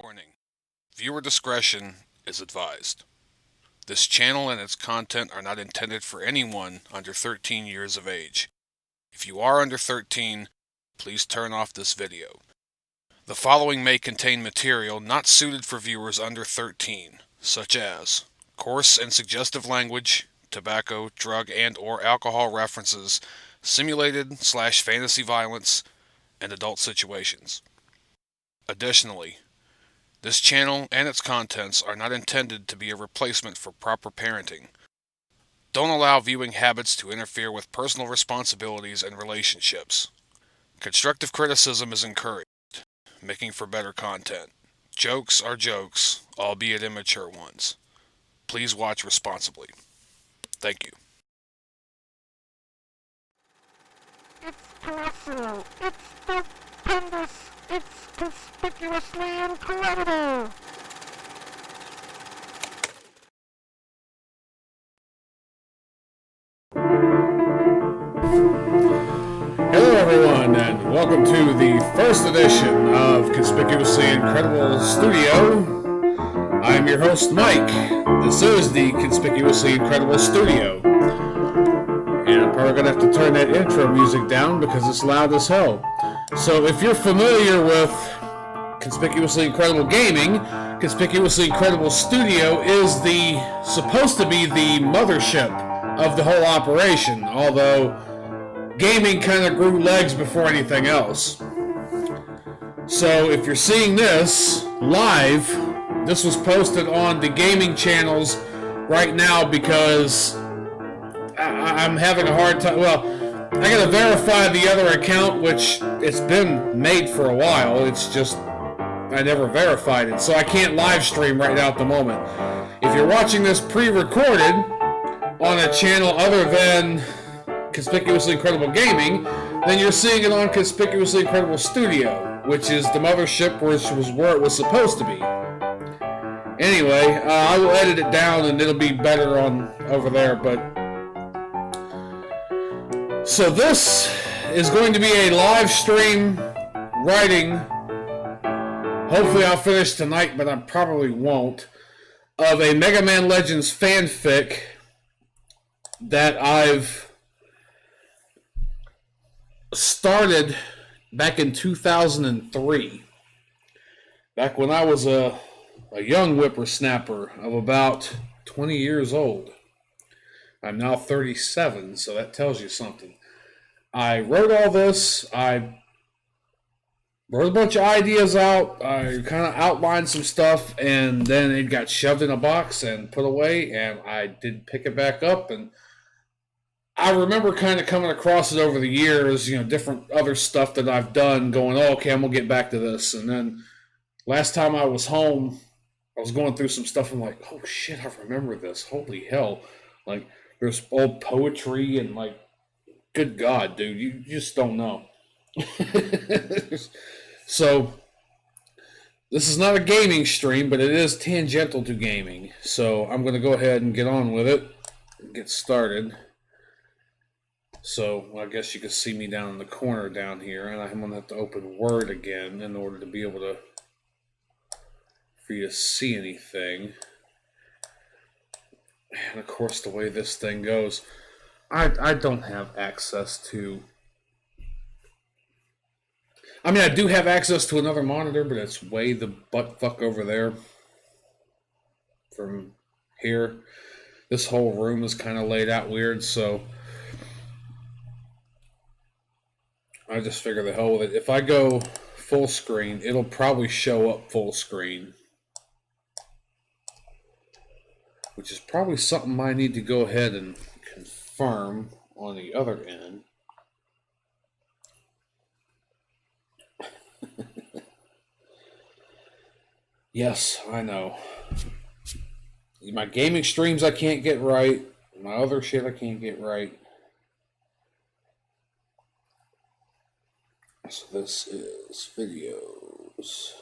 Warning. Viewer discretion is advised. This channel and its content are not intended for anyone under 13 years of age. If you are under 13, please turn off this video. The following may contain material not suited for viewers under 13, such as coarse and suggestive language, tobacco, drug and/or alcohol references, simulated/fantasy violence, and adult situations. Additionally, this channel and its contents are not intended to be a replacement for proper parenting. Don't allow viewing habits to interfere with personal responsibilities and relationships. Constructive criticism is encouraged, making for better content. Jokes are jokes, albeit immature ones. Please watch responsibly. Thank you. It's colossal, it's stupendous, it's conspicuously incredible! Hello everyone, and welcome to the first edition of Conspicuously Incredible Studio. I am your host, Mike. This is the Conspicuously Incredible Studio. And I'm probably going to have to turn that intro music down because it's loud as hell. So if you're familiar with Conspicuously Incredible Gaming, Conspicuously Incredible Studio is supposed to be the mothership of the whole operation, although gaming kind of grew legs before anything else. So if you're seeing this live, this was posted on the gaming channels right now because I'm having a hard time. Well, I gotta verify the other account, which it's been made for a while. It's just I never verified it, so I can't live stream right now at the moment. If you're watching this pre-recorded on a channel other than Conspicuously Incredible Gaming, then you're seeing it on Conspicuously Incredible Studio, which is the mothership, which was where it was supposed to be. Anyway, I will edit it down and it'll be better on over there, but so this is going to be a live stream writing, hopefully I'll finish tonight, but I probably won't, of a MegaMan Legends fanfic that I've started back in 2003, back when I was a young whippersnapper of about 20 years old. I'm now 37, so that tells you something. I wrote all this, I wrote a bunch of ideas out, I kind of outlined some stuff, and then it got shoved in a box and put away, and I did pick it back up, and I remember kind of coming across it over the years, different other stuff that I've done, going, oh, okay, I'm going to get back to this. And then last time I was home, I was going through some stuff, and I'm like, oh, shit, I remember this. Holy hell. Like, there's old poetry, and, like, good God, dude, you just don't know. So, this is not a gaming stream, but it is tangential to gaming. So, I'm going to go ahead and get on with it and get started. So, I guess you can see me down in the corner down here, and I'm going to have to open Word again in order to be able to, for you to see anything. And of course, the way this thing goes, I don't have access to, I mean, I do have access to another monitor, but it's way the butt fuck over there from here. This whole room is kind of laid out weird, so I just figure the hell with it. If I go full screen, it'll probably show up full screen, which is probably something I need to go ahead and confirm on the other end. Yes, I know. My gaming streams I can't get right. My other shit I can't get right. So this is videos.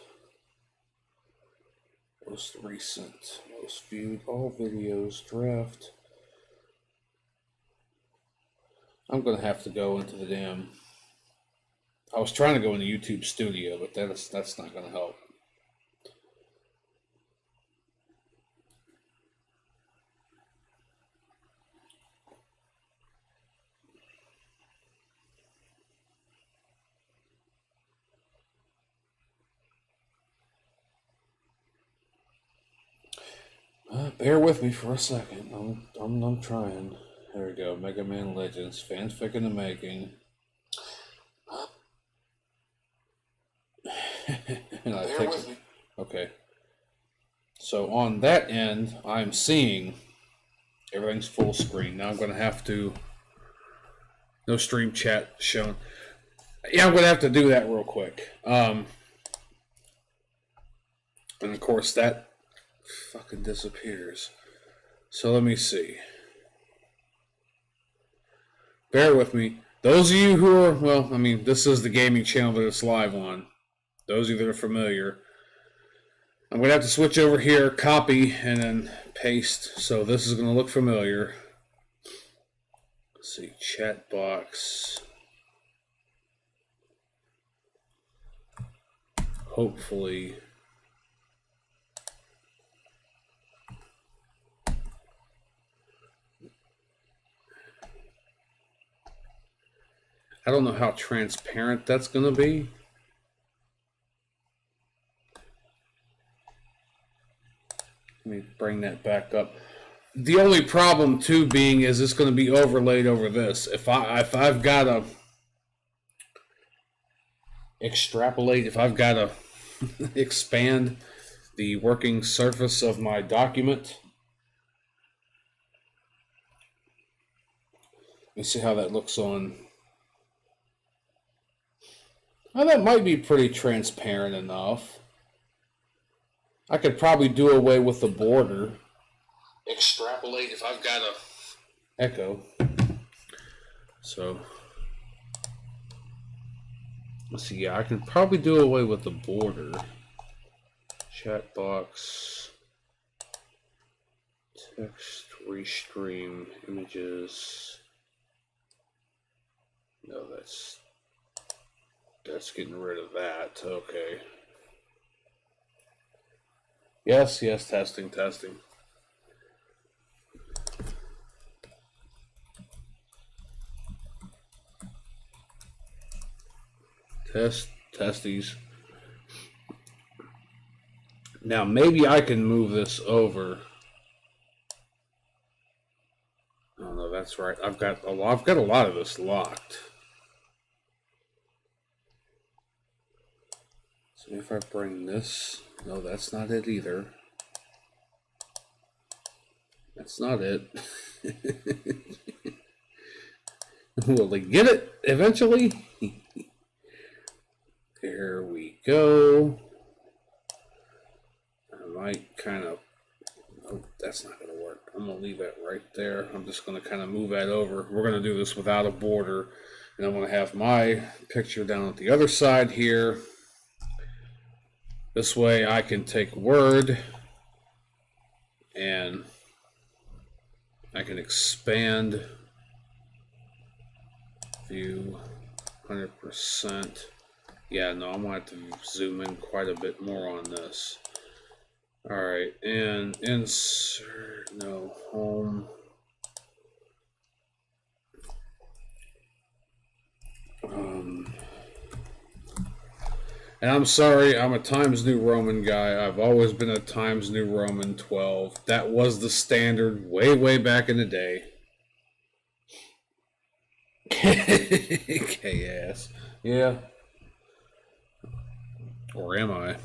Most recent, most viewed, all videos, draft. I'm going to have to go into the damn I was trying to go into YouTube Studio, but that's not going to help. Bear with me for a second. I'm trying. There we go. MegaMan Legends, fanfic in the making. Bear with me. Okay. So on that end, I'm seeing everything's full screen. Now I'm going to have to... No stream chat shown. Yeah, I'm going to have to do that real quick. And of course that fucking disappears. So let me see. Bear with me. Those of you who are, well, I mean, this is the gaming channel that it's live on. Those of you that are familiar. I'm going to have to switch over here, copy, and then paste. So this is going to look familiar. Let's see, chat box. Hopefully. I don't know how transparent that's going to be. Let me bring that back up. The only problem too being is it's going to be overlaid over this. If I've got to extrapolate, if I've got to expand the working surface of my document. Let's see how that looks on. Well, that might be pretty transparent enough. I could probably do away with the border. Extrapolate if I've got a echo. So let's see. Yeah, I can probably do away with the border. Chat box, text, restream, images. No, that's getting rid of that. Okay. Yes, testing. Testies. Now maybe I can move this over. Oh no, that's right. I've got a lot of this locked. So if I bring this, no, that's not it either. That's not it. Will they get it eventually? There we go. I might kind of... Oh, that's not going to work. I'm going to leave that right there. I'm just going to kind of move that over. We're going to do this without a border. And I'm going to have my picture down at the other side here. This way I can take Word and I can expand view 100%. Yeah, no, I'm going to have to zoom in quite a bit more on this. Alright, and insert, no, home. And I'm sorry, I'm a Times New Roman guy. I've always been a Times New Roman 12. That was the standard way back in the day. K-ass. Yeah. Or am I?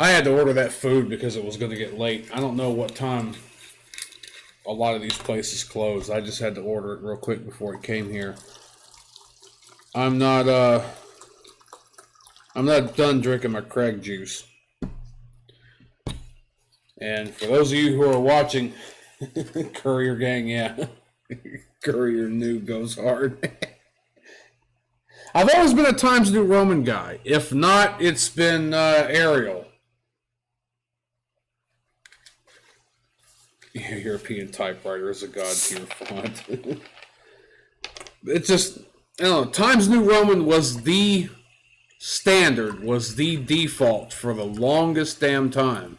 I had to order that food because it was going to get late. I don't know what time a lot of these places closed. I just had to order it real quick before it came here. I'm not done drinking my Craig juice. And for those of you who are watching, Courier Gang, yeah. Courier New goes hard. I've always been a Times New Roman guy. If not, it's been Arial. European typewriter is a god-tier font. It's just, I don't know, Times New Roman was the standard, was the default for the longest damn time.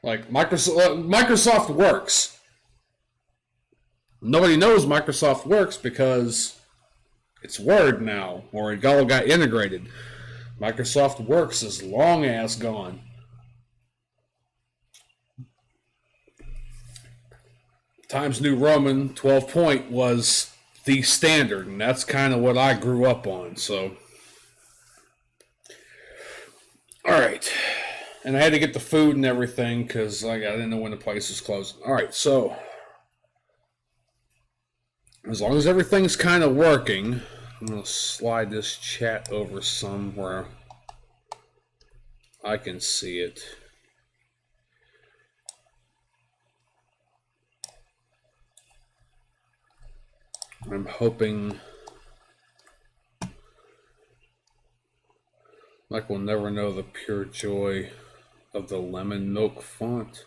Like, Microsoft works. Nobody knows Microsoft works because It's Word now, or it all got integrated. Microsoft Works is long ass gone. Times New Roman 12 point was the standard, and that's kind of what I grew up on, so. Alright. And I had to get the food and everything, because I didn't know when the place was closing. Alright, so. As long as everything's kind of working, I'm going to slide this chat over somewhere I can see it. I'm hoping like we'll never know the pure joy of the lemon milk font.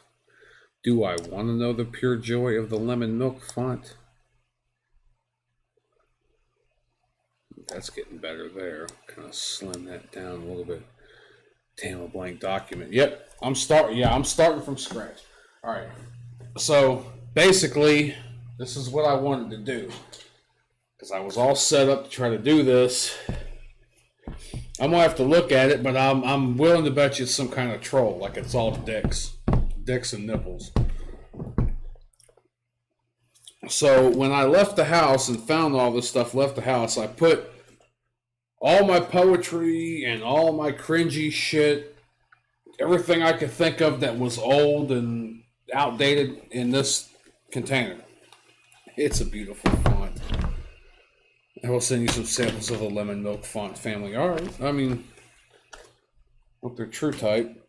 Do I want to know the pure joy of the lemon milk font? That's getting better there. Kind of slim that down a little bit. Damn, a blank document. Yep, I'm starting from scratch. All right. So basically, this is what I wanted to do. Because I was all set up to try to do this. I'm gonna have to look at it, but I'm willing to bet you it's some kind of troll, like it's all dicks and nipples. So when I left the house and found all this stuff, left the house, I put all my poetry and all my cringy shit, everything I could think of that was old and outdated in this container. It's a beautiful font. I will send you some samples of the lemon milk font family. All right. I mean, hope they're true type.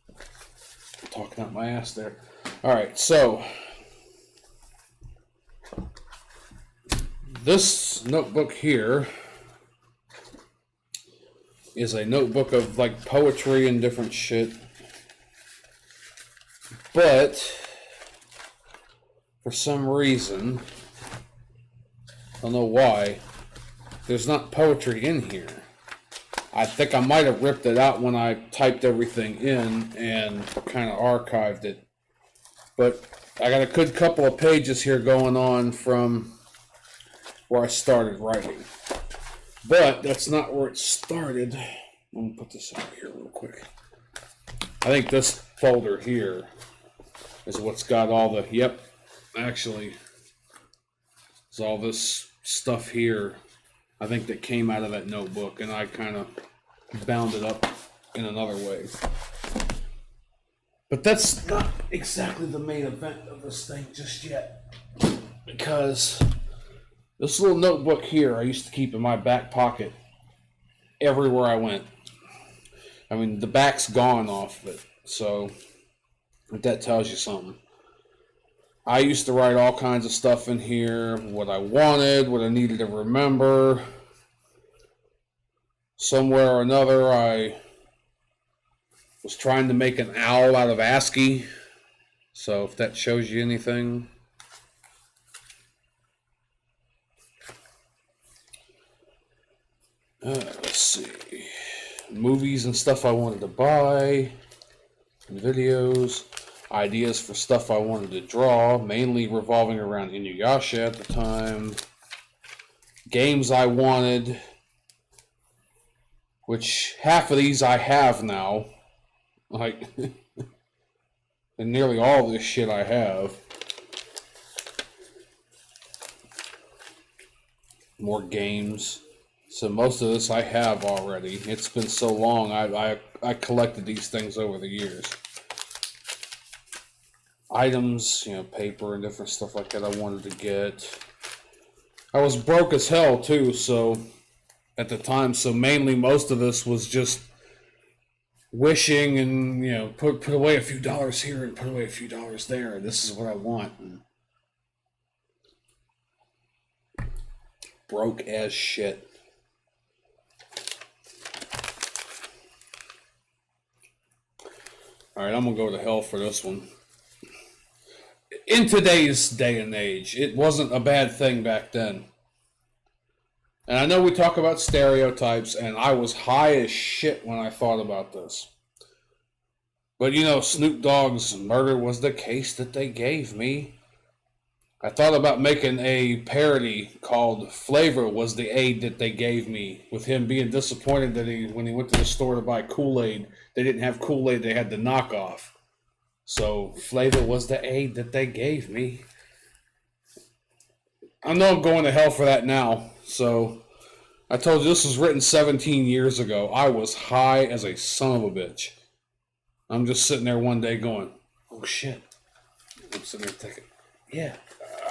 I'm talking out my ass there. All right. So this notebook here is a notebook of like poetry and different shit. But for some reason, I don't know why, there's not poetry in here. I think I might have ripped it out when I typed everything in and kind of archived it. But I got a good couple of pages here going on from where I started writing. But that's not where it started. Let me put this out here real quick. I think this folder here is what's got all the, yep, actually, it's all this stuff here, I think, that came out of that notebook, and I kind of bound it up in another way. But that's not exactly the main event of this thing just yet, because this little notebook here I used to keep in my back pocket everywhere I went. I mean, the back's gone off of it, so if that tells you something. I used to write all kinds of stuff in here, what I wanted, what I needed to remember. Somewhere or another, I was trying to make an owl out of ASCII. So if that shows you anything. Let's see. Movies and stuff I wanted to buy. Videos. Ideas for stuff I wanted to draw, mainly revolving around Inuyasha at the time. Games I wanted, which half of these I have now. Like, and nearly all this shit I have. More games. So most of this I have already. It's been so long, I collected these things over the years. Items, you know, paper and different stuff like that I wanted to get. I was broke as hell too, so at the time, so mainly most of this was just wishing and, you know, put away a few dollars here and put away a few dollars there. This is what I want. And broke as shit. Alright, I'm gonna go to hell for this one. In today's day and age, it wasn't a bad thing back then. And I know we talk about stereotypes, and I was high as shit when I thought about this. But you know, Snoop Dogg's murder was the case that they gave me. I thought about making a parody called "Flavor Was the Aid That They Gave Me," with him being disappointed that when he went to the store to buy Kool-Aid, they didn't have Kool-Aid, they had the knockoff. So, flavor was the aid that they gave me. I know I'm going to hell for that now. So, I told you this was written 17 years ago. I was high as a son of a bitch. I'm just sitting there one day going, oh shit. I'm sitting there thinking, yeah,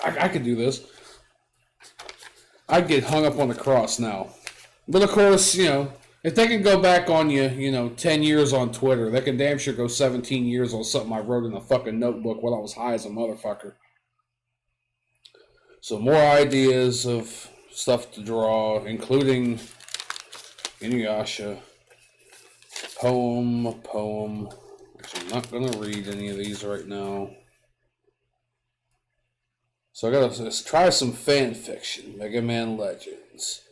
I could do this. I'd get hung up on the cross now. But of course, if they can go back on you, 10 years on Twitter, they can damn sure go 17 years on something I wrote in a fucking notebook while I was high as a motherfucker. So more ideas of stuff to draw, including Inuyasha, poem, which I'm not going to read any of these right now. So I gotta try some fan fiction, MegaMan Legends.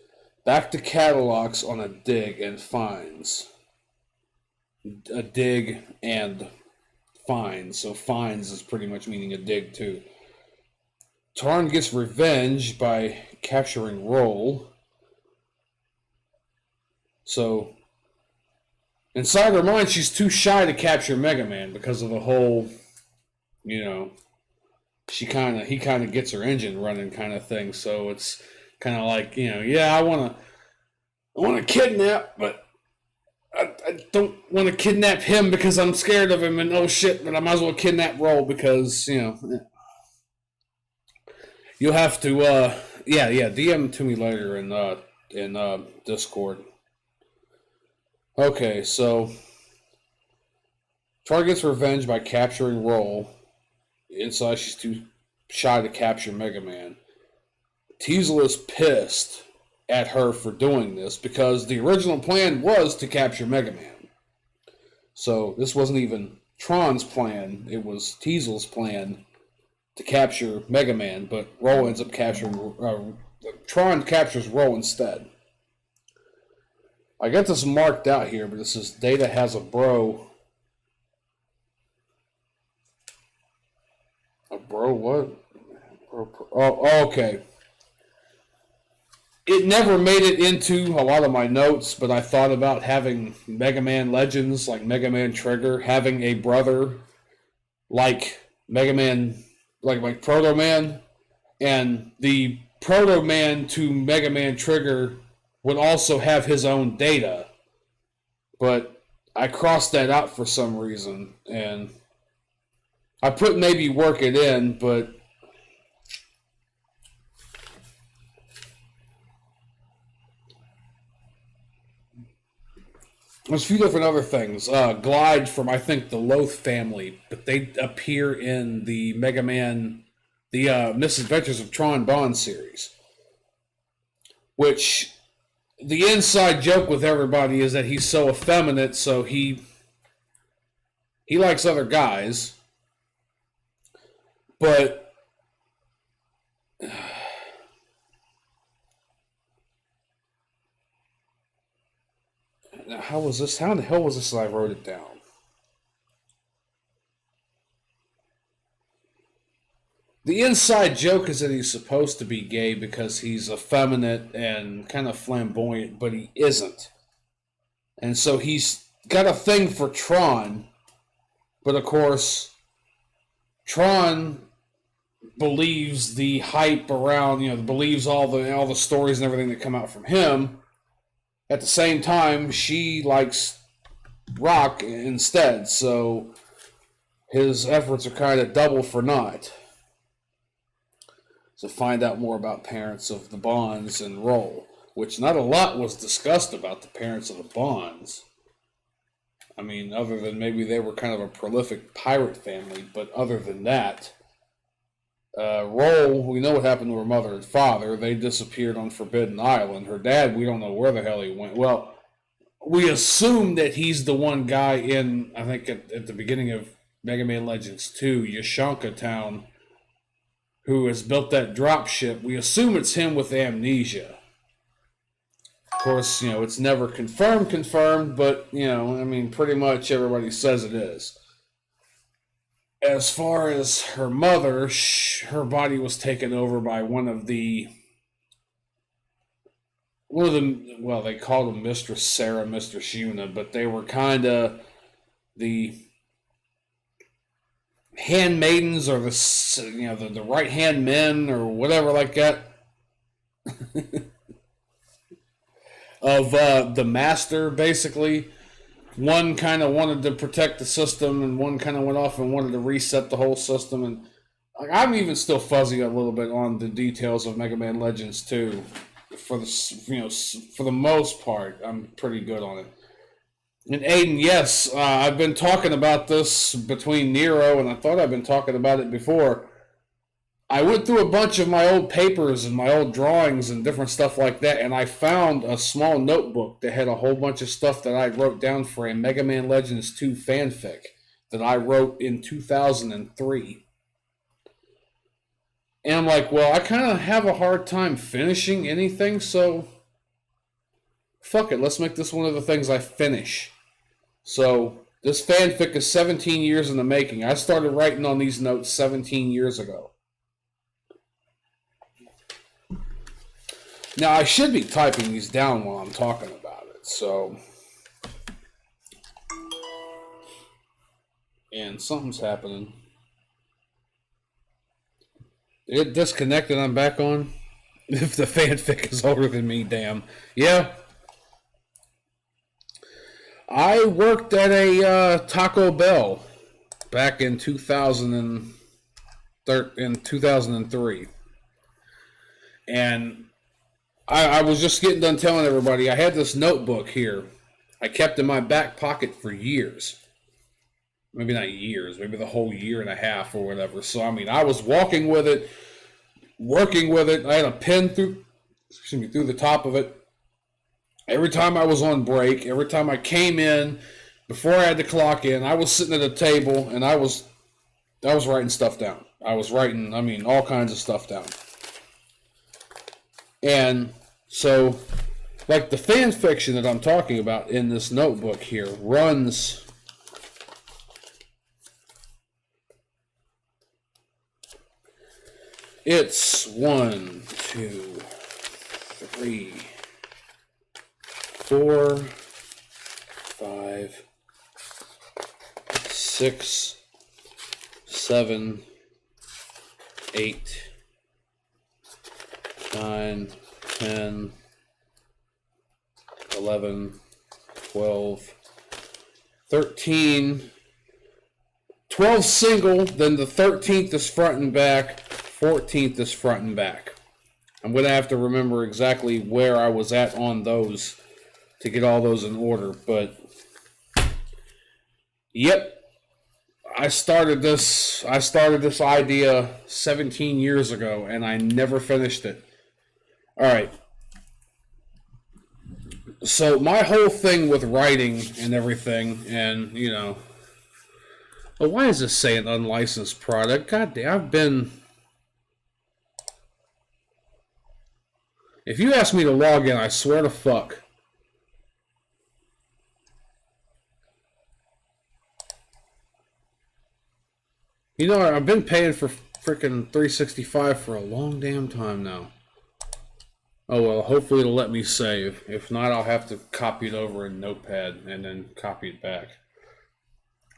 Back to catalogs on a dig and finds. A dig and finds. So finds is pretty much meaning a dig too. Tarn gets revenge by capturing Roll. So inside her mind, she's too shy to capture MegaMan because of the whole, he kind of gets her engine running kind of thing. So it's kind of like, yeah, I want to kidnap, but I don't want to kidnap him because I'm scared of him, and oh shit, but I might as well kidnap Roll because, you'll have to, DM to me later in Discord. Okay, so Tar gets revenge by capturing Roll. Inside, she's too shy to capture MegaMan. Teasel is pissed at her for doing this because the original plan was to capture MegaMan. So this wasn't even Tron's plan, it was Teasel's plan to capture MegaMan, but Roll ends up capturing... Tron captures Roll instead. I got this marked out here, but this is Data has a bro. A bro what? Oh, okay. It never made it into a lot of my notes, but I thought about having MegaMan Legends, like MegaMan Trigger, having a brother like MegaMan, like Proto Man, and the Proto Man to MegaMan Trigger would also have his own Data, but I crossed that out for some reason, and I put maybe work it in, but there's a few different other things. Glide from, I think, the Loth family, but they appear in the MegaMan, the Misadventures of Tron Bond series, which the inside joke with everybody is that he's so effeminate, so he likes other guys, but how was this? How in the hell was this that I wrote it down? The inside joke is that he's supposed to be gay because he's effeminate and kind of flamboyant, but he isn't. And so he's got a thing for Tron, but of course, Tron believes the hype around, believes all the stories and everything that come out from him. At the same time, she likes rock instead, so his efforts are kind of double for naught. So find out more about parents of the Bonds and Roll, which not a lot was discussed about the parents of the Bonds. I mean, other than maybe they were kind of a prolific pirate family, but other than that, Roll, we know what happened to her mother and father. They disappeared on Forbidden Island. Her dad, we don't know where the hell he went. Well, we assume that he's the one guy in, I think at the beginning of MegaMan Legends 2, Yashanka Town, who has built that dropship. We assume it's him with amnesia. Of course, it's never confirmed, but, pretty much everybody says it is. as far as her mother, her body was taken over by one of them. Well, they called them Mistress Sarah, Mistress Una, but they were kind of the handmaidens, or the right hand men, or whatever like that, of the master, basically. One kind of wanted to protect the system, and one kind of went off and wanted to reset the whole system. And I'm even still fuzzy a little bit on the details of MegaMan Legends 2. For the most part, I'm pretty good on it. And Aiden, yes, I've been talking about this between Neiroe, and I thought I've been talking about it before. I went through a bunch of my old papers and my old drawings and different stuff like that, and I found a small notebook that had a whole bunch of stuff that I wrote down for a MegaMan Legends 2 fanfic that I wrote in 2003. And I'm like, well, I kind of have a hard time finishing anything, so fuck it, let's make this one of the things I finish. So this fanfic is 17 years in the making. I started writing on these notes 17 years ago. Now, I should be typing these down while I'm talking about it, so... And something's happening. It disconnected, I'm back on. If the fanfic is older than me, damn. Yeah. I worked at a Taco Bell back in 2003. And I was just getting done telling everybody, I had this notebook here I kept in my back pocket for years. Maybe not years, maybe the whole year and a half or whatever. So, I mean, I was walking with it, working with it. I had a pen through the top of it. Every time I was on break, every time I came in, before I had to clock in, I was sitting at a table and I was writing stuff down. I was writing, all kinds of stuff down. And so, like, the fan fiction that I'm talking about in this notebook here runs... It's 1, 2, 3, 4, 5, 6, 7, 8, 9, 10, 11, 12, 13, 12 single, then the 13th is front and back, 14th is front and back. I'm going to have to remember exactly where I was at on those to get all those in order, but yep, I started this idea 17 years ago and I never finished it. All right. So my whole thing with writing and everything, and why is this saying unlicensed product? God damn, if you ask me to log in, I swear to fuck. I've been paying for freaking 365 for a long damn time now. Oh well, hopefully it'll let me save. If not, I'll have to copy it over in Notepad and then copy it back.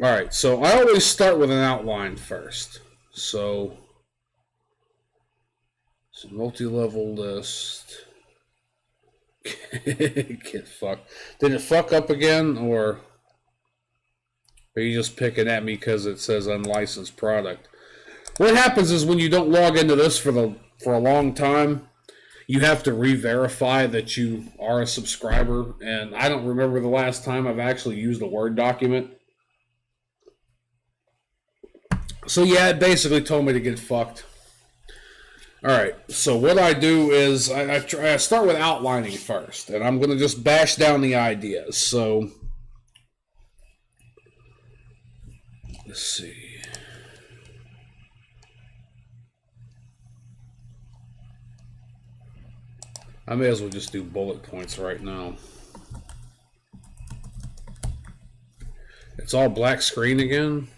Alright, so I always start with an outline first. So multi-level list. Get fucked. Did it fuck up again, or are you just picking at me because it says unlicensed product? What happens is when you don't log into this for a long time, you have to re-verify that you are a subscriber, and I don't remember the last time I've actually used a Word document. So yeah, it basically told me to get fucked. Alright, so what I do is I start with outlining first, and I'm going to just bash down the ideas. So, let's see. I may as well just do bullet points right now. It's all black screen again.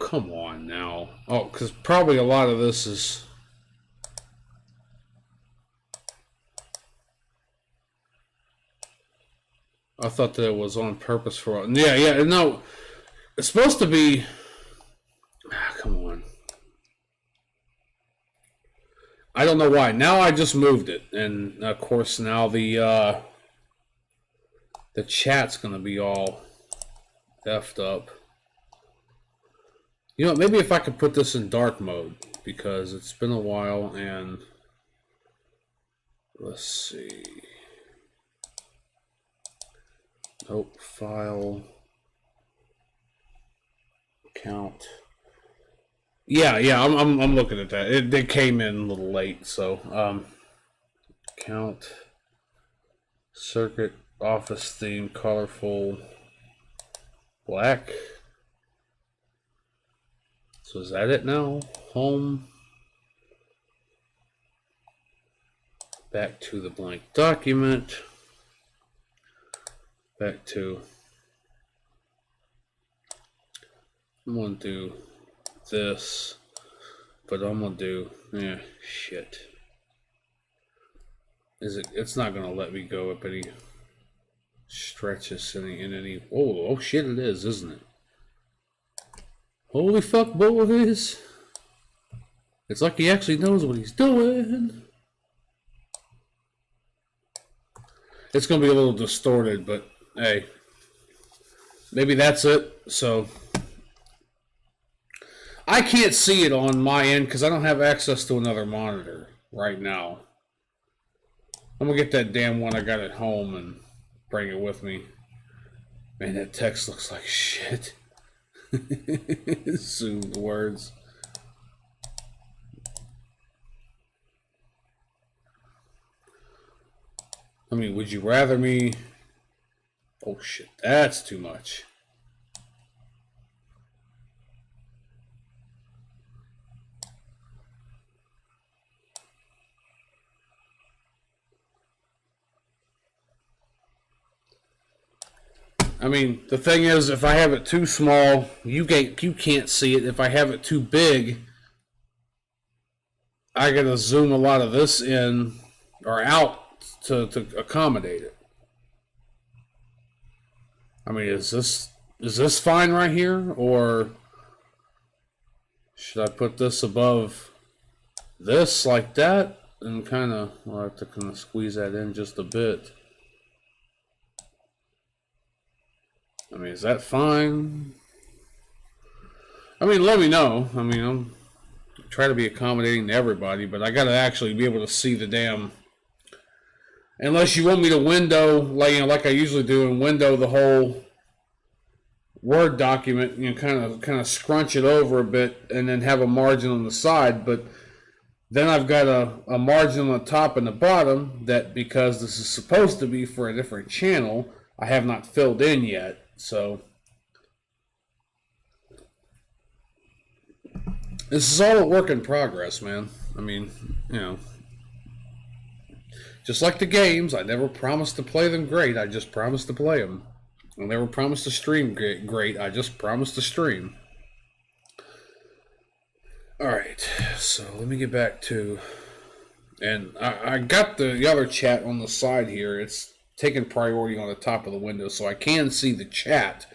come on now. Oh, because probably a lot of this is... I thought that it was on purpose for... Yeah, no. It's supposed to be... come on. I don't know why. Now I just moved it. And, of course, now the chat's going to be all effed up. You know, maybe if I could put this in dark mode, because it's been a while, and let's see. Nope, file, count. Yeah, I'm looking at that. It came in a little late, so count, circuit, office theme, colorful, black. So is that it now? Home. Back to the blank document. Back to... I'm going to do this. But I'm going to do... shit. It's not going to let me go up any stretches in any... Oh shit it is, isn't it? Holy fuck, boys. It's like he actually knows what he's doing. It's going to be a little distorted, but hey. Maybe that's it. So, I can't see it on my end because I don't have access to another monitor right now. I'm going to get that damn one I got at home and bring it with me. Man, that text looks like shit. Zoomed words. I mean, would you rather me... Oh shit, that's too much. I mean, the thing is, if I have it too small, you can't see it. If I have it too big, I gotta zoom a lot of this in or out to accommodate it. I mean, is this fine right here, or should I put this above this like that and kind of? I'll have to kind of squeeze that in just a bit. I mean, is that fine? I mean, let me know. I mean, I'm trying to be accommodating to everybody, but I gotta actually be able to see the damn. Unless you want me to window, like I usually do, and window the whole Word document, kind of scrunch it over a bit, and then have a margin on the side. But then I've got a margin on the top and the bottom that, because this is supposed to be for a different channel, I have not filled in yet. So this is all a work in progress, man. I mean, just like the games, I never promised to play them great. I just promised to play them. I never promised to stream great. I just promised to stream. Alright, so let me get back to... And I got the other chat on the side here. It's taking priority on the top of the window, so I can see the chat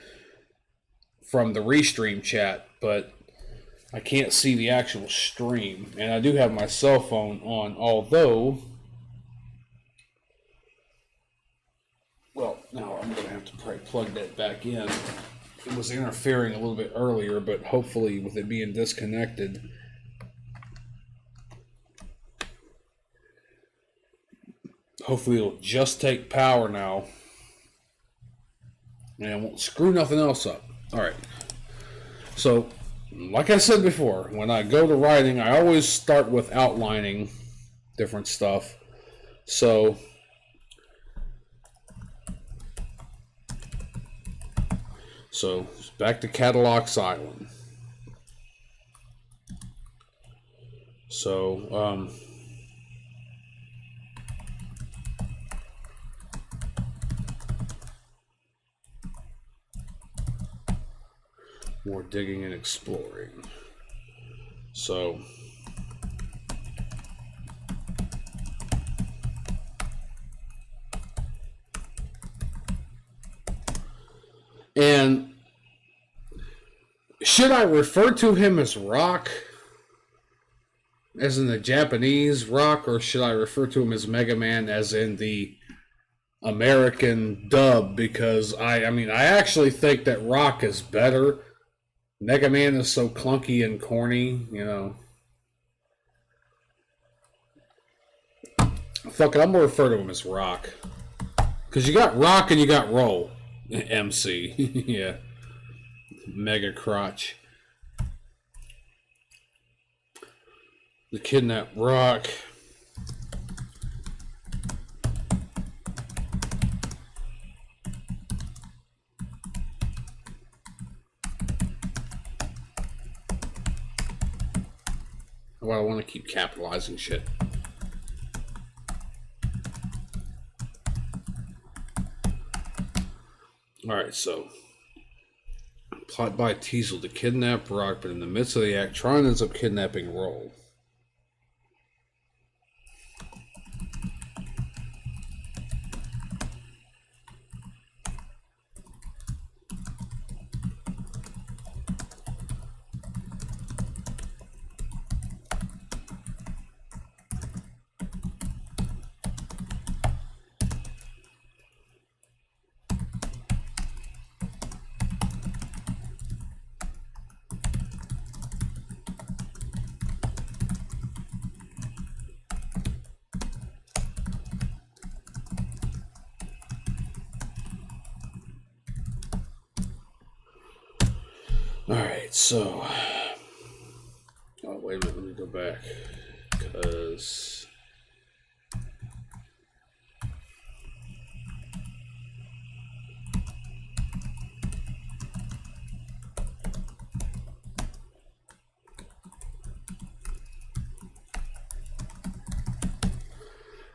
from the restream chat, but I can't see the actual stream. And I do have my cell phone on, although... Well, now I'm going to have to probably plug that back in. It was interfering a little bit earlier, but hopefully with it being disconnected, hopefully it'll just take power now, and it won't screw nothing else up. Alright, so like I said before, when I go to writing, I always start with outlining different stuff. So back to Catalog's Island. So more digging and exploring. So, and should I refer to him as Rock, as in the Japanese Rock, or should I refer to him as MegaMan as in the American dub? Because I actually think that Rock is better. MegaMan is so clunky and corny, you know. Fuck it, I'm gonna refer to him as Rock. Because you got Rock and you got Roll. MC. Yeah. Mega crotch. The Kidnapped Rock. Well, I want to keep capitalizing shit. Alright, so plot by Teasel to kidnap Rock, but in the midst of the act, Tron ends up kidnapping Roll. Alright, so... Oh, wait a minute, let me go back. Because...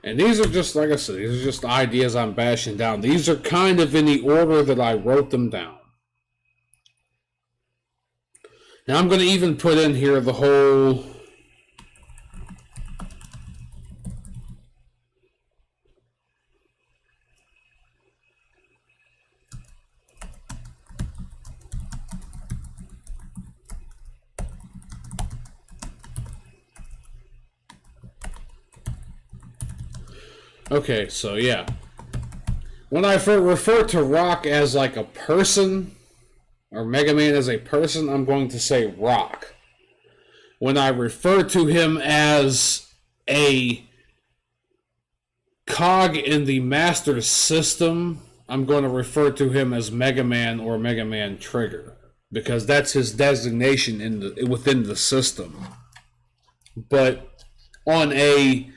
And these are just, like I said, these are just ideas I'm bashing down. These are kind of in the order that I wrote them down. Now I'm going to even put in here the whole... Okay, so yeah. When I refer to Rock as like a person, or MegaMan as a person, I'm going to say Rock. When I refer to him as a cog in the master system, I'm going to refer to him as MegaMan or MegaMan Trigger, because that's his designation within the system. But on a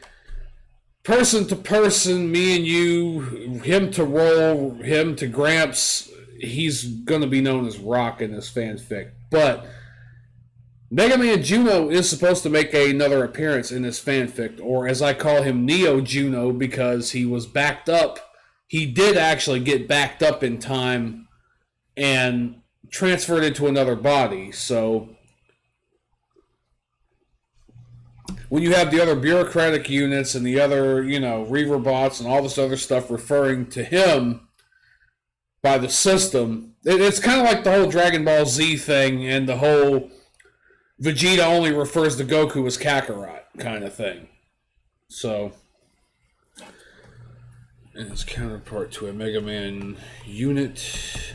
person to person, me and you, him to Roll, him to Gramps, he's going to be known as Rock in this fanfic. But MegaMan Juno is supposed to make another appearance in this fanfic, or as I call him, Neo Juno, because he was backed up. He did actually get backed up in time and transferred into another body. So when you have the other bureaucratic units and the other, Reaver bots and all this other stuff referring to him by the system, it's kind of like the whole Dragon Ball Z thing and the whole Vegeta only refers to Goku as Kakarot kind of thing. So, and its counterpart to a MegaMan unit.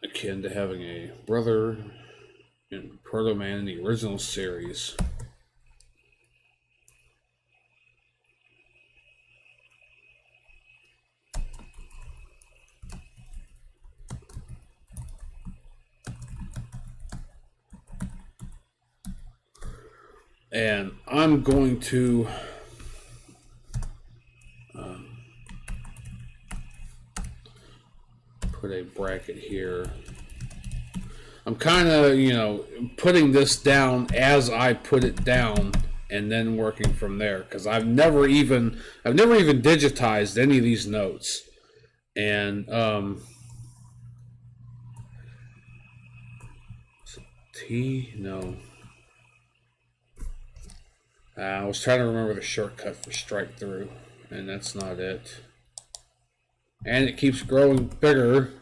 Akin to having a brother in Proto Man in the original series. And I'm going to put a bracket here. I'm kind of, putting this down as I put it down, and then working from there, because I've never even digitized any of these notes, and no. I was trying to remember the shortcut for strike through, and that's not it. And it keeps growing bigger.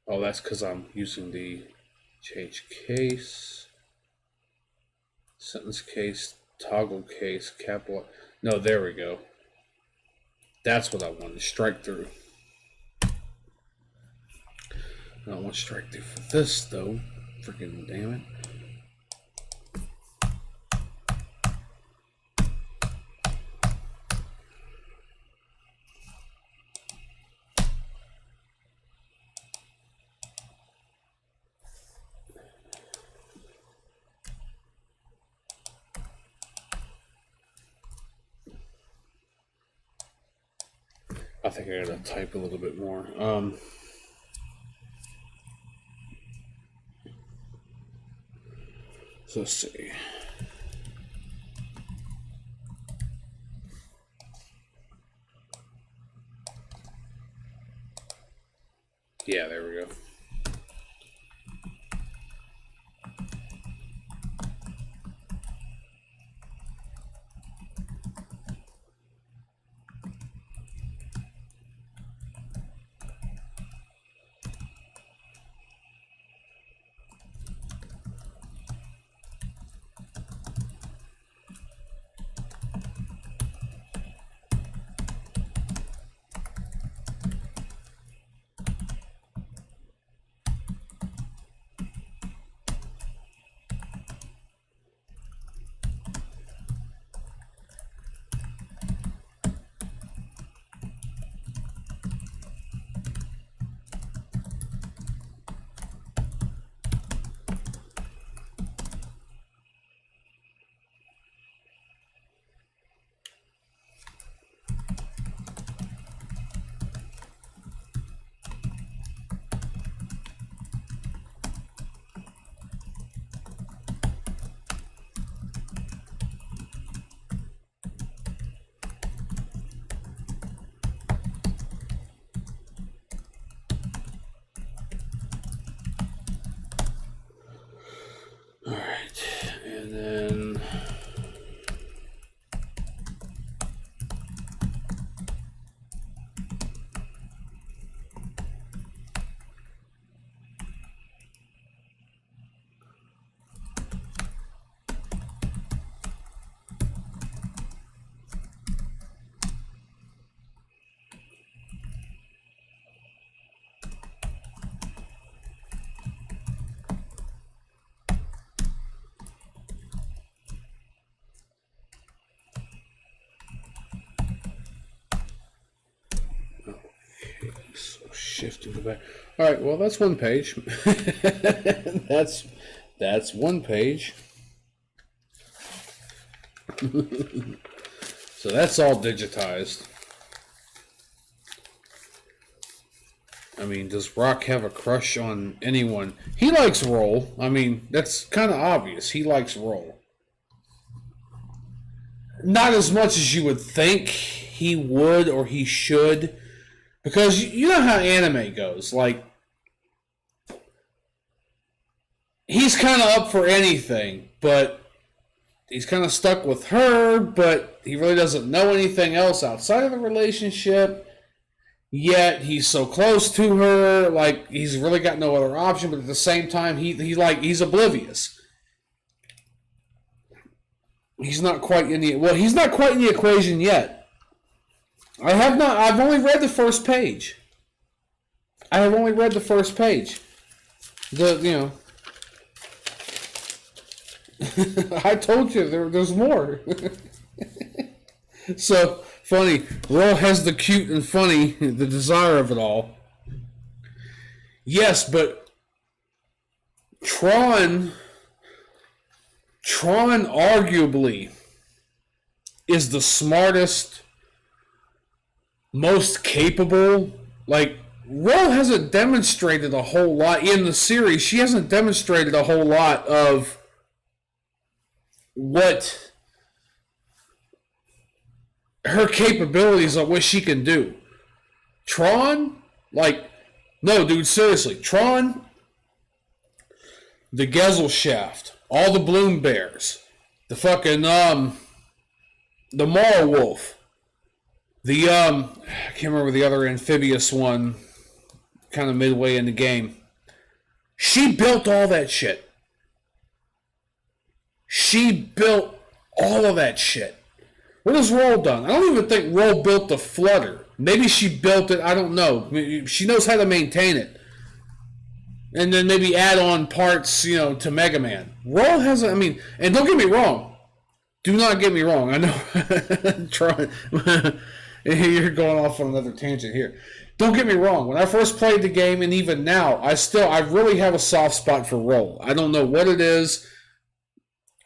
Oh, that's because I'm using the change case, sentence case, toggle case, capital. No, there we go. That's what I wanted, strike through. I don't want strike through for this, though. Freaking damn it. I think I gotta type a little bit more. So let's see. Yeah, there we go. All right, and then shift to the back. All right, well, that's one page. that's one page. So that's all digitized. I mean, does Rock have a crush on anyone? He likes Roll. I mean, that's kind of obvious. He likes Roll. Not as much as you would think he would or he should. Because you know how anime goes. Like, he's kind of up for anything, but he's kind of stuck with her, but he really doesn't know anything else outside of the relationship. Yet he's so close to her, like he's really got no other option. But at the same time, he's oblivious. He's not quite in the equation yet. I've only read the first page. I I told you there's more. So funny. Ro has the cute and funny, the desire of it all. Yes, but Tron arguably is the smartest, most capable, like Ro hasn't demonstrated a whole lot in the series. She hasn't demonstrated a whole lot of what her capabilities of what she can do. Tron, like, no, dude, seriously, Tron, the Gezel Shaft, all the Bloom Bears, the fucking the Mara Wolf, the I can't remember the other amphibious one, kind of midway in the game. She built all that shit. She built all of that shit. What has Ro done? I don't even think Ro built the Flutter. Maybe she built it, I don't know. She knows how to maintain it. And then maybe add on parts, to MegaMan. Ro hasn't, and don't get me wrong. Do not get me wrong. I know. You're going off on another tangent here. Don't get me wrong. When I first played the game, and even now, I really have a soft spot for Ro. I don't know what it is.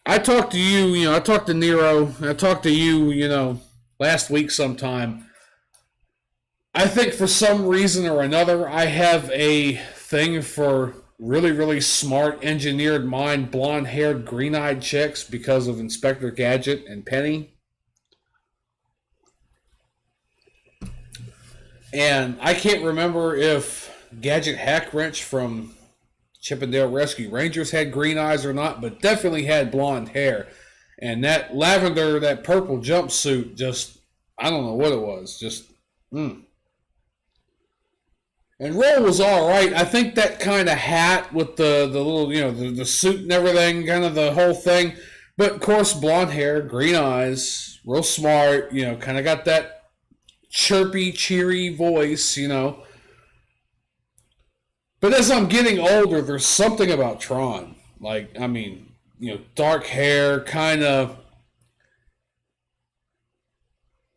I talked to you, I talked to Neiroe, I talked to you, last week sometime. I think for some reason or another, I have a thing for really, really smart, engineered mind, blonde-haired, green-eyed chicks because of Inspector Gadget and Penny. And I can't remember if Gadget Hackwrench from Chippendale Rescue Rangers had green eyes or not, but definitely had blonde hair. And that lavender, that purple jumpsuit, just, I don't know what it was. Just, And Ro was all right. I think that kind of hat with the little, the suit and everything, kind of the whole thing. But, of course, blonde hair, green eyes, real smart, kind of got that chirpy, cheery voice, But as I'm getting older, there's something about Tron. Like, dark hair, kind of.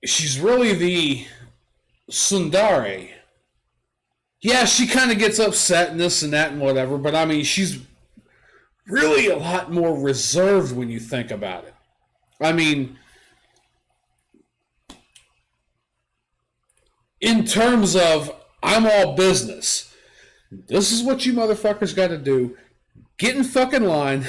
She's really the tsundere. Yeah, she kind of gets upset and this and that and whatever, but she's really a lot more reserved when you think about it. In terms of, I'm all business. This is what you motherfuckers got to do. Get in fucking line.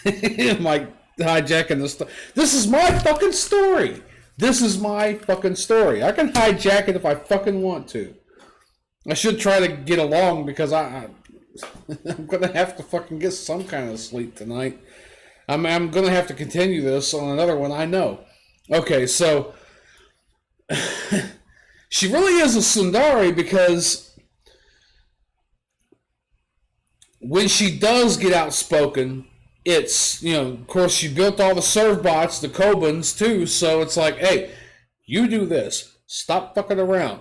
I'm like hijacking this stuff. This is my fucking story. This is my fucking story. I can hijack it if I fucking want to. I should try to get along because I'm going to have to fucking get some kind of sleep tonight. I'm going to have to continue this on another one, I know. Okay, so she really is a tsundere because when she does get outspoken, it's, of course, she built all the serve bots, the Kobans, too, so it's like, hey, you do this. Stop fucking around.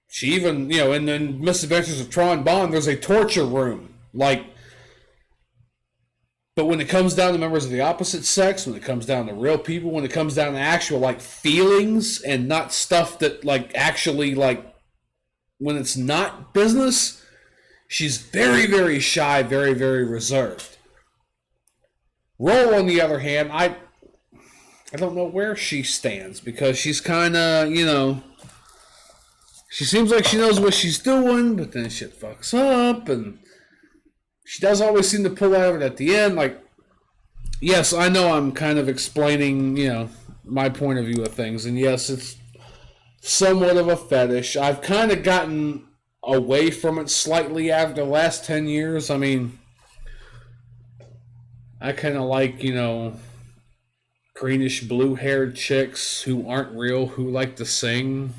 She even, in the Misadventures of Tron Bond, there's a torture room. But when it comes down to members of the opposite sex, when it comes down to real people, when it comes down to actual, feelings and not stuff that, actually, when it's not business, she's very, very shy, very, very reserved. Ro, on the other hand, I don't know where she stands because she's kind of, she seems like she knows what she's doing, but then shit fucks up, and she does always seem to pull out of it at the end. Yes, I know I'm kind of explaining, my point of view of things, and yes, it's somewhat of a fetish. I've kind of gotten away from it slightly after the last 10 years. I kind of like, greenish blue-haired chicks who aren't real, who like to sing.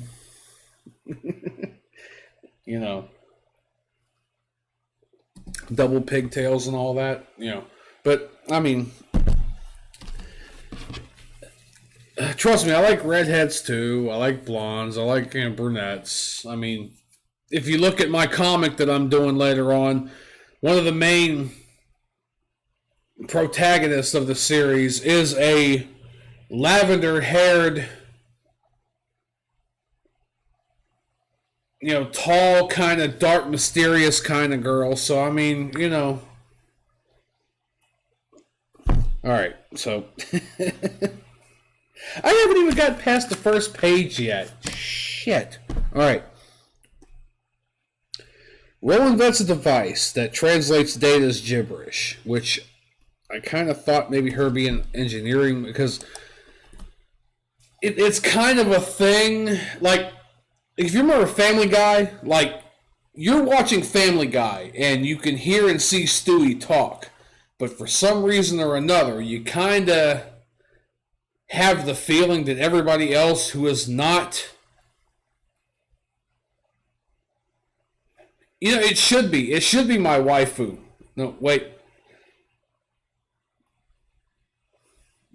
Double pigtails and all that, But, trust me, I like redheads too. I like blondes. I like brunettes. If you look at my comic that I'm doing later on, one of the main protagonists of the series is a lavender-haired, tall, kind of dark, mysterious kind of girl. So, Alright, so... I haven't even got past the first page yet. Shit. Alright. Roll invents a device that translates data as gibberish, which I kind of thought maybe her being engineering, because it's kind of a thing. Like, if you remember Family Guy, like, you're watching Family Guy and you can hear and see Stewie talk, but for some reason or another, you kind of have the feeling that everybody else who is not, it should be my waifu. No, wait.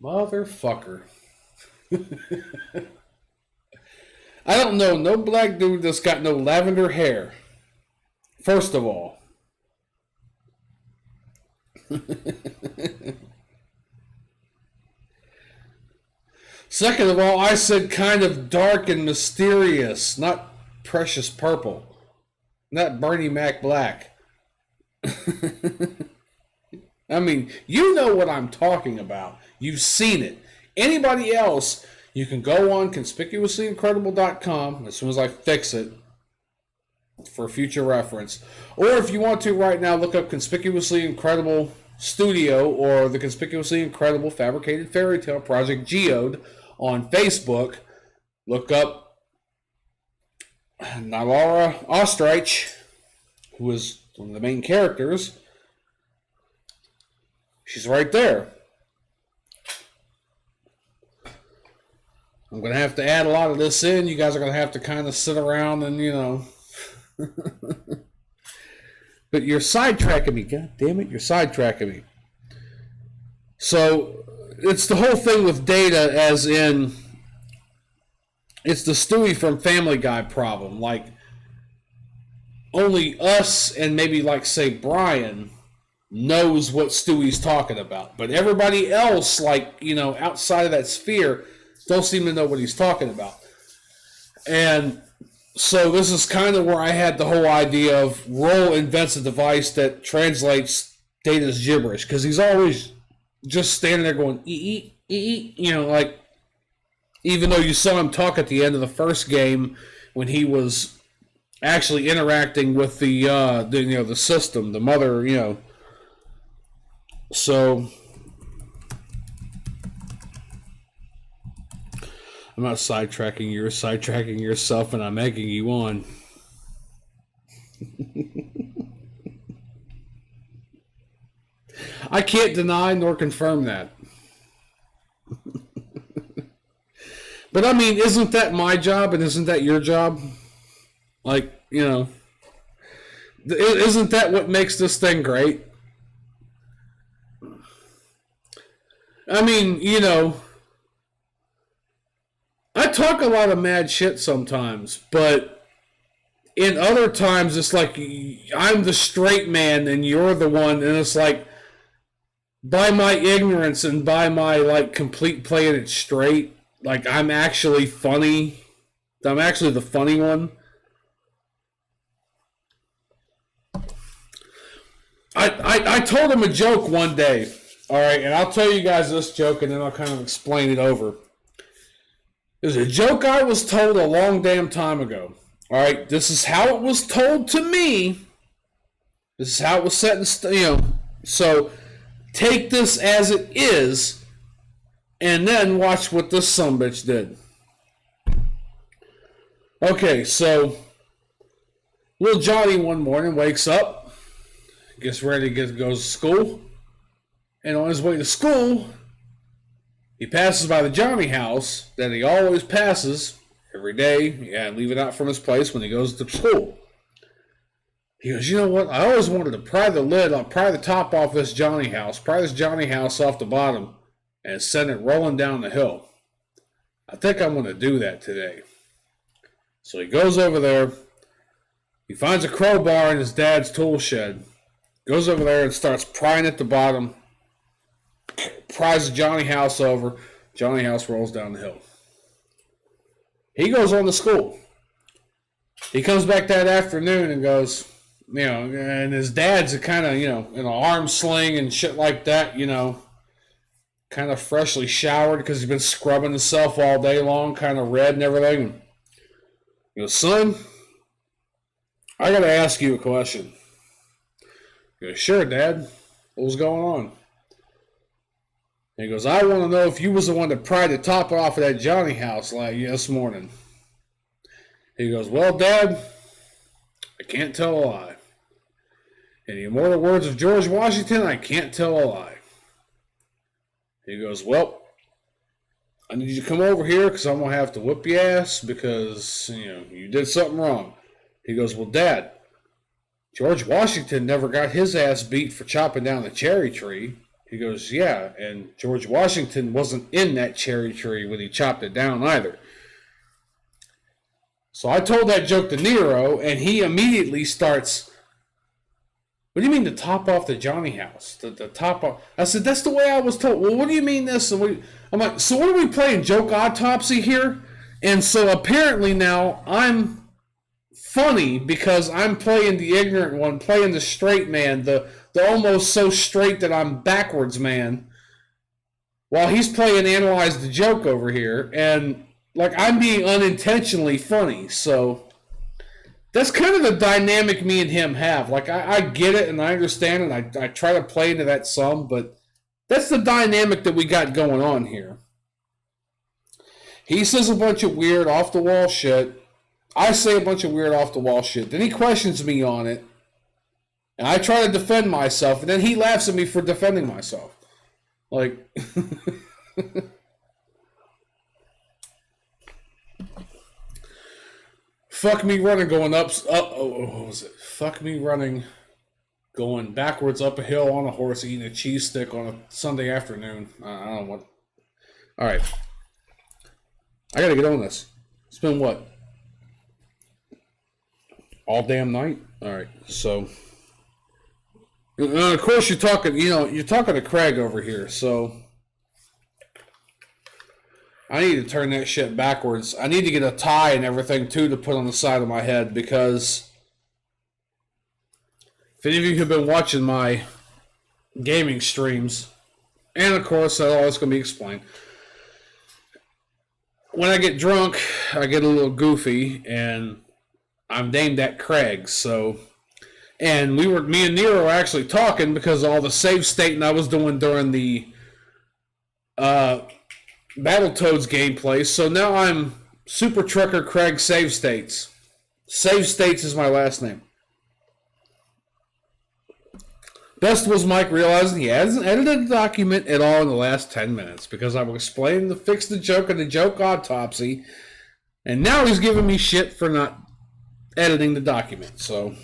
Motherfucker. I don't know no black dude that's got no lavender hair. First of all. Second of all, I said kind of dark and mysterious, not precious purple. Not Bernie Mac black. I mean, you know what I'm talking about. You've seen it. Anybody else, you can go on conspicuously.incredible.com as soon as I fix it for future reference. Or if you want to right now, look up Conspicuously Incredible Studio or the Conspicuously Incredible Fabricated Fairy Tale Project Geode on Facebook. Look up Neiroe Ostrich, who is one of the main characters. She's right there. I'm going to have to add a lot of this in. You guys are going to have to kind of sit around and, But you're sidetracking me. God damn it, you're sidetracking me. So, it's the whole thing with data, as in, it's the Stewie from Family Guy problem. Like, only us and maybe, like, say, Brian knows what Stewie's talking about. But everybody else, like, outside of that sphere, don't seem to know what he's talking about. And so this is kind of where I had the whole idea of Roll invents a device that translates data as gibberish, because he's always just standing there going, like, even though you saw him talk at the end of the first game when he was actually interacting with the system, the mother, So I'm not sidetracking you, you're sidetracking yourself, and I'm egging you on. I can't deny nor confirm that. But I mean, isn't that my job and isn't that your job? Like, isn't that what makes this thing great? I mean, I talk a lot of mad shit sometimes, but in other times it's like I'm the straight man and you're the one, and it's like, by my ignorance and by my, like, complete playing it straight, like, I'm actually funny. I'm actually the funny one. I told him a joke one day, alright, and I'll tell you guys this joke and then I'll kind of explain it over. There's a joke I was told a long damn time ago. Alright, this is how it was told to me. This is how it was set in stone, so take this as it is, and then watch what this sumbitch did. Okay, so little Johnny one morning wakes up, gets ready to go to school, and on his way to school, he passes by the Johnny house that he always passes every day, leaving out from his place when he goes to school. He goes, you know what? I always wanted to pry the top off this Johnny house, pry this Johnny house off the bottom, and send it rolling down the hill. I think I'm going to do that today. So he goes over there. He finds a crowbar in his dad's tool shed. Goes over there and starts prying at the bottom. Pries the Johnny house over. Johnny house rolls down the hill. He goes on to school. He comes back that afternoon and goes, and his dad's kind of, in an arm sling and shit like that, kind of freshly showered because he's been scrubbing himself all day long, kind of red and everything. He goes, son, I gotta ask you a question. He goes, sure, Dad. What was going on? And he goes, I want to know if you was the one that pried the top off of that Johnny house like this morning. He goes, well, Dad, I can't tell a lie. In the immortal words of George Washington, I can't tell a lie. He goes, well, I need you to come over here because I'm going to have to whip your ass because, you did something wrong. He goes, well, Dad, George Washington never got his ass beat for chopping down the cherry tree. He goes, yeah, and George Washington wasn't in that cherry tree when he chopped it down either. So I told that joke to Neiroe, and he immediately starts, what do you mean the top off the Johnny house? The top off. I said, that's the way I was told. Well, what do you mean this? I'm like, so what are we playing, joke autopsy here? And so apparently now I'm funny because I'm playing the ignorant one, playing the straight man, the almost so straight that I'm backwards man, while he's playing analyze the joke over here, and like I'm being unintentionally funny. So that's kind of the dynamic me and him have. Like I get it and I understand it. I try to play into that some, but that's the dynamic that we got going on here. He says a bunch of weird off the wall shit. I say a bunch of weird off the wall shit. Then he questions me on it. And I try to defend myself, and then he laughs at me for defending myself. Like, fuck me running going up, what was it? Fuck me running going backwards up a hill on a horse eating a cheese stick on a Sunday afternoon. I don't know what. All right. I gotta get on this. It's been what? All damn night? All right. So. Of course, you're talking to Craig over here, so I need to turn that shit backwards. I need to get a tie and everything, too, to put on the side of my head, because if any of you have been watching my gaming streams, and of course, that's all it's going to be explained, when I get drunk, I get a little goofy, and I'm named that Craig, so... And me and Neiroe were actually talking because of all the save stating I was doing during the Battletoads gameplay. So now I'm Super Trucker Craig Save States. Save States is my last name. Best was Mike realizing he hasn't edited the document at all in the last 10 minutes because I was explaining to fix the joke and the joke autopsy. And now he's giving me shit for not editing the document. So...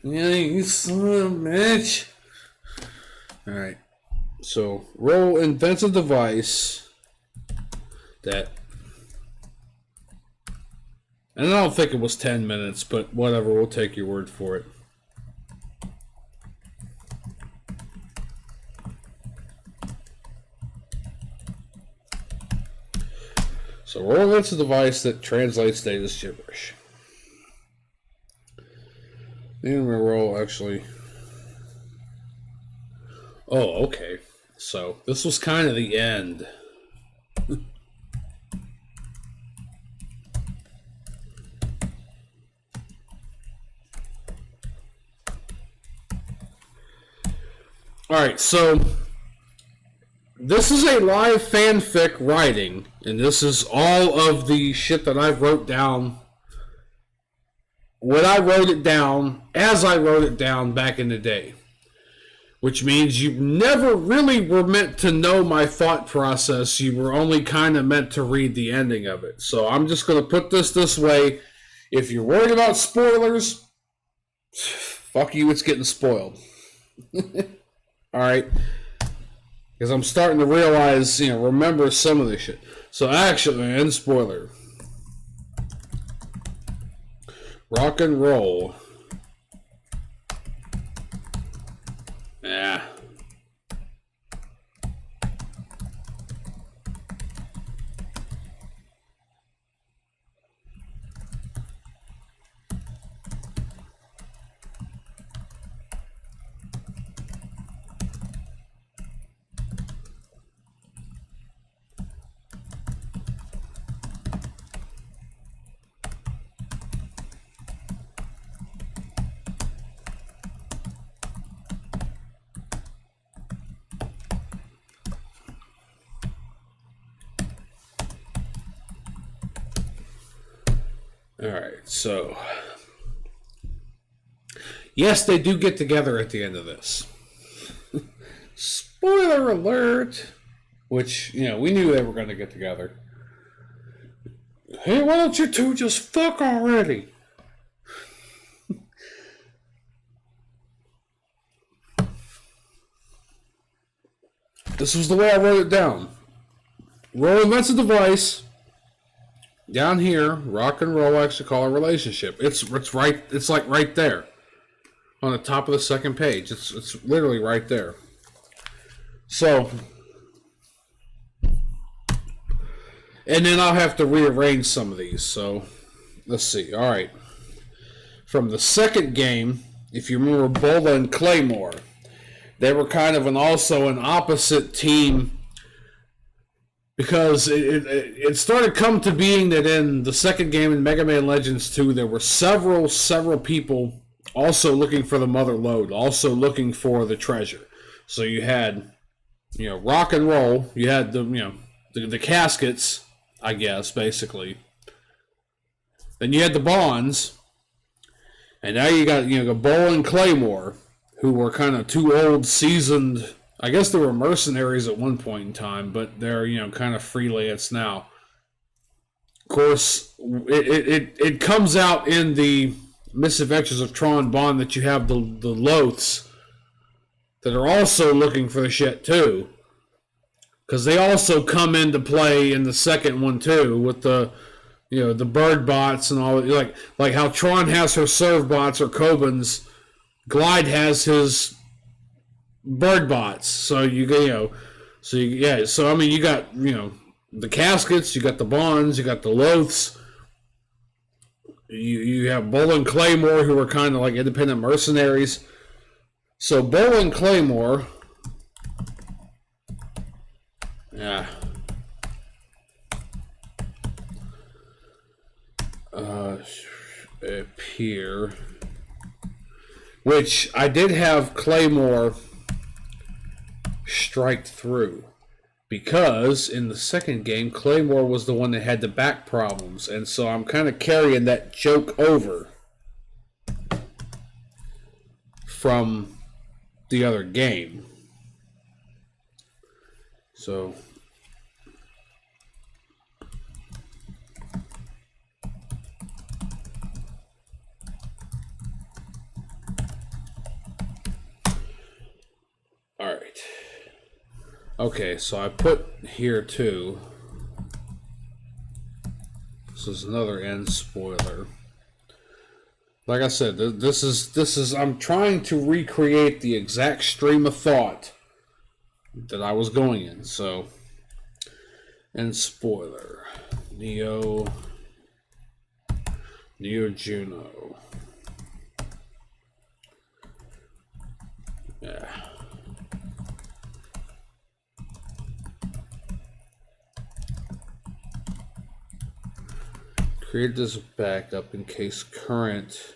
yeah, you son of a bitch. Alright. So, Roll invents a device that... and I don't think it was 10 minutes, but whatever, we'll take your word for it. So, Roll invents a device that translates data as gibberish. Neiroe actually. Oh, okay. So this was kind of the end. Alright, so this is a live fanfic writing, and this is all of the shit that I've wrote down when I wrote it down, as I wrote it down back in the day. Which means you never really were meant to know my thought process. You were only kind of meant to read the ending of it. So I'm just going to put this way. If you're worried about spoilers, fuck you, it's getting spoiled. Alright? Because I'm starting to realize, remember some of this shit. So actually, end spoiler. Rock and roll. Yeah. Alright, so... Yes, they do get together at the end of this. Spoiler alert! Which, you know, we knew they were going to get together. Hey, why don't you two just fuck already? This was the way I wrote it down. Roll invents a device. Down here, rock and roll actually call a relationship. It's right. It's like right there, on the top of the second page. It's literally right there. So, and then I'll have to rearrange some of these. So, let's see. All right. From the second game, if you remember Bola and Claymore, they were kind of also an opposite team. Because it started come to being that in the second game in MegaMan Legends 2, there were several people also looking for the mother lode, also looking for the treasure. So you had, you know, rock and roll. You had the caskets, I guess, basically. Then you had the bonds, and now you got Bola and Claymore, who were kind of two old seasoned. I guess they were mercenaries at one point in time, but they're, kind of freelance now. Of course, it comes out in the Misadventures of Tron Bond that you have the Loths that are also looking for the shit too. Because they also come into play in the second one too, with the bird bots and all, like how Tron has her serve bots or Kobans, Glide has his bird bots. So you got the caskets, you got the bonds, you got the Loths, you have Bola and Claymore, who are kind of like independent mercenaries. So Bola and Claymore, appear, which I did have Claymore strike through, because in the second game Claymore was the one that had the back problems, and so I'm kind of carrying that joke over from the other game. So alright. Okay, so I put here too. This is another end spoiler. Like I said, this is I'm trying to recreate the exact stream of thought that I was going in. So, end spoiler. Neo Juno. Yeah. Create this backup in case current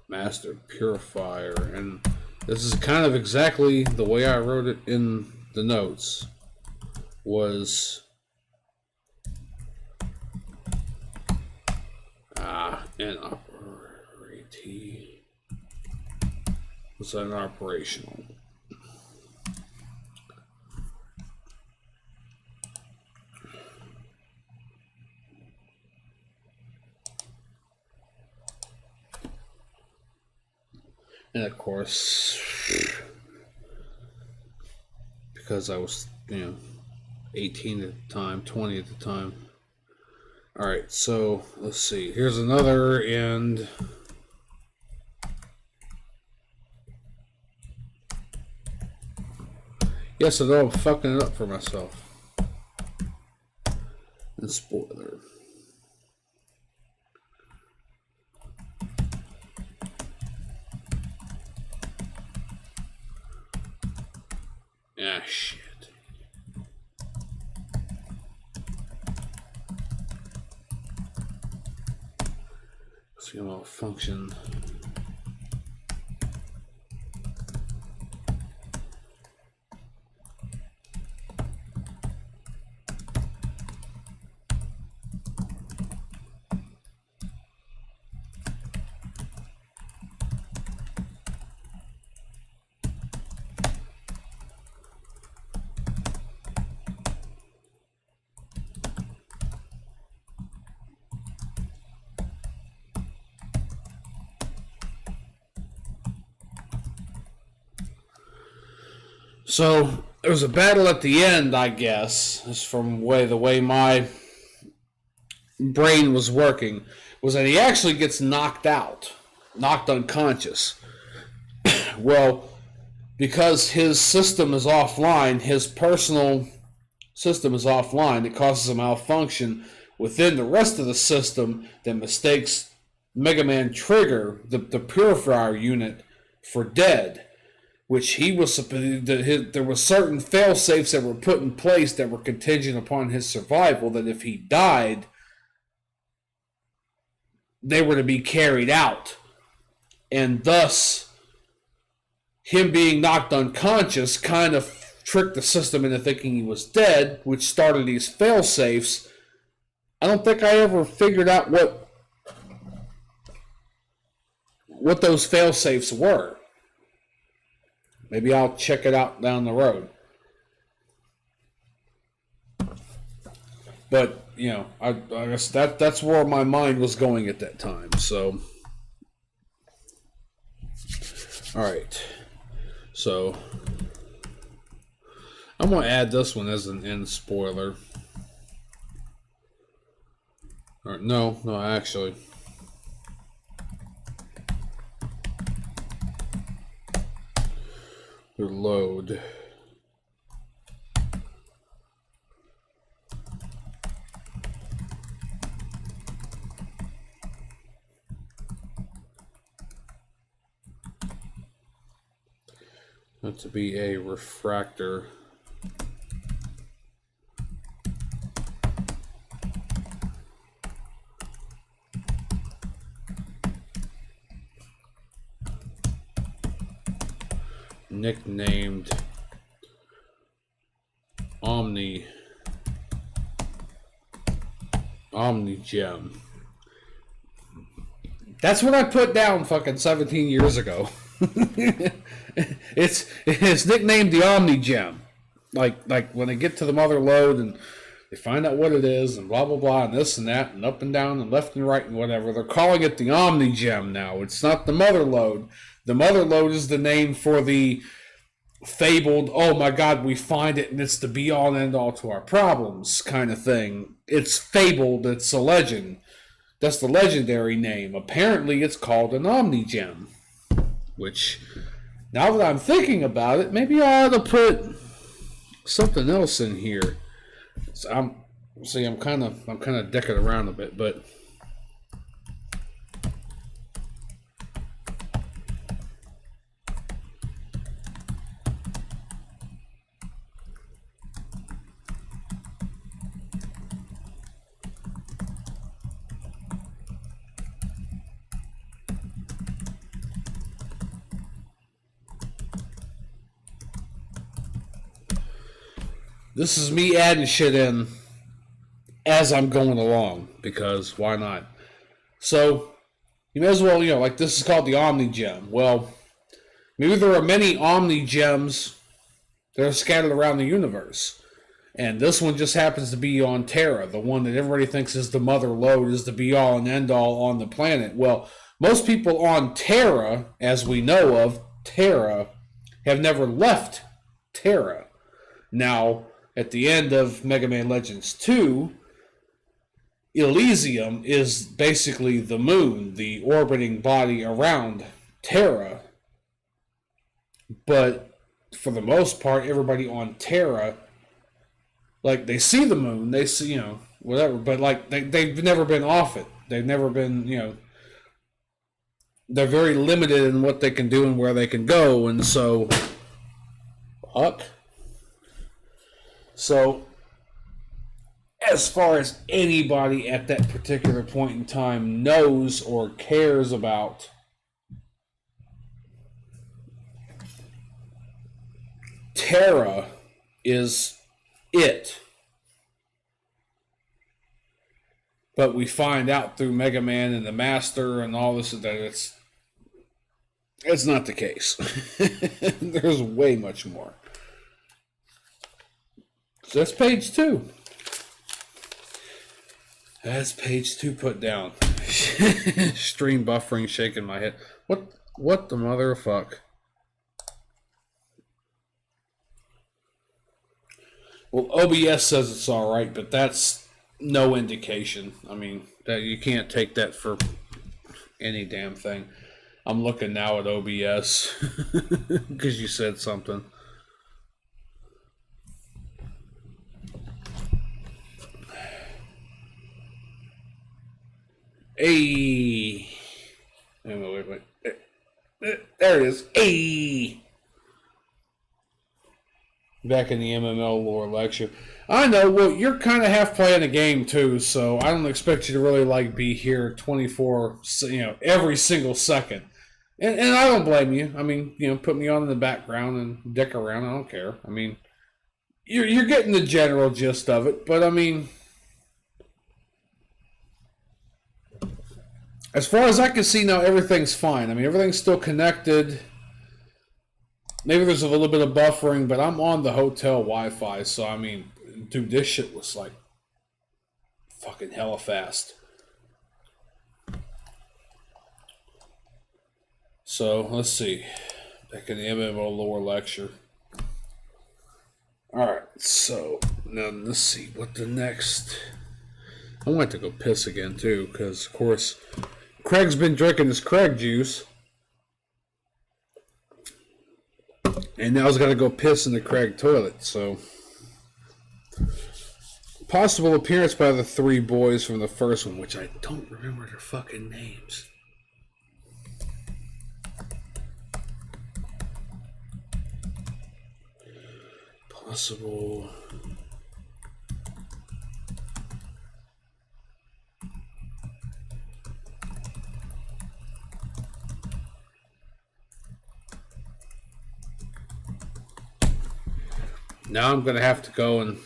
master purifier, and this is kind of exactly the way I wrote it in the notes. Was operational. And of course, because I was, 18 at the time, 20 at the time. Alright, so let's see. Here's another end. Yes, I know I'm fucking it up for myself. And spoiler. Ah, shit. It's gonna malfunction. So there was a battle at the end, I guess. This from the way my brain was working, was that he actually gets knocked out, knocked unconscious. Well, because his system is offline, his personal system is offline, it causes a malfunction within the rest of the system that mistakes MegaMan Trigger, the purifier unit, for dead. Which he was, there were certain fail safes that were put in place that were contingent upon his survival, that if he died, they were to be carried out. And thus, him being knocked unconscious kind of tricked the system into thinking he was dead, which started these fail safes. I don't think I ever figured out what those fail safes were. Maybe I'll check it out down the road. But, you know, I guess that's where my mind was going at that time. So, all right. So, I'm going to add this one as an end spoiler. All right, no, actually. Load. That to be a refractor. Nicknamed OmniGem. That's what I put down fucking 17 years ago. It's nicknamed the OmniGem. Like when they get to the mother load and they find out what it is and blah blah blah and this and that and up and down and left and right and whatever, they're calling it the OmniGem now. It's not the mother load. The mother load is the name for the fabled, oh my god, we find it and it's the be all and end all to our problems kind of thing. It's fabled, it's a legend. That's the legendary name. Apparently it's called an OmniGem. Which, now that I'm thinking about it, maybe I ought to put something else in here. So I'm kind of dicking around a bit, but this is me adding shit in as I'm going along, because why not? So, you may as well, like this is called the OmniGem. Well, maybe there are many OmniGems that are scattered around the universe. And this one just happens to be on Terra, the one that everybody thinks is the mother load, is the be-all and end-all on the planet. Well, most people on Terra, as we know of, Terra, have never left Terra. Now, at the end of MegaMan Legends 2, Elysium is basically the moon, the orbiting body around Terra. But for the most part, everybody on Terra, like, they see the moon, they see, whatever, but like they've never been off it. They've never been, they're very limited in what they can do and where they can go, and so So, as far as anybody at that particular point in time knows or cares about, Terra is it. But we find out through Mega Man and the Master and all this that it's not the case. There's way much more. So that's page 2. That's page 2 put down. Stream buffering, shaking my head. What the mother of fuck? Well, OBS says it's all right, but that's no indication. I mean, that you can't take that for any damn thing. I'm looking now at OBS because you said something. Hey, wait. There it is. Hey. Back in the MML lore lecture. I know, well, you're kind of half playing a game too, so I don't expect you to really like be here 24, every single second. And I don't blame you. I mean, put me on in the background and dick around. I don't care. I mean, you're getting the general gist of it, but I mean, as far as I can see now, everything's fine. I mean, everything's still connected. Maybe there's a little bit of buffering, but I'm on the hotel Wi-Fi, so I mean, dude, this shit was like fucking hella fast. So, let's see. Back in the MMO lore lecture. Alright, so, now let's see what the next... I want to go piss again, too, because, of course, Craig's been drinking his Craig juice. And now he's got to go piss in the Craig toilet, so... Possible appearance by the three boys from the first one, which I don't remember their fucking names. Possible... Now I'm going to have to go and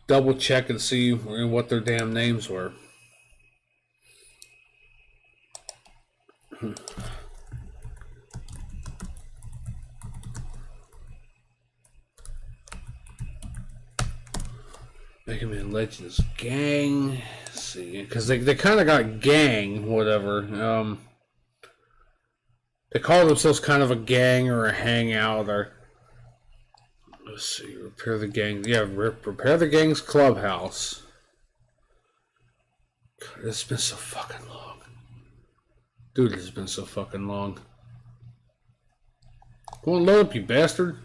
double check and see what their damn names were. MegaMan Legends gang. Let's see, because they kind of got gang, whatever. They call themselves kind of a gang or a hangout or... Let's see, repair the gang. Yeah, repair the gang's clubhouse. God, it's been so fucking long. Dude, it's been so fucking long. Go on, load up, you bastard.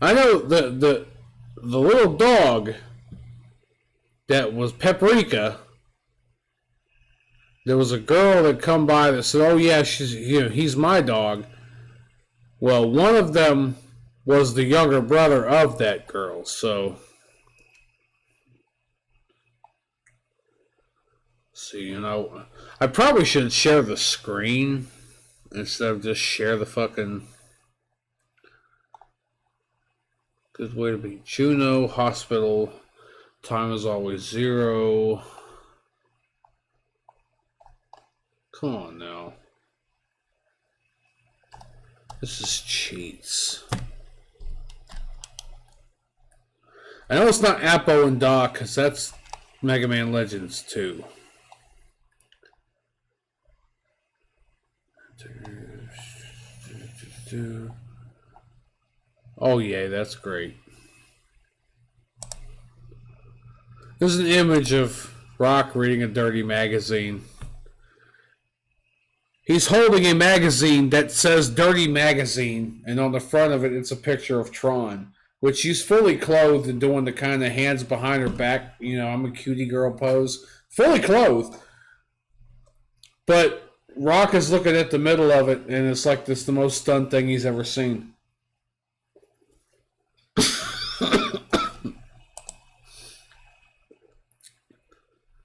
I know the little dog that was Paprika. There was a girl that come by that said, "Oh yeah, he's my dog." Well, one of them was the younger brother of that girl, so... See, I probably should share the screen instead of just share the fucking... Good way to be. Juno, hospital, time is always 0. Come on now. This is cheats. I know it's not Apo and Doc, because that's MegaMan Legends 2. Oh yeah, that's great. This is an image of Rock reading a dirty magazine. He's holding a magazine that says Dirty Magazine, and on the front of it, it's a picture of Tron, which she's fully clothed and doing the kind of hands behind her back, I'm a cutie girl pose. Fully clothed. But Rock is looking at the middle of it, and it's like this the most stunned thing he's ever seen.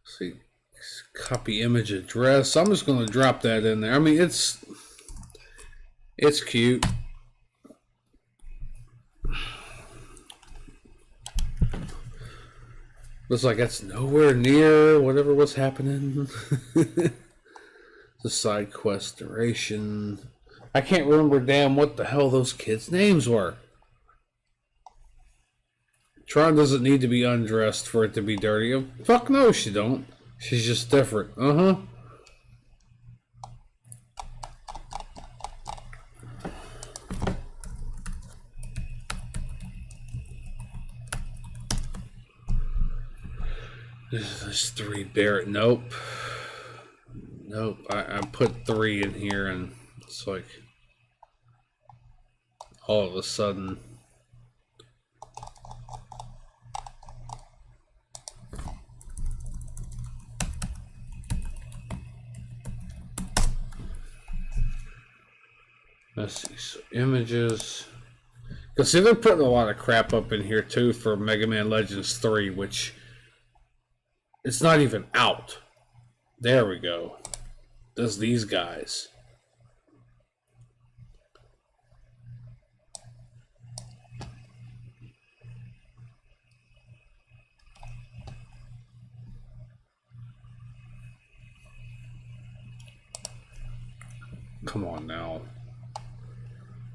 See. Copy image address. I'm just going to drop that in there. I mean, it's cute. Looks like that's nowhere near whatever was happening. The side quest duration. I can't remember damn what the hell those kids' names were. Tron doesn't need to be undressed for it to be dirty. Fuck no, she don't. She's just different. There's 3 Barrett. Nope. Nope. I put 3 in here and it's like all of a sudden. Let's see. So images. Because see, they're putting a lot of crap up in here too for MegaMan Legends 3, which it's not even out. There we go. There's these guys. Come on now.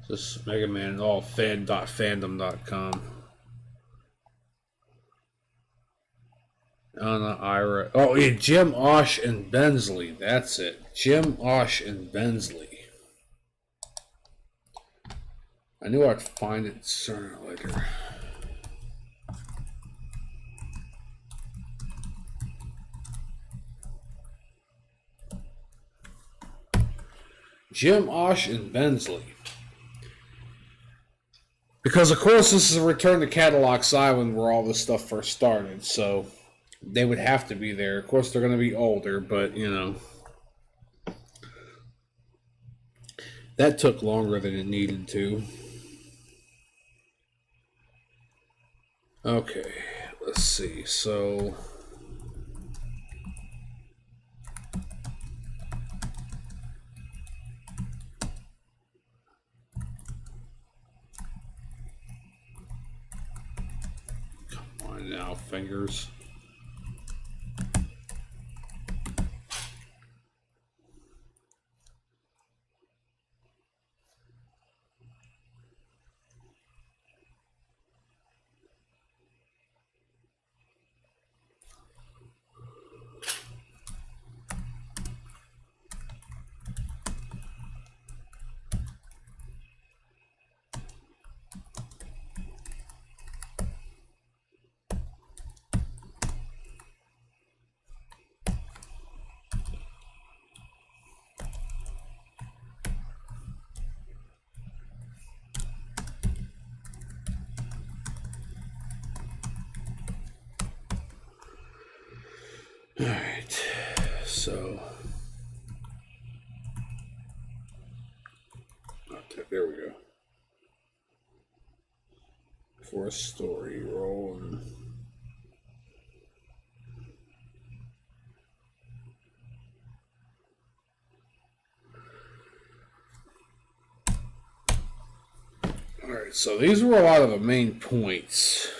This MegaMan all fan.fandom.com. Anna, Ira. Oh, yeah, Jim, Osh, and Bensley. That's it. Jim, Osh, and Bensley. I knew I'd find it sooner or later. Jim, Osh, and Bensley. Because, of course, this is a return to Cadillacs Island where all this stuff first started, so they would have to be there. Of course, they're going to be older, but, you know. That took longer than it needed to. Okay, let's see. So come on now, fingers. Alright, so okay, there we go. For a story rolling. Alright, so these were a lot of the main points.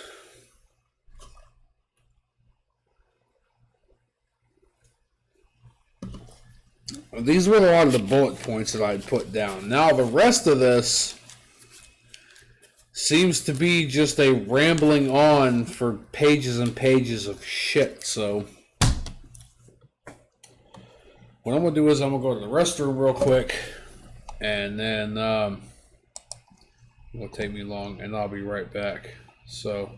These were a lot of the bullet points that I put down. Now the rest of this seems to be just a rambling on for pages and pages of shit. So what I'm going to do is I'm going to go to the restroom real quick, and then it won't take me long, and I'll be right back. So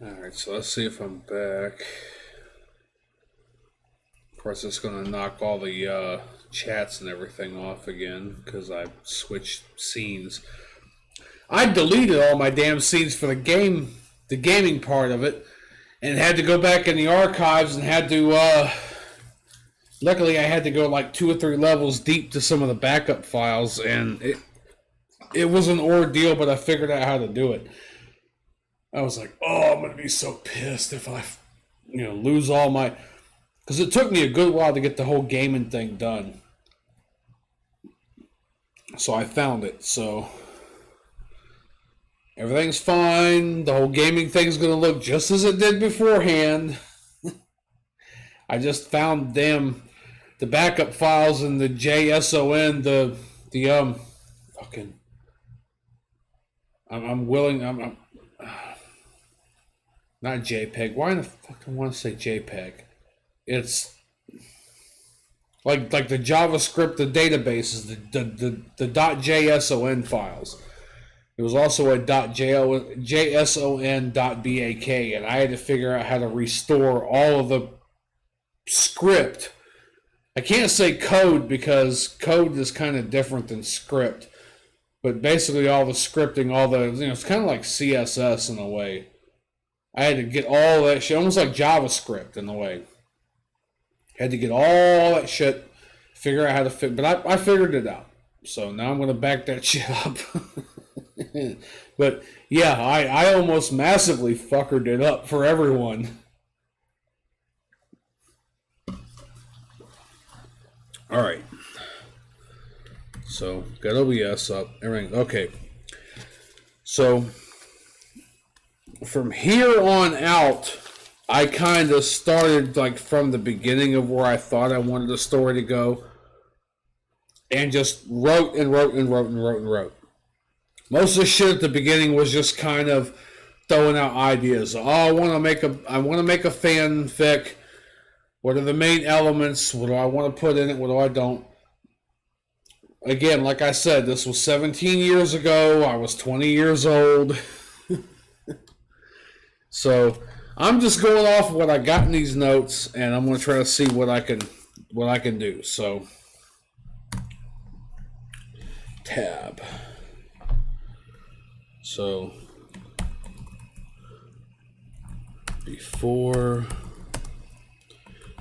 Alright, so let's see if I'm back. Of course, it's going to knock all the chats and everything off again because I switched scenes. I deleted all my damn scenes for the gaming part of it, and had to go back in the archives and had to, luckily I had to go like 2 or 3 levels deep to some of the backup files, and it was an ordeal, but I figured out how to do it. I was like, oh, I'm going to be so pissed if I, lose all my... Because it took me a good while to get the whole gaming thing done. So I found it, so... Everything's fine. The whole gaming thing's going to look just as it did beforehand. I just found the backup files and the JSON, fucking... I'm not JPEG. Why in the fuck do I want to say JPEG? It's like the JavaScript, the databases, the .json files. It was also a .json.bak, and I had to figure out how to restore all of the script. I can't say code because code is kind of different than script, but basically all the scripting, it's kind of like CSS in a way. I had to get all that shit, almost like JavaScript in a way. Had to get all that shit, figure out how to fit, but I figured it out. So now I'm going to back that shit up. But yeah, I almost massively fuckered it up for everyone. Alright. So, got OBS up, everything. Okay. So, from here on out, I kind of started like from the beginning of where I thought I wanted the story to go, and just wrote and wrote and wrote and wrote and wrote. Most of the shit at the beginning was just kind of throwing out ideas. Oh, I want to make a fanfic. What are the main elements? What do I want to put in it? What do I don't? Again, like I said, this was 17 years ago. I was 20 years old. So I'm just going off of what I got in these notes, and I'm going to try to see what I can do. So tab. So before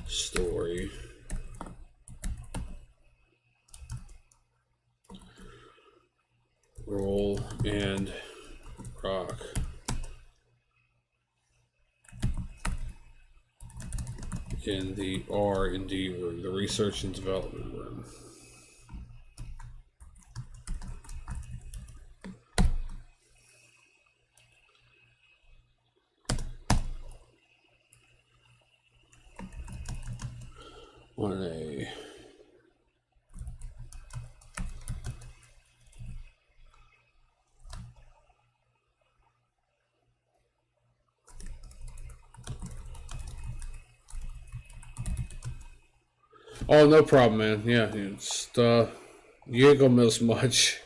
story, roll and rock. In the R&D room, the research and development room. On a Oh, no problem, man. Yeah, it's you ain't gonna miss much.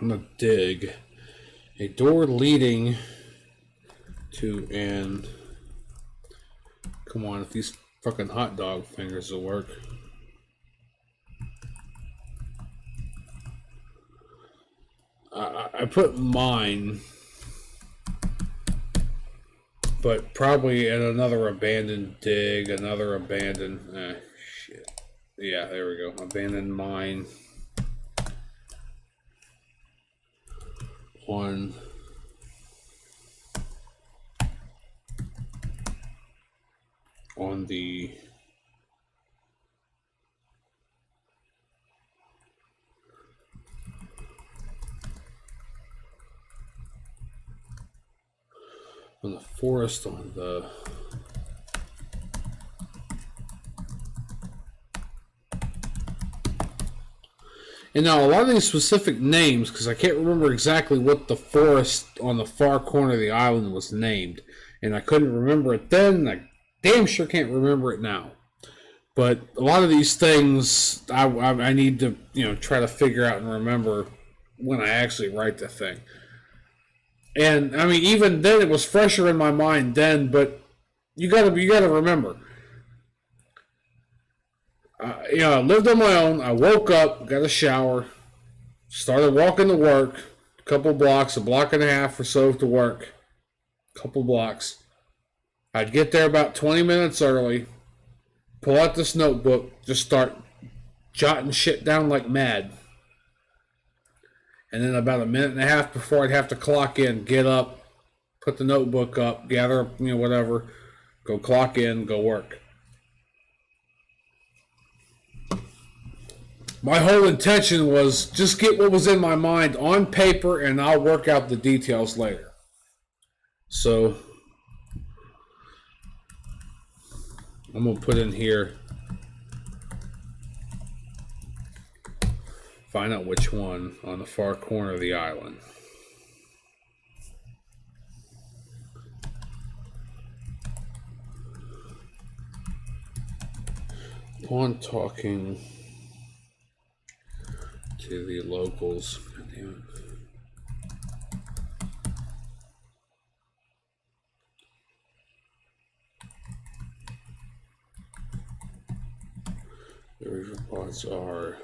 I'm gonna dig a door leading to an. Come on, if these fucking hot dog fingers will work. I put mine, but probably at another abandoned dig, another abandoned. Shit. Yeah, there we go. Abandoned mine. On the forest, on the and now a lot of these specific names, because I can't remember exactly what the forest on the far corner of the island was named, and I couldn't remember it then, and I damn sure can't remember it now. But a lot of these things, I need to, try to figure out and remember when I actually write the thing. And I mean, even then, it was fresher in my mind then. But you gotta remember. I lived on my own. I woke up, got a shower, started walking to work. A couple blocks, a block and a half or so to work. A couple blocks. I'd get there about 20 minutes early. Pull out this notebook, just start jotting shit down like mad. And then about a minute and a half before I'd have to clock in, get up, put the notebook up, gather up, whatever, go clock in, go work. My whole intention was just get what was in my mind on paper and I'll work out the details later. So I'm going to put in here, find out which one on the far corner of the island. Upon talking to the locals, God damn it. The river pods are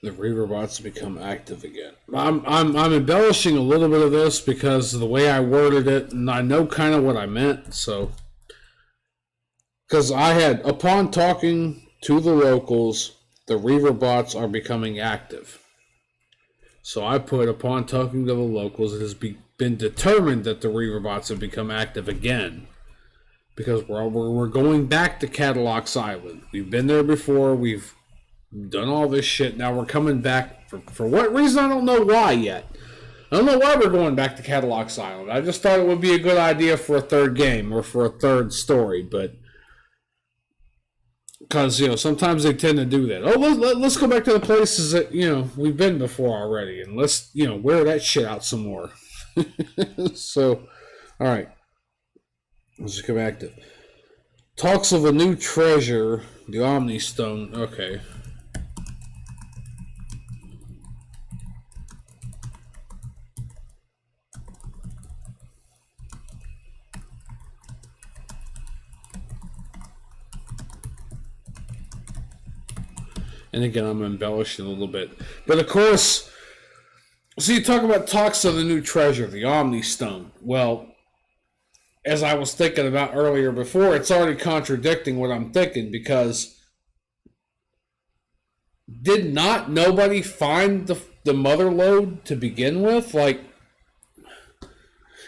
the Reaverbots become active again. I'm embellishing a little bit of this because of the way I worded it, and I know kind of what I meant. So, because I had, upon talking to the locals, the Reaverbots are becoming active. So I put, upon talking to the locals, it has been determined that the Reaverbots have become active again. Because we're going back to Cadillac's Island. We've been there before. We've done all this shit. Now we're coming back. For what reason? I don't know why yet. I don't know why we're going back to Cadillac's Island. I just thought it would be a good idea for a third game or for a third story. But because, sometimes they tend to do that. Oh, let's go back to the places that, we've been before already. And let's, wear that shit out some more. So, all right. Let's just come active. Talks of a new treasure, the Omni Stone. Okay. And again, I'm embellishing a little bit. But of course, so you talk about talks of the new treasure, the Omni Stone. Well, as I was thinking about earlier before, it's already contradicting what I'm thinking, because did not nobody find the mother lode to begin with? Like,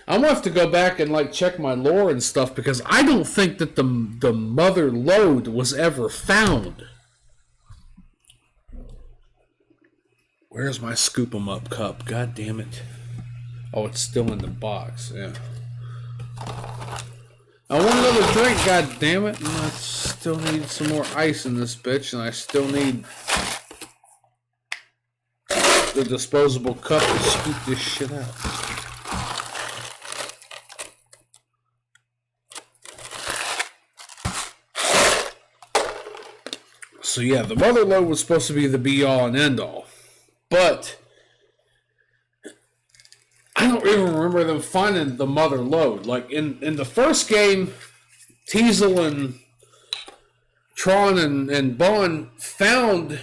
I'm going to have to go back and check my lore and stuff, because I don't think that the mother lode was ever found. Where's my scoop 'em up cup? God damn it. Oh, it's still in the box. Yeah. I want another drink, god damn it. And I still need some more ice in this bitch, and I still need the disposable cup to scoop this shit out. So yeah, the mother lode was supposed to be the be-all and end-all. But I don't even remember them finding the mother lode. Like in the first game, Teasel and Tron and Bon found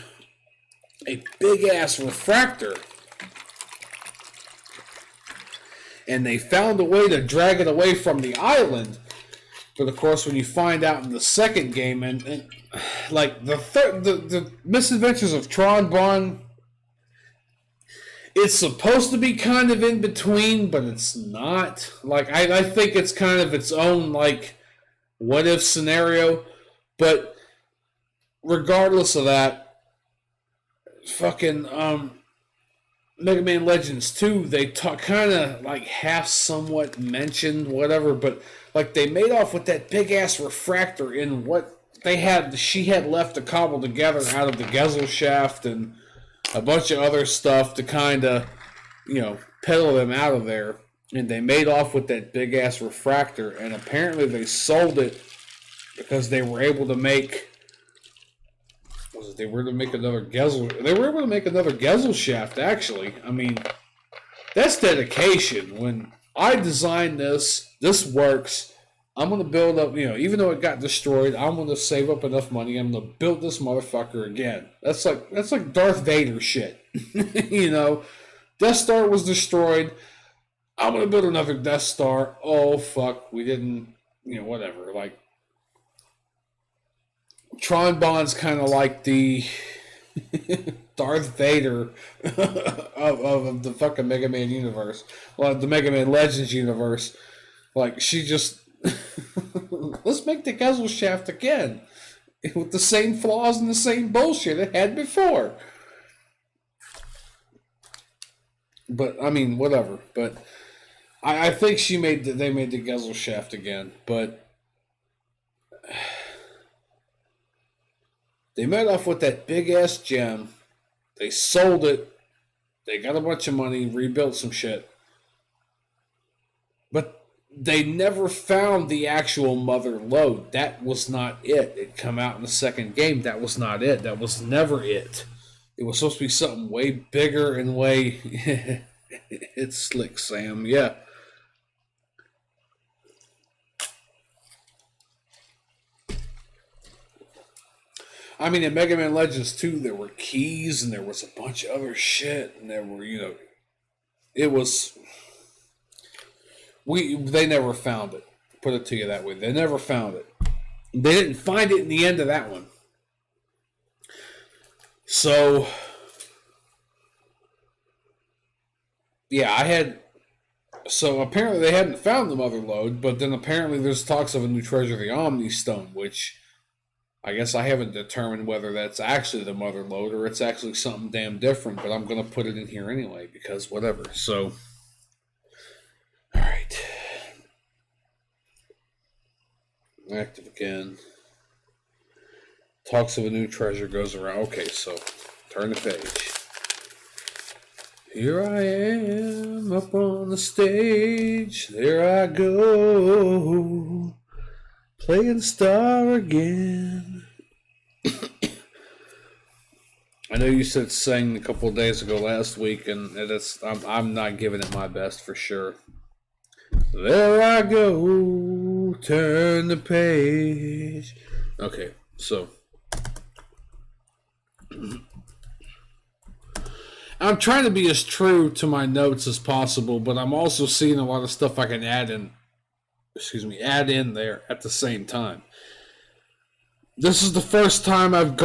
a big ass refractor, and they found a way to drag it away from the island. But of course, when you find out in the second game, and like the misadventures of Tron, Bon, it's supposed to be kind of in between, but it's not. Like, I think it's kind of its own, what if scenario. But regardless of that, fucking, MegaMan Legends 2, they kind of like half somewhat mentioned whatever, but like they made off with that big ass refractor in what they had. She had left to cobble together out of the Gezel shaft and a bunch of other stuff to kind of, peddle them out of there. And they made off with that big ass refractor, and apparently they sold it because they were able to make. They were able to make another Gezel. They were able to make another Gezel shaft. Actually, I mean, that's dedication. When I designed this works. I'm gonna build up. Even though it got destroyed, I'm gonna save up enough money. I'm gonna build this motherfucker again. That's like Darth Vader shit. Death Star was destroyed. I'm gonna build another Death Star. Oh fuck, we didn't. Whatever. Like. Tron Bond's kind of like the Darth Vader of the fucking Mega Man universe. Well, the Mega Man Legends universe. Like, she just... Let's make the Gezel shaft again. With the same flaws and the same bullshit it had before. But, I mean, whatever. But I think they made the Gezel shaft again. But... They met off with that big-ass gem. They sold it. They got a bunch of money, rebuilt some shit. But they never found the actual mother lode. That was not it. It come out in the second game. That was not it. That was never it. It was supposed to be something way bigger and way... It's slick, Sam. Yeah. I mean, in Mega Man Legends 2, there were keys and there was a bunch of other shit, and there were, it was. They never found it. Put it to you that way. They never found it. They didn't find it in the end of that one. So, yeah, So apparently they hadn't found the mother lode, but then apparently there's talks of a new treasure, the Omni Stone, which. I guess I haven't determined whether that's actually the mother lode or it's actually something damn different, but I'm going to put it in here anyway because whatever. So, alright. Active again. Talks of a new treasure goes around. Okay, so turn the page. Here I am up on the stage. There I go. Playing star again. I know you said sang a couple of days ago last week, and I'm not giving it my best for sure. There I go, turn the page. Okay, so I'm trying to be as true to my notes as possible, but I'm also seeing a lot of stuff I can add in there at the same time. This is the first time I've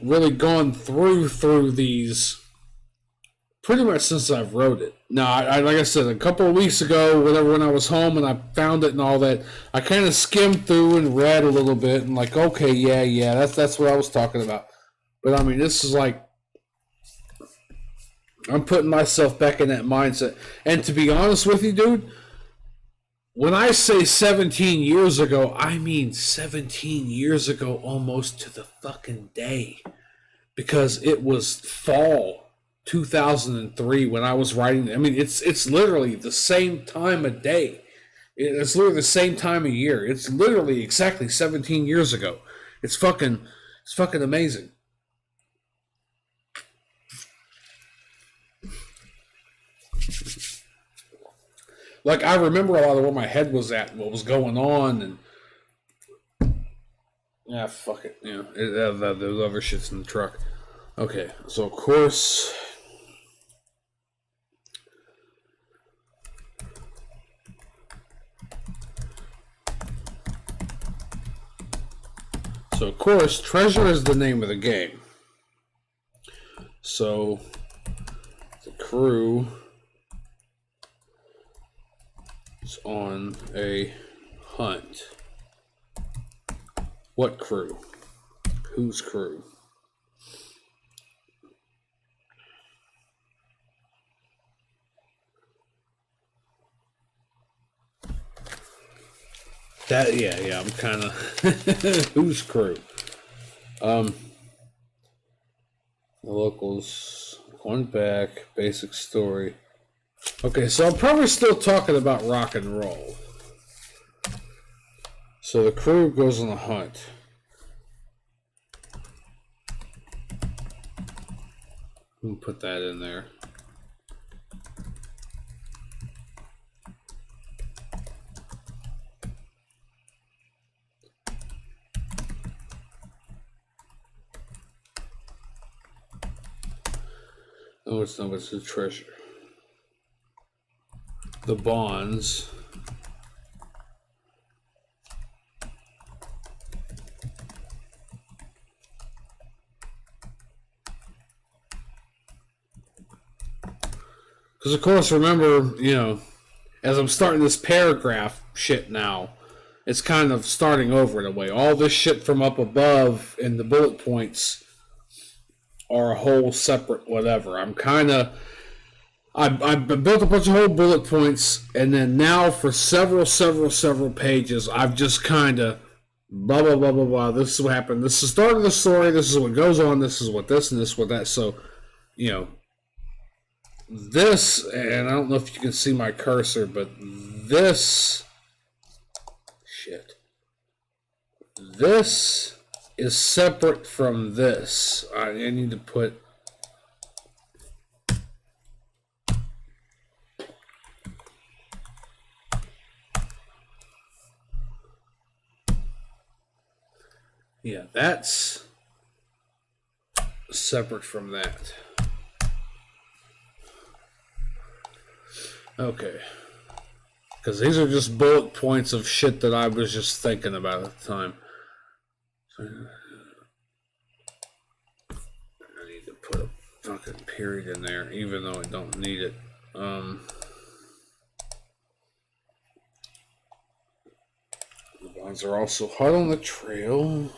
really gone through these pretty much since I've wrote it. Now, I like I said, a couple of weeks ago, whatever, when I was home and I found it and all that, I kind of skimmed through and read a little bit and like, okay, yeah, that's what I was talking about. But I mean, this is like, I'm putting myself back in that mindset. And to be honest with you, dude, when I say 17 years ago, I mean 17 years ago almost to the fucking day. Because it was fall 2003 when I was writing. I mean, it's literally the same time of day. It's literally the same time of year. It's literally exactly 17 years ago. It's fucking amazing. Like, I remember a lot of where my head was at, what was going on, and yeah, fuck it, those other shit's in the truck. Okay, so of course, treasure is the name of the game. So the crew is on a hunt. What crew? Whose crew? That yeah, I'm kind of whose crew? The locals, one back, basic story. Okay, so I'm probably still talking about rock and roll. So the crew goes on a hunt. We'll put that in there. Oh, it's not, it's the treasure. The bonds. Because, of course, remember, you know, as I'm starting this paragraph shit now, it's kind of starting over in a way. All this shit from up above and the bullet points are a whole separate whatever. I built a bunch of whole bullet points, and then now for several pages, I've just kind of blah, blah, blah, blah, blah. This is what happened. This is the start of the story. This is what goes on. This is what this and this, what that. So, you know, this, and I don't know if you can see my cursor, but this is separate from this. I need to put yeah, that's separate from that. Okay. Because these are just bullet points of shit that I was just thinking about at the time. So, I need to put a fucking period in there, even though I don't need it. The bonds are also hot on the trail.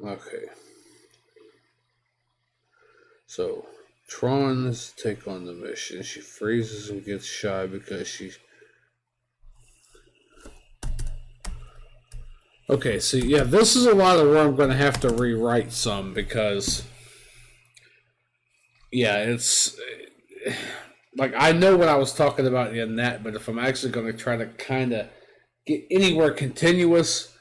Okay. So, Tron's take on the mission. She freezes and gets shy because she... Okay, so yeah, this is a lot of where I'm going to have to rewrite some because... Yeah, it's... Like, I know what I was talking about in that, but if I'm actually going to try to kind of get anywhere continuous...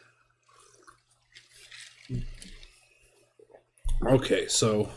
Okay, so...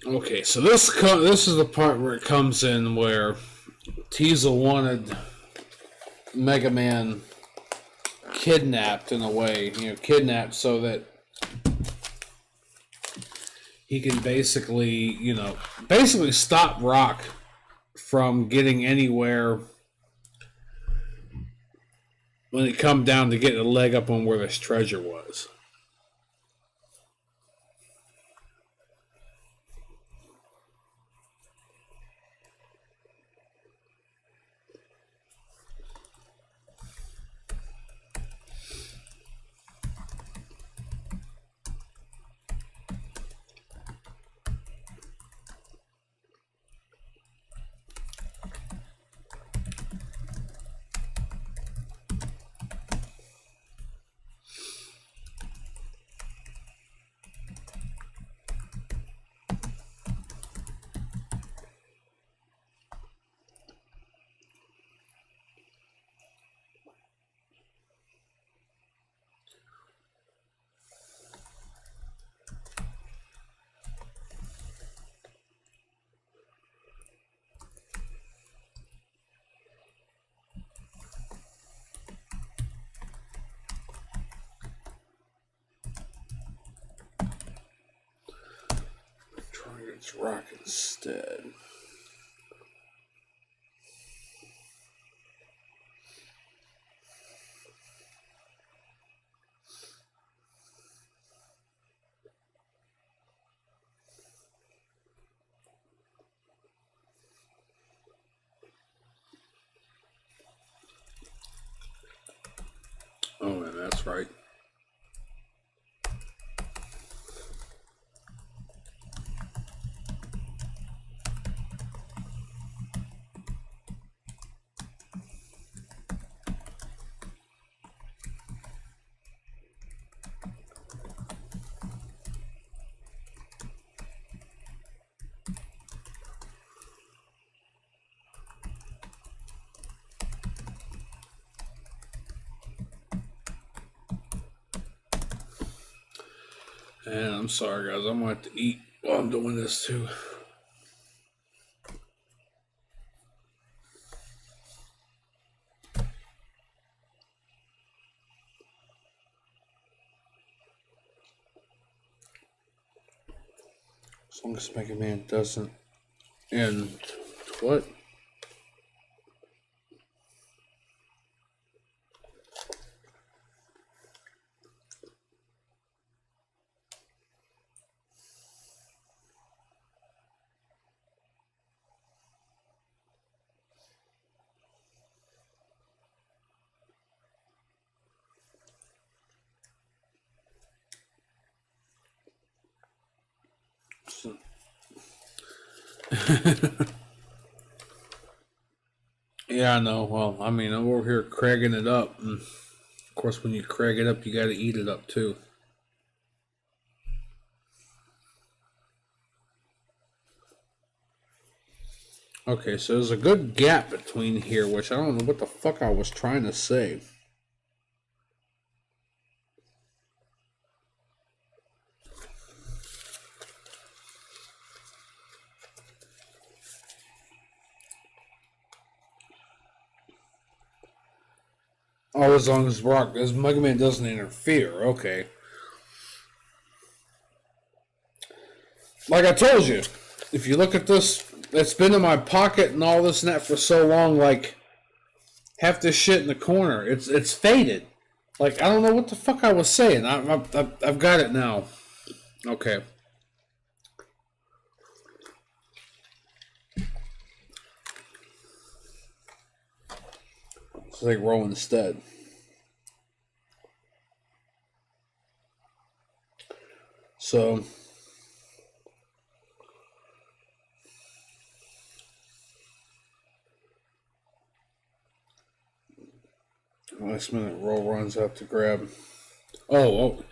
Okay, so this is the part where it comes in where Teasel wanted MegaMan kidnapped in a way, kidnapped so that he can basically stop Rock from getting anywhere when it come down to getting a leg up on where this treasure was. It's rock instead. Oh, man, that's right. And I'm sorry, guys. I'm going to have to eat while I'm doing this, too. As long as MegaMan doesn't end. What? Yeah, I know. Well, I mean, I'm over here cragging it up. And of course, when you crag it up, you got to eat it up, too. Okay, so there's a good gap between here, which I don't know what the fuck I was trying to say. Oh, as long as MegaMan doesn't interfere, okay. Like I told you, if you look at this, it's been in my pocket and all this and that for so long, like, half this shit in the corner, it's faded. Like, I don't know what the fuck I was saying. I've got it now. Okay. It's like roll instead. So last minute roll runs out to grab. Oh,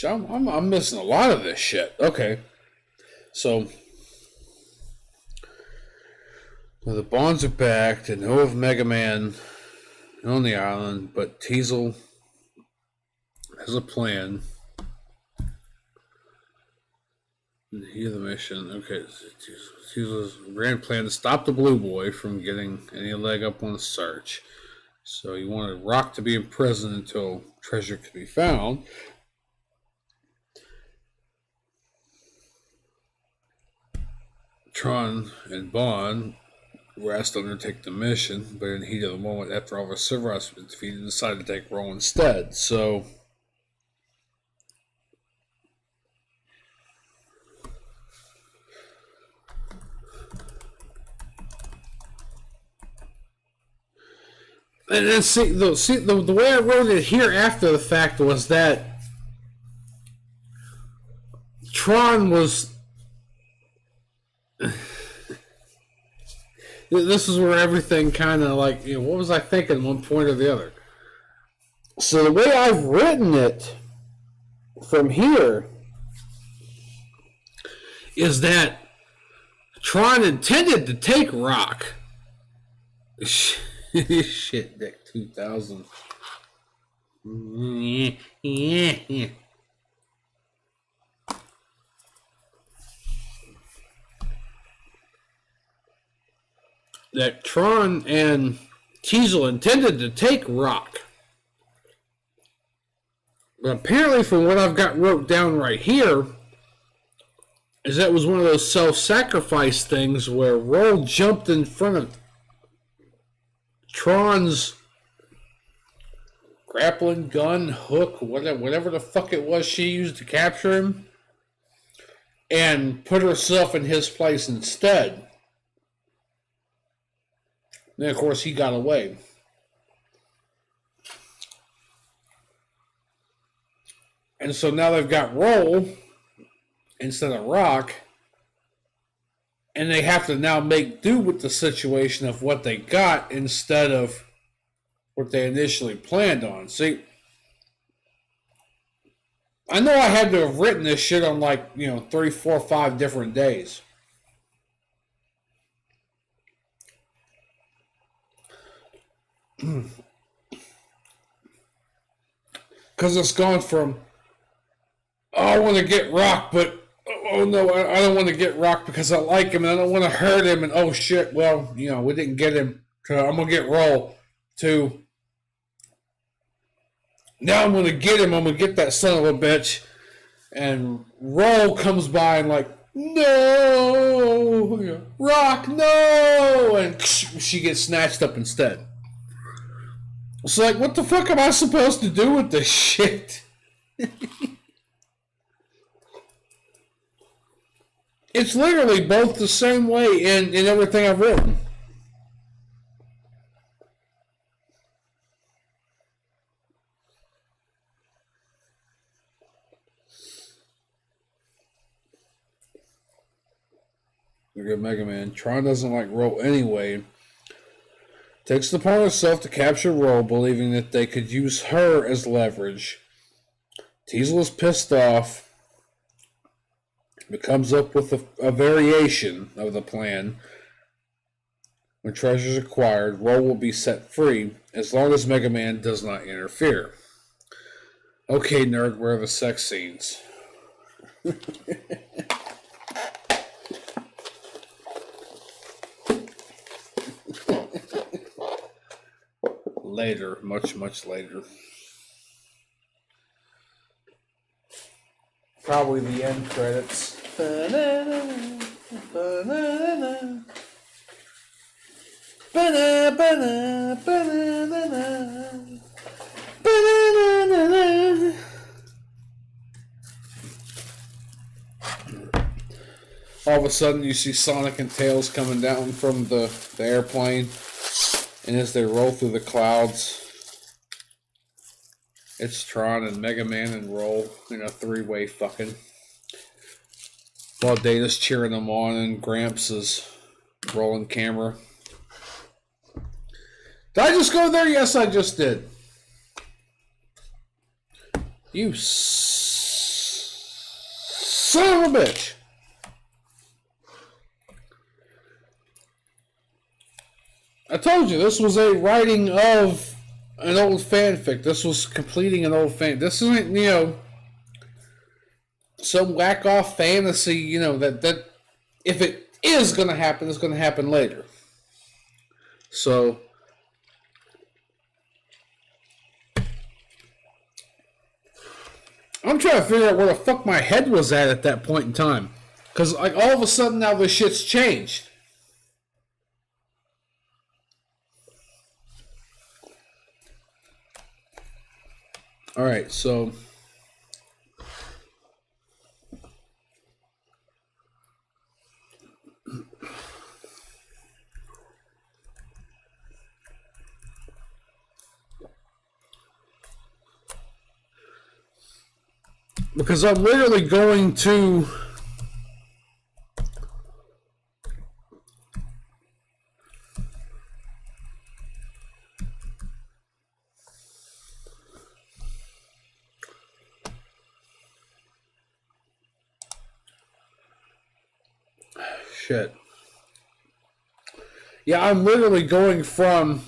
I'm missing a lot of this shit. Okay, so the bonds are back. They know of MegaMan on the island, but Teasel has a plan. Hear the mission. Okay, Teasel's grand plan to stop the Blue Boy from getting any leg up on the search. So he wanted Rock to be in prison until treasure could be found. Tron and Bond were asked to undertake the mission, but in the heat of the moment, after all the Silverites had been defeated, decided to take Roe instead. So and then the way I wrote it here after the fact was that Tron was. This is where everything kind of like, what was I thinking one point or the other? So the way I've written it from here is that Tron intended to take Rock. Shit, Dick 2000. That Tron and Teasel intended to take Rock. But apparently, from what I've got wrote down right here, is that was one of those self-sacrifice things where Roll jumped in front of Tron's grappling gun, hook, whatever the fuck it was she used to capture him, and put herself in his place instead. Then, of course, he got away. And so now they've got Roll instead of Rock, and they have to now make do with the situation of what they got instead of what they initially planned on. See, I know I had to have written this shit on 3, 4, 5 different days. Because it's gone from, oh, I want to get Rock, but oh no, I don't want to get Rock because I like him and I don't want to hurt him, and oh shit, well, we didn't get him, so I'm going to get Roll, to now I'm going to get him, I'm going to get that son of a bitch, and Roll comes by and no, Rock, no, and she gets snatched up instead. It's like, what the fuck am I supposed to do with this shit? It's literally both the same way in everything I've written. Look at MegaMan. Tron doesn't like Roll anyway. Takes it upon herself to capture Roll, believing that they could use her as leverage. Teasel is pissed off, but comes up with a variation of the plan. When treasure is acquired, Roll will be set free as long as MegaMan does not interfere. Okay, nerd, where are the sex scenes? Later, much, much later. Probably the end credits. All of a sudden you see Sonic and Tails coming down from the airplane, and as they roll through the clouds, it's Tron and MegaMan and Roll in a three-way fucking. While Data's cheering them on and Gramps is rolling camera. Did I just go there? Yes, I just did. You son of a bitch. I told you, this was a writing of an old fanfic. This was completing an old fan. This isn't, some whack-off fantasy, that if it is going to happen, it's going to happen later. So, I'm trying to figure out where the fuck my head was at that point in time. Because, all of a sudden now this shit's changed. Alright, so because I'm literally going to shit. Yeah, I'm literally going from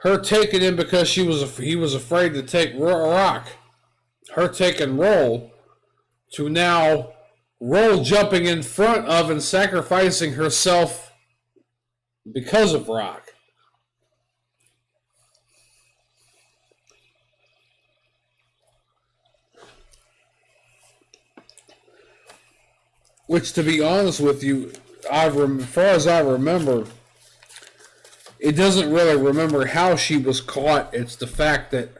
her taking him because he was afraid to take Rock, her taking Roll, to now Roll jumping in front of and sacrificing herself because of Rock. Which, to be honest with you, as far as I remember, it doesn't really remember how she was caught. It's the fact that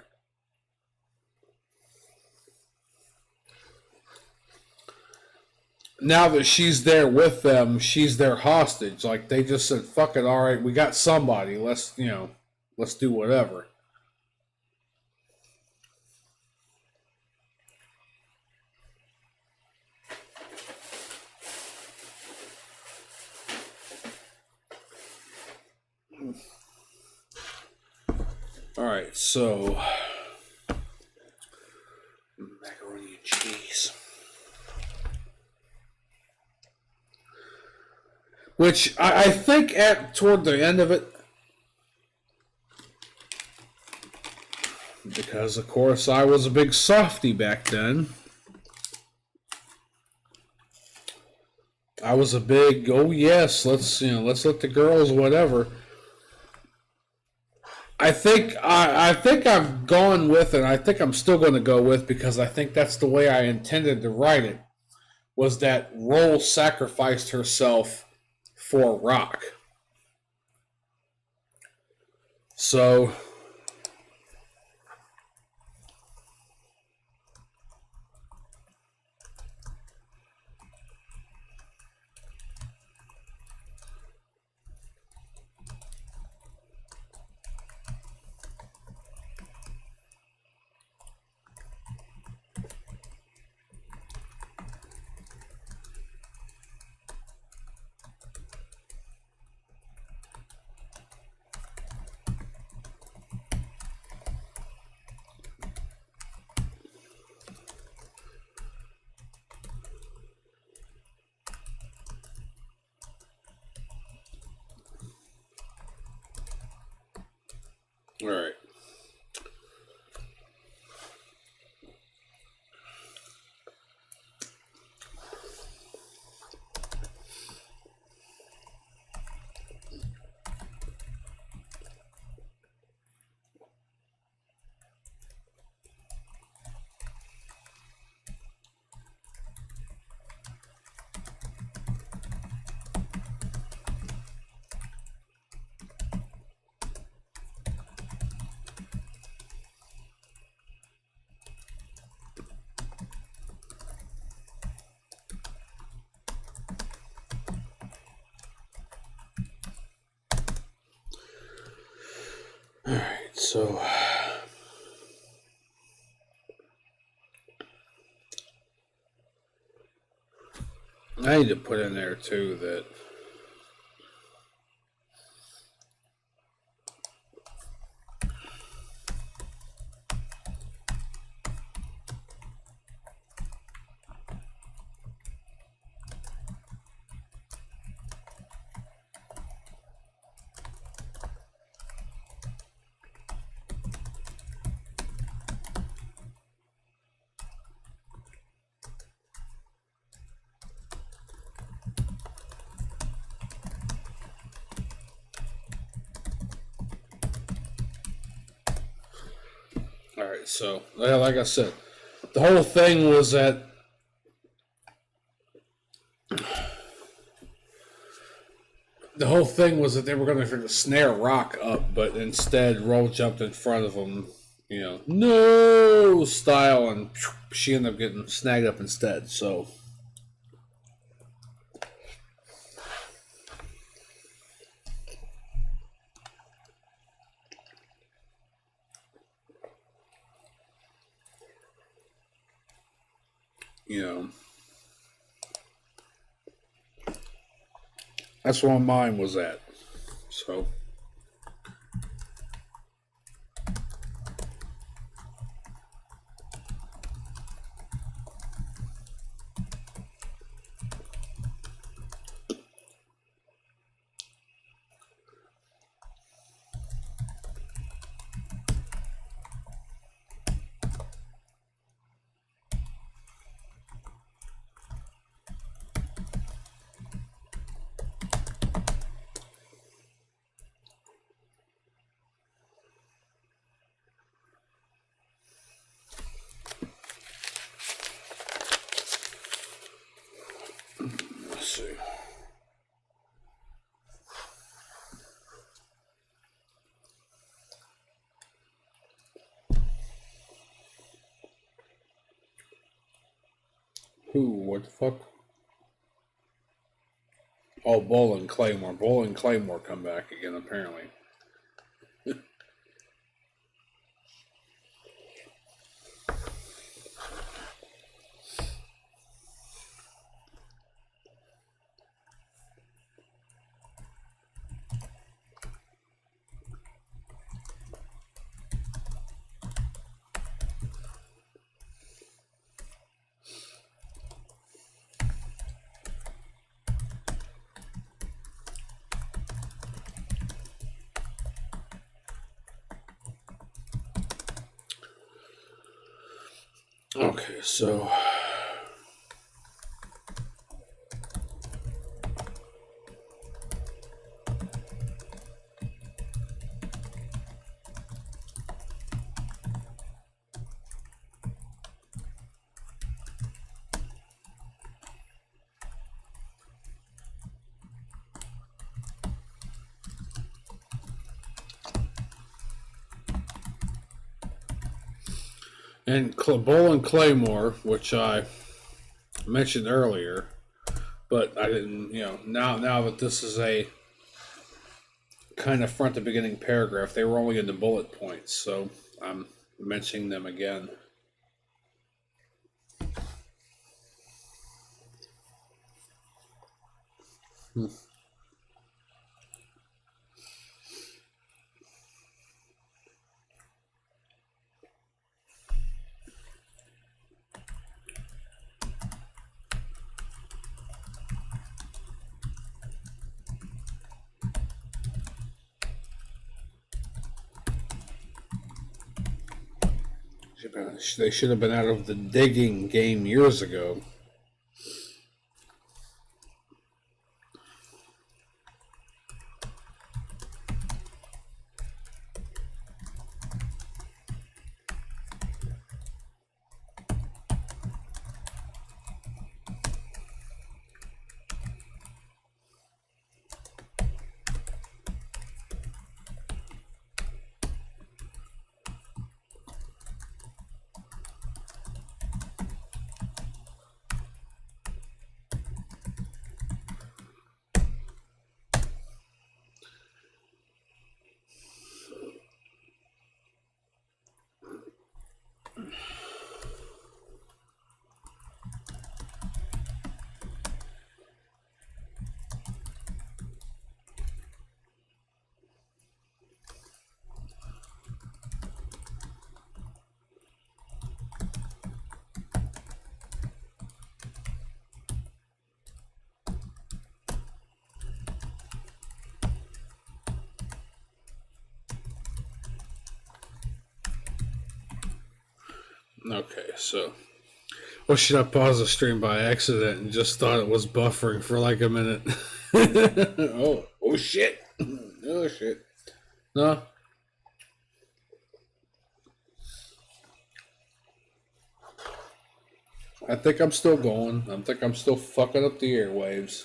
now that she's there with them, she's their hostage. Like, they just said, fuck it, all right, we got somebody. Let's do whatever. All right, so macaroni and cheese, which I think toward the end of it, because of course I was a big softie back then. I was a big, oh yes, let's let the girls whatever. I think I've gone with, and I think I'm still going to go with, because I think that's the way I intended to write it, was that Roll sacrificed herself for Rock. So all right. All right, so I need to put in there too that all right, so like I said, the whole thing was that they were going to snare Rock up, but instead Roll jumped in front of him, no style, and she ended up getting snagged up instead. So that's where mine was at. So Who? What the fuck? Oh, Bull and Claymore. Bull and Claymore come back again, apparently. Okay, so and Bull and Claymore, which I mentioned earlier, but I didn't, now that this is a kind of front to beginning paragraph, they were only in the bullet points, so I'm mentioning them again. They should have been out of the digging game years ago. Okay, so should I pause the stream by accident and just thought it was buffering for like a minute? oh shit. Oh shit. No. I think I'm still going. I think I'm still fucking up the airwaves.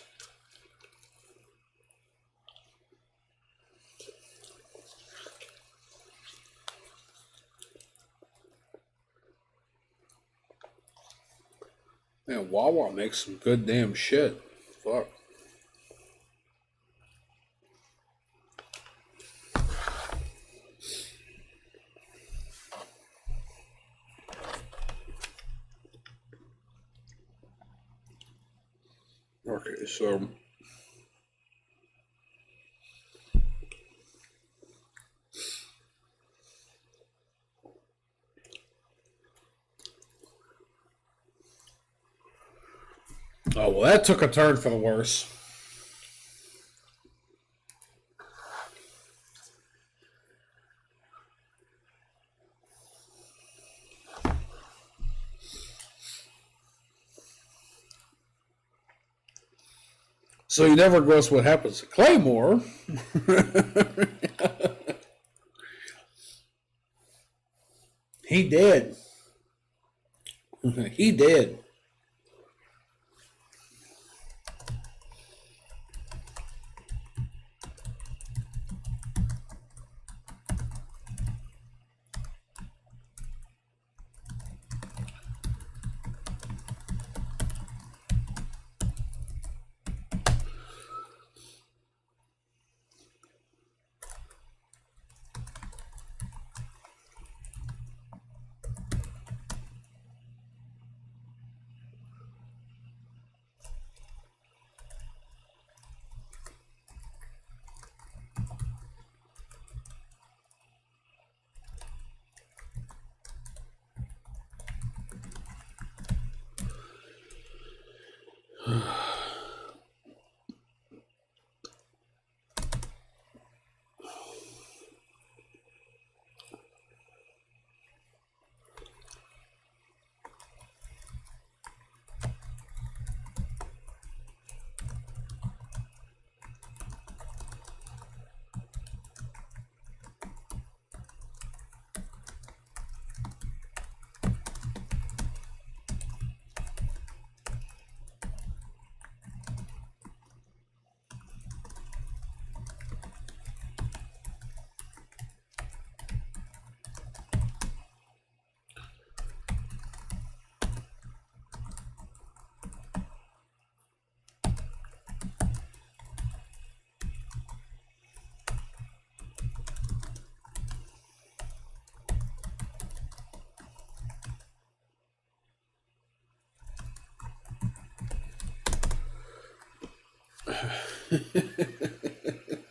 Man, Wawa makes some good damn shit. Fuck. Okay, so oh, well, that took a turn for the worse. So you never guess what happens to Claymore. He did. He did.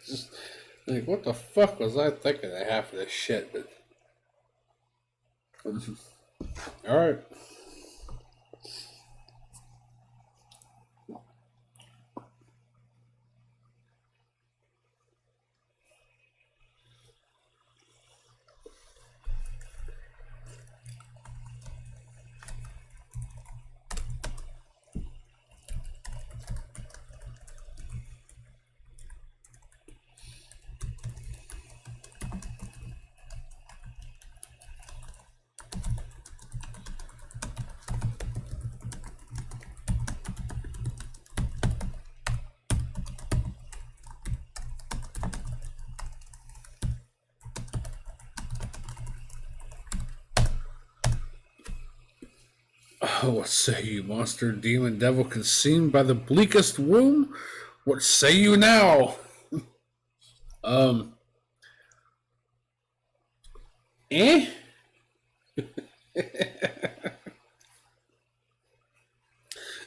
Just like, what the fuck was I thinking of half of this shit? But all right. Oh, what say you, monster, demon, devil, consumed by the bleakest womb? What say you now? Eh?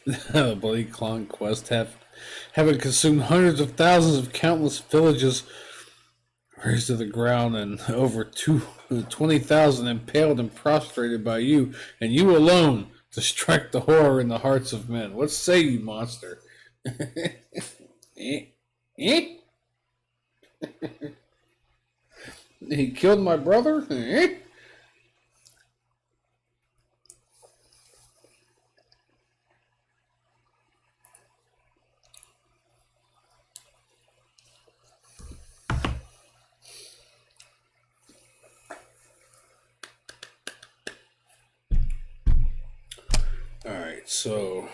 The bloody conquest having consumed hundreds of thousands of countless villages, razed to the ground, and over 20,000 impaled and prostrated by you, and you alone, to strike the horror in the hearts of men. What say you, monster? Eh? Eh? He killed my brother? Eh? Alright, so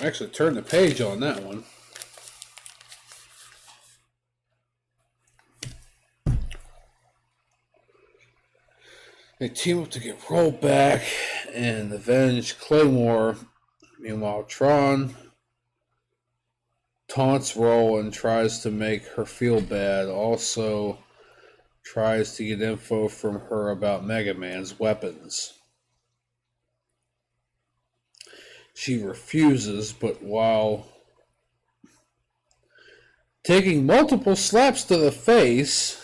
I actually turned the page on that one. They team up to get rolled back and avenge Claymore. Meanwhile, Tron taunts Roll and tries to make her feel bad. Also tries to get info from her about MegaMan's weapons. She refuses, but while taking multiple slaps to the face,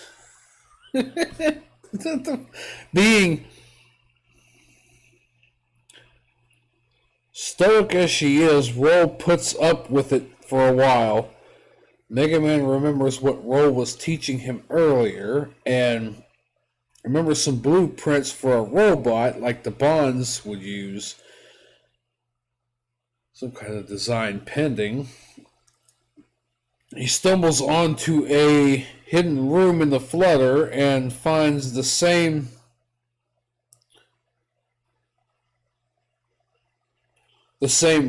being stoic as she is, Roll puts up with it for a while. MegaMan remembers what Roll was teaching him earlier and remembers some blueprints for a robot like the Bonds would use. Some kind of design pending. He stumbles onto a hidden room in the Flutter and finds the same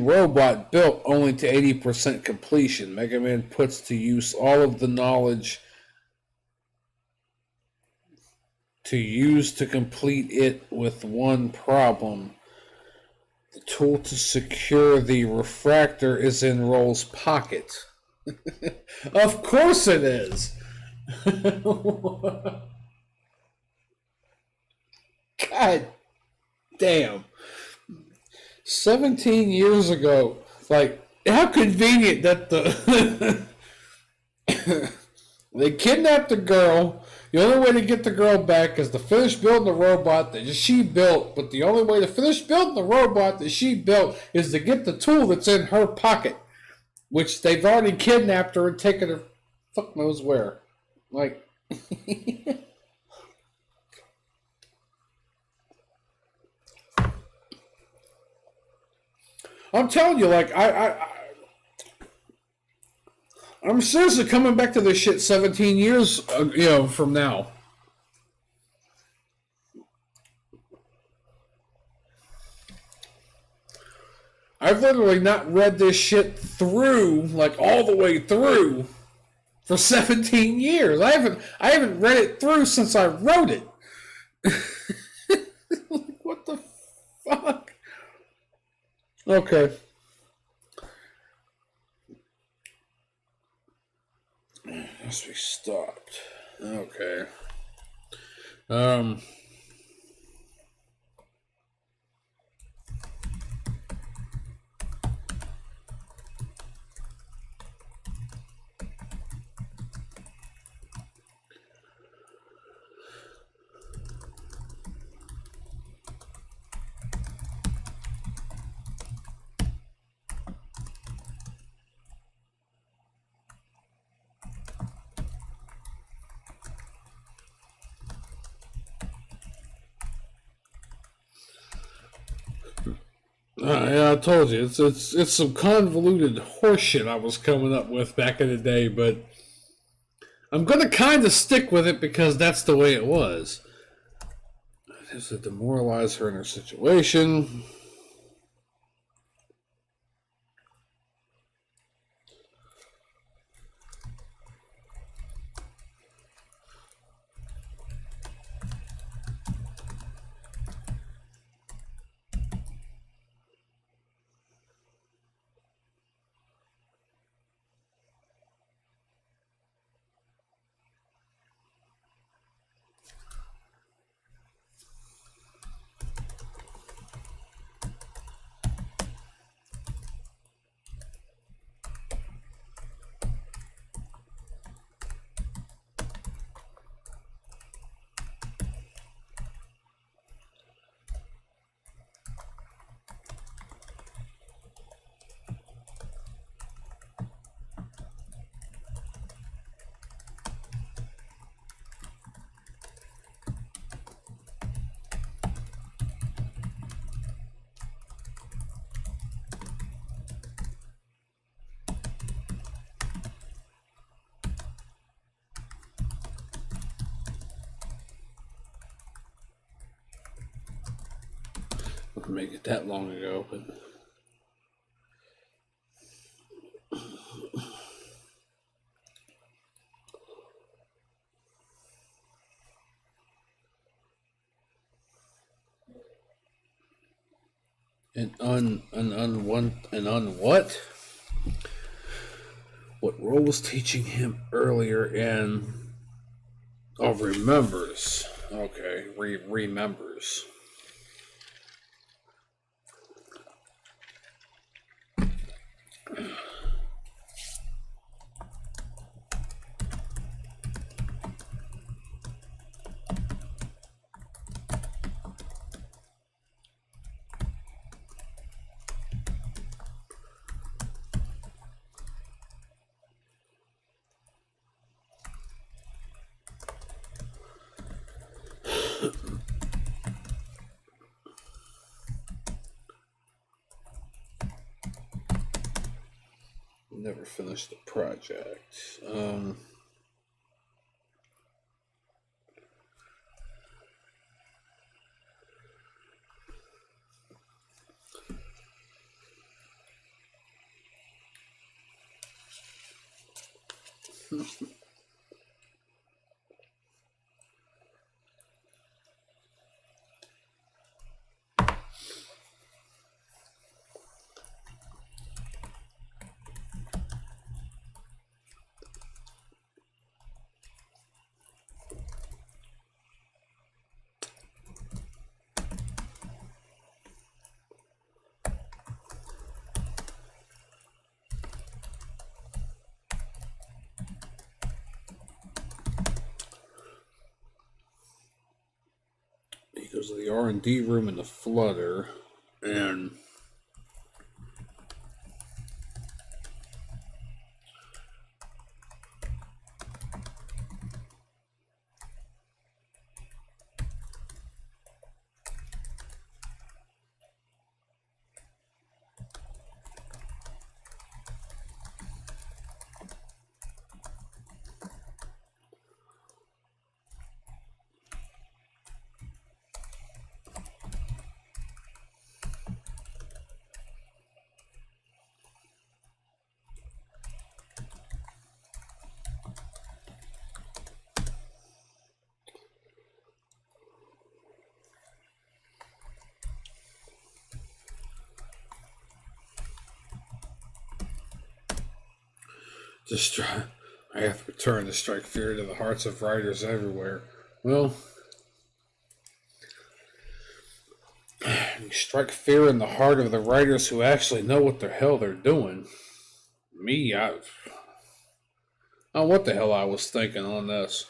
robot built only to 80% completion. MegaMan puts to use all of the knowledge to complete it with one problem. The tool to secure the refractor is in Roll's pocket. Of course it is! God damn. 17 years ago. Like, how convenient that the they kidnapped the girl. The only way to get the girl back is to finish building the robot that she built. But the only way to finish building the robot that she built is to get the tool that's in her pocket. Which they've already kidnapped her and taken her fuck knows where. Like... I'm telling you, like, I'm seriously coming back to this shit 17 years, from now. I've literally not read this shit through, like, all the way through, for 17 years. I haven't read it through since I wrote it. Like, what the fuck? Okay. Must be stopped. Okay. Yeah, I told you it's some convoluted horseshit I was coming up with back in the day, but I'm gonna kind of stick with it because that's the way it was. Just to demoralize her in her situation. I didn't make it that long ago, but. What? What Ro was teaching him earlier in. Oh, remembers. Okay, remembers. Never finished the project. He goes to the R&D room in the Flutter, and I have to return to strike fear to the hearts of writers everywhere. Well, you strike fear in the heart of the writers who actually know what the hell they're doing. Me, I don't know what the hell I was thinking on this.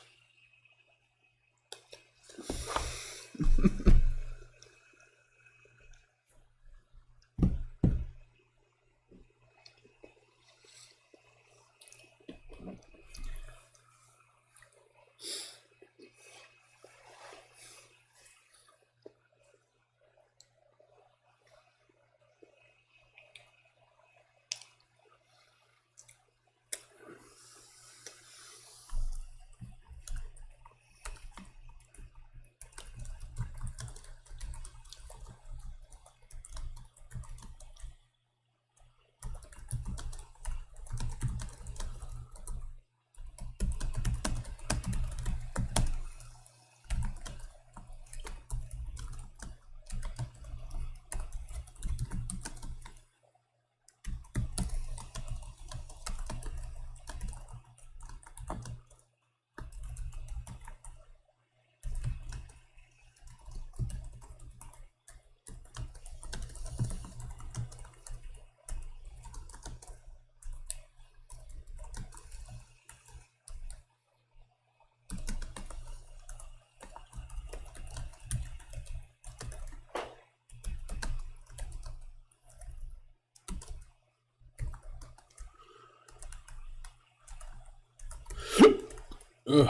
Ugh.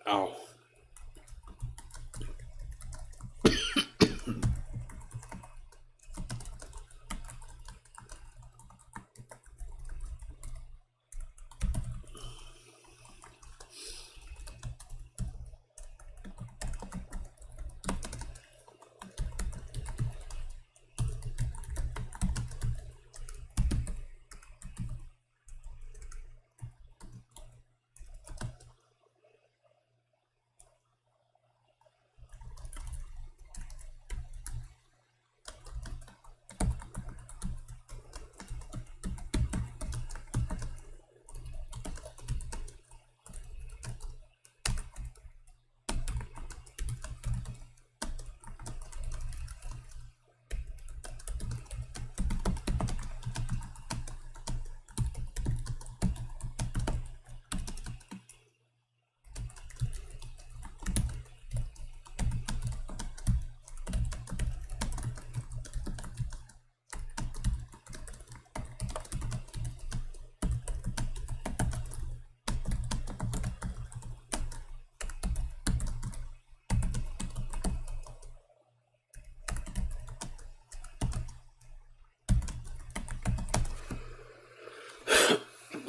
Ow.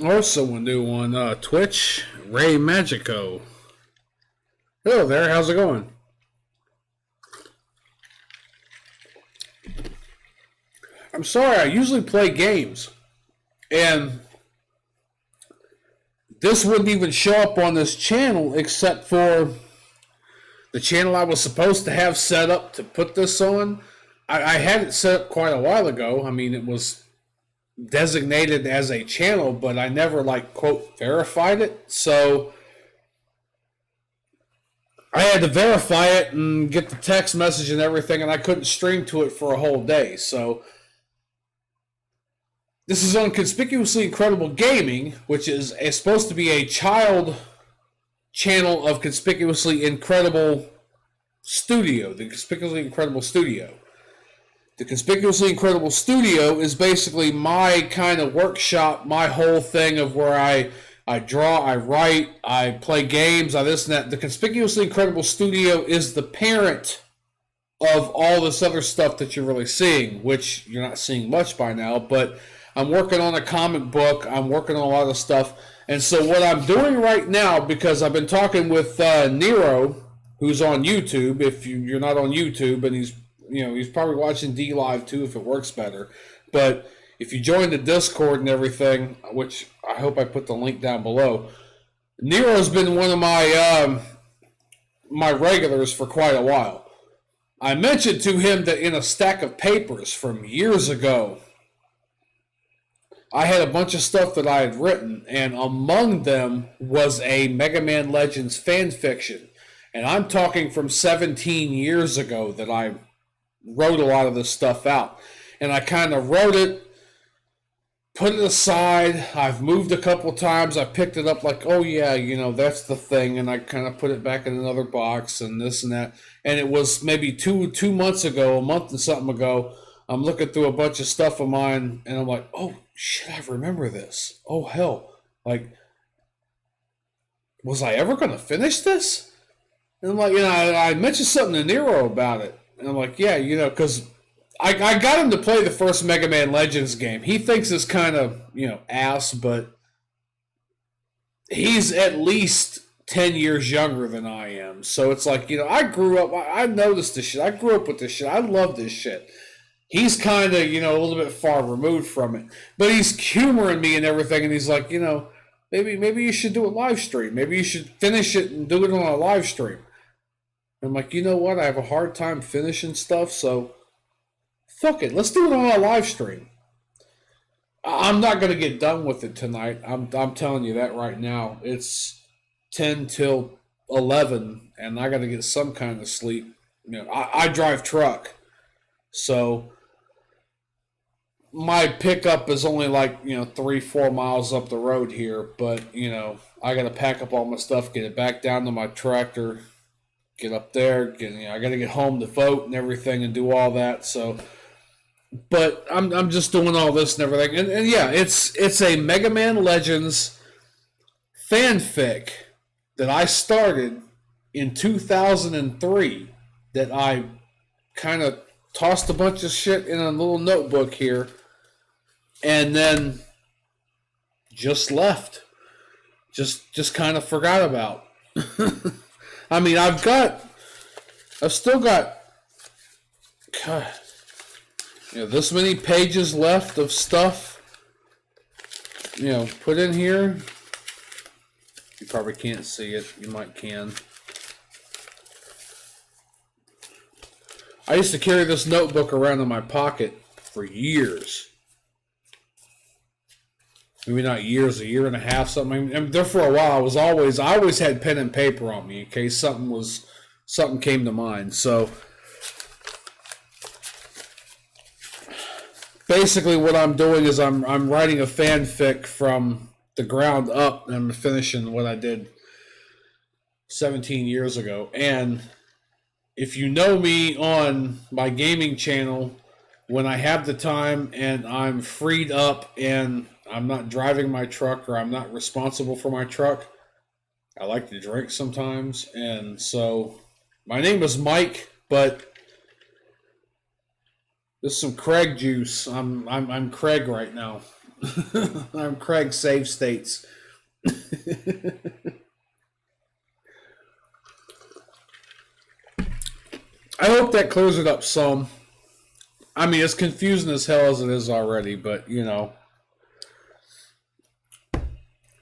Also, a new on Twitch, Ray Magico. Hello there, how's it going? I'm sorry, I usually play games, and this wouldn't even show up on this channel except for the channel I was supposed to have set up to put this on. I had it set up quite a while ago. I mean, it was designated as a channel, but I never, like, quote, verified it. So I had to verify it and get the text message and everything, and I couldn't stream to it for a whole day. So this is on Conspicuously Incredible Gaming, which is supposed to be a child channel of Conspicuously Incredible Studio, the Conspicuously Incredible Studio. The Conspicuously Incredible Studio is basically my kind of workshop, my whole thing of where I draw, I write, I play games, I this and that. The Conspicuously Incredible Studio is the parent of all this other stuff that you're really seeing, which you're not seeing much by now, but I'm working on a comic book, I'm working on a lot of stuff, and so what I'm doing right now, because I've been talking with Neiroe, who's on YouTube, if you're not on YouTube, and he's probably watching dLive too if it works better. But if you join the Discord and everything, which I hope I put the link down below, Neiroe's been one of my my regulars for quite a while. I mentioned to him that in a stack of papers from years ago, I had a bunch of stuff that I had written, and among them was a MegaMan Legends fan fiction. And I'm talking from 17 years ago that I wrote a lot of this stuff out. And I kind of wrote it, put it aside. I've moved a couple times. I picked it up like, oh yeah, that's the thing. And I kind of put it back in another box and this and that. And it was maybe two months ago, a month and something ago, I'm looking through a bunch of stuff of mine and I'm like, oh shit, I remember this. Oh hell. Like, was I ever going to finish this? And I'm like, I mentioned something to Neiroe about it. And I'm like, yeah, because I got him to play the first MegaMan Legends game. He thinks it's kind of, ass, but he's at least 10 years younger than I am. So it's like, I grew up, I noticed this shit. I grew up with this shit. I love this shit. He's kind of, a little bit far removed from it. But he's humoring me and everything, and he's like, maybe you should do a live stream. Maybe you should finish it and do it on a live stream. I'm like, you know what? I have a hard time finishing stuff, so fuck it. Let's do it on a live stream. I'm not going to get done with it tonight. I'm telling you that right now. It's 10 till 11, and I got to get some kind of sleep. I drive truck, so my pickup is only like 3-4 miles up the road here, but I got to pack up all my stuff, get it back down to my tractor, get up there, I got to get home to vote and everything and do all that. So, but I'm just doing all this and everything, and yeah, it's a MegaMan Legends fanfic that I started in 2003 that I kind of tossed a bunch of shit in a little notebook here and then just left. Just kind of forgot about. I mean, I've still got, God, this many pages left of stuff, put in here. You probably can't see it. You might can. I used to carry this notebook around in my pocket for years. Maybe not years, a year and a half, something. I mean, there for a while. I always had pen and paper on me in case something came to mind. So basically, what I'm doing is I'm writing a fanfic from the ground up, and I'm finishing what I did 17 years ago. And if you know me on my gaming channel, when I have the time and I'm freed up and I'm not driving my truck or I'm not responsible for my truck, I like to drink sometimes. And so my name is Mike, but this is some Craig juice. I'm Craig right now. I'm Craig Save States. I hope that clears it up some. I mean, it's confusing as hell as it is already, but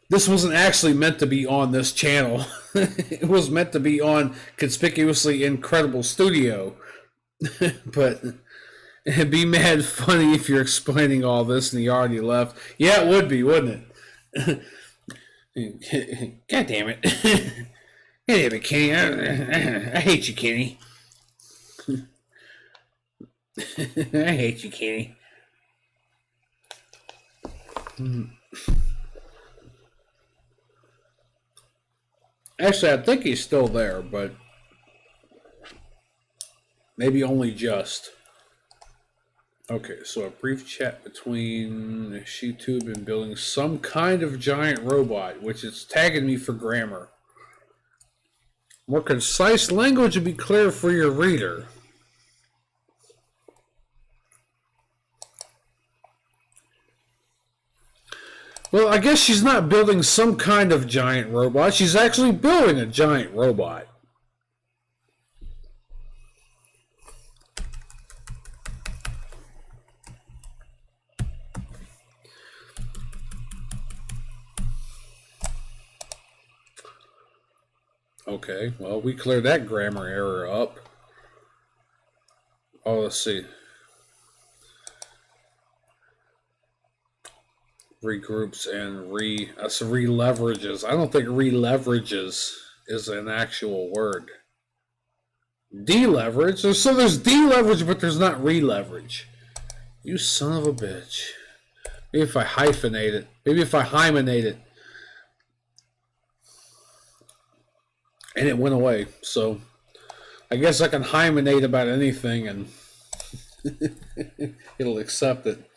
this wasn't actually meant to be on this channel. It was meant to be on Conspicuously Incredible Studio. But it'd be mad funny if you're explaining all this and you already left. Yeah, it would be, wouldn't it? God damn it. God damn it, Kenny. I hate you, Kenny. I hate you, Kenny. Actually, I think he's still there, but maybe only just. Okay, so a brief chat between SheTube and building some kind of giant robot, which is tagging me for grammar. More concise language would be clear for your reader. Well, I guess she's not building some kind of giant robot. She's actually building a giant robot. Okay, well, we cleared that grammar error up. Oh, let's see. Regroups and re-leverages. I don't think re-leverages is an actual word. Deleverage? So there's deleverage, but there's not re-leverage. You son of a bitch. Maybe if I hyphenate it. Maybe if I hymenate it. And it went away. So I guess I can hymenate about anything and it'll accept it.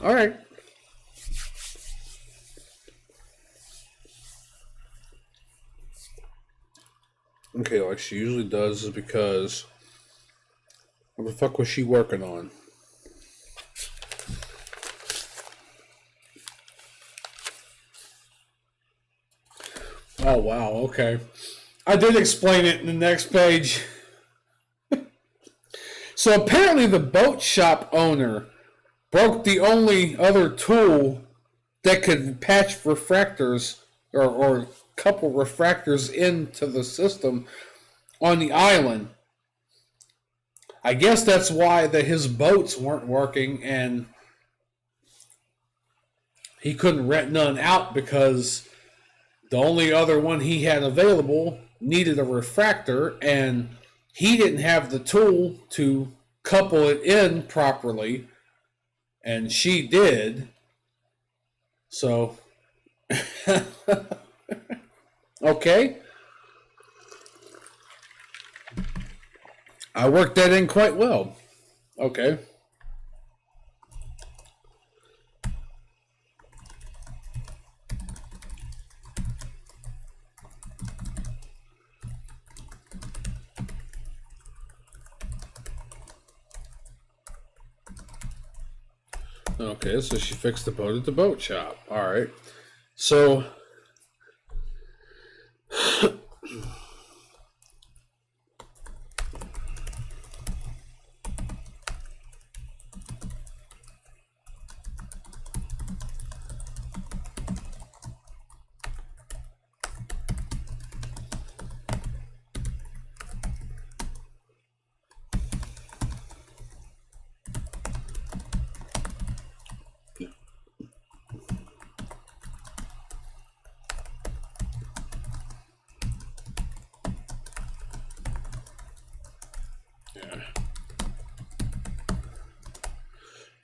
All right. Okay, like she usually does, is because what the fuck was she working on? Oh, wow, okay. I did explain it in the next page. So apparently the boat shop owner broke the only other tool that could patch refractors or couple refractors into the system on the island. I guess that's why his boats weren't working and he couldn't rent none out, because the only other one he had available needed a refractor and he didn't have the tool to couple it in properly. And she did. So, okay. I worked that in quite well. Okay. Okay, so she fixed the boat at the boat shop. Alright. So...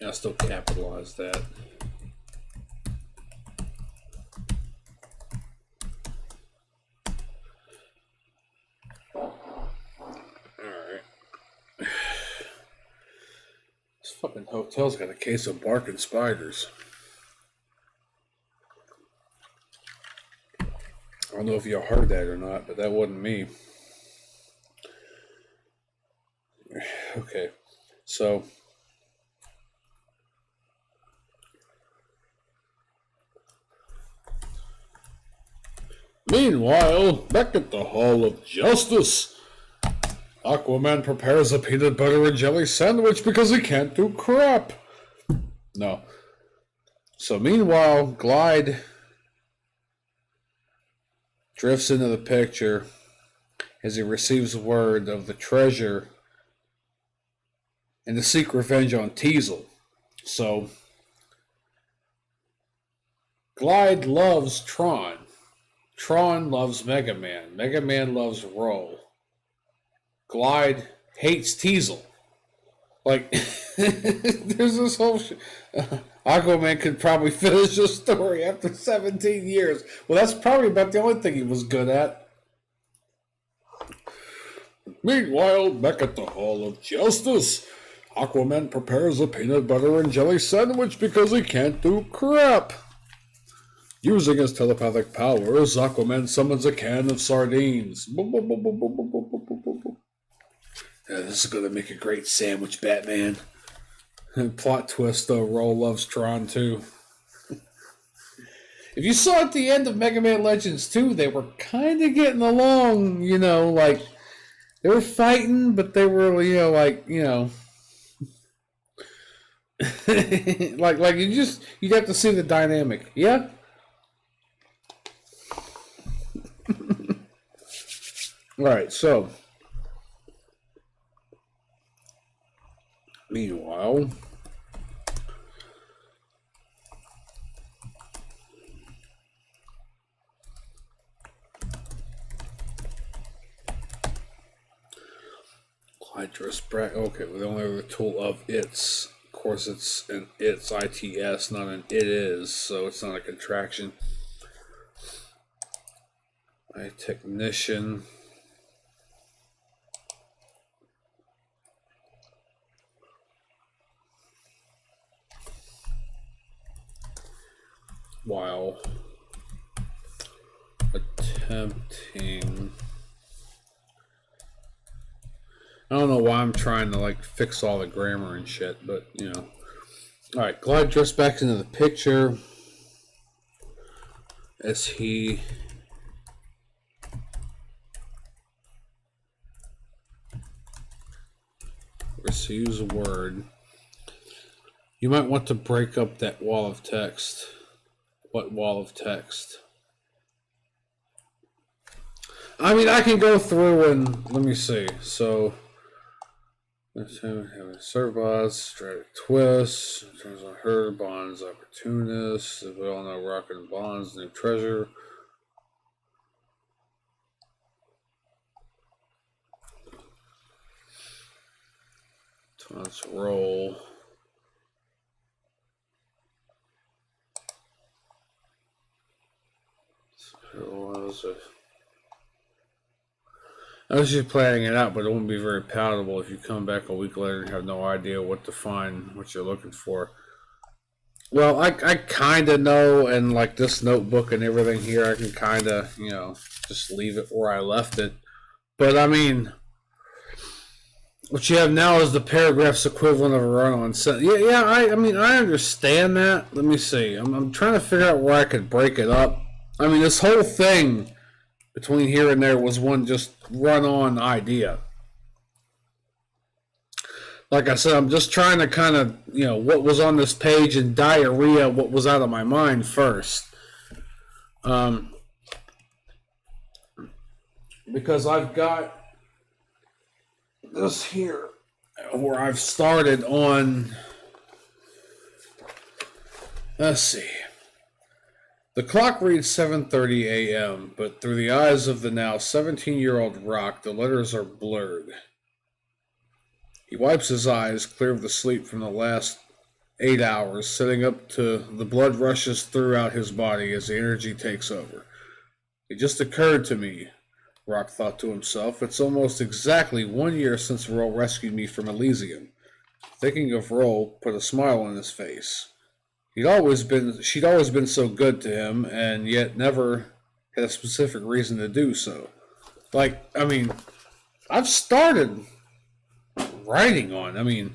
I still capitalize that. Alright. This fucking hotel's got a case of barking spiders. I don't know if y'all heard that or not, but that wasn't me. Okay, so... Meanwhile, back at the Hall of Justice, Aquaman prepares a peanut butter and jelly sandwich because he can't do crap. No. So meanwhile, Glide drifts into the picture as he receives word of the treasure and to seek revenge on Teasel. So, Glide loves Tron. Tron loves MegaMan. MegaMan loves Roll. Glide hates Teasel. Like, there's this whole Aquaman could probably finish the story after 17 years. Well, that's probably about the only thing he was good at. Meanwhile, back at the Hall of Justice, Aquaman prepares a peanut butter and jelly sandwich because he can't do crap. Using his telepathic powers, Aquaman summons a can of sardines. Yeah, this is going to make a great sandwich, Batman. And plot twist, though, Roll loves Tron, too. If you saw at the end of MegaMan Legends 2, they were kind of getting along, you know, like, they were fighting, but they were, you know, like, you know... like you'd have to see the dynamic, yeah? Right, so meanwhile, Hydrous Brack. Okay, with only the tool of its. Of course, it's an its ITS, not an it is, so it's not a contraction. A technician. While attempting, I don't know why I'm trying to like fix all the grammar and shit, but you know. Alright, Glide drifts back into the picture as he receives a word. You might want to break up that wall of text. What wall of text? I mean, I can go through and let me see. So, let's have a Servos, Strategic Twist, in terms of her, Bonds, Opportunists, we all know Rocket and Bonds, New Treasure. Let's roll. I was just planning it out, but it won't be very palatable if you come back a week later and have no idea what to find, what you're looking for. Well, I kind of know, and like this notebook and everything here, I can kind of, you know, just leave it where I left it. But I mean, what you have now is the paragraph's equivalent of a run-on sentence. Yeah. I mean, I understand that. Let me see. I'm trying to figure out where I could break it up. I mean, this whole thing between here and there was one just run-on idea. Like I said, I'm just trying to kind of, what was on this page and diarrhea what was out of my mind first. Because I've got this here where I've started on, let's see. The clock reads 7:30 a.m., but through the eyes of the now 17-year-old Rock, the letters are blurred. He wipes his eyes, clear of the sleep from the last 8 hours, sitting up to the blood rushes throughout his body as the energy takes over. It just occurred to me, Rock thought to himself, it's almost exactly 1 year since Roll rescued me from Elysium. Thinking of Roll put a smile on his face. She'd always been so good to him, and yet never had a specific reason to do so. Like, I mean, I've started writing on. I mean,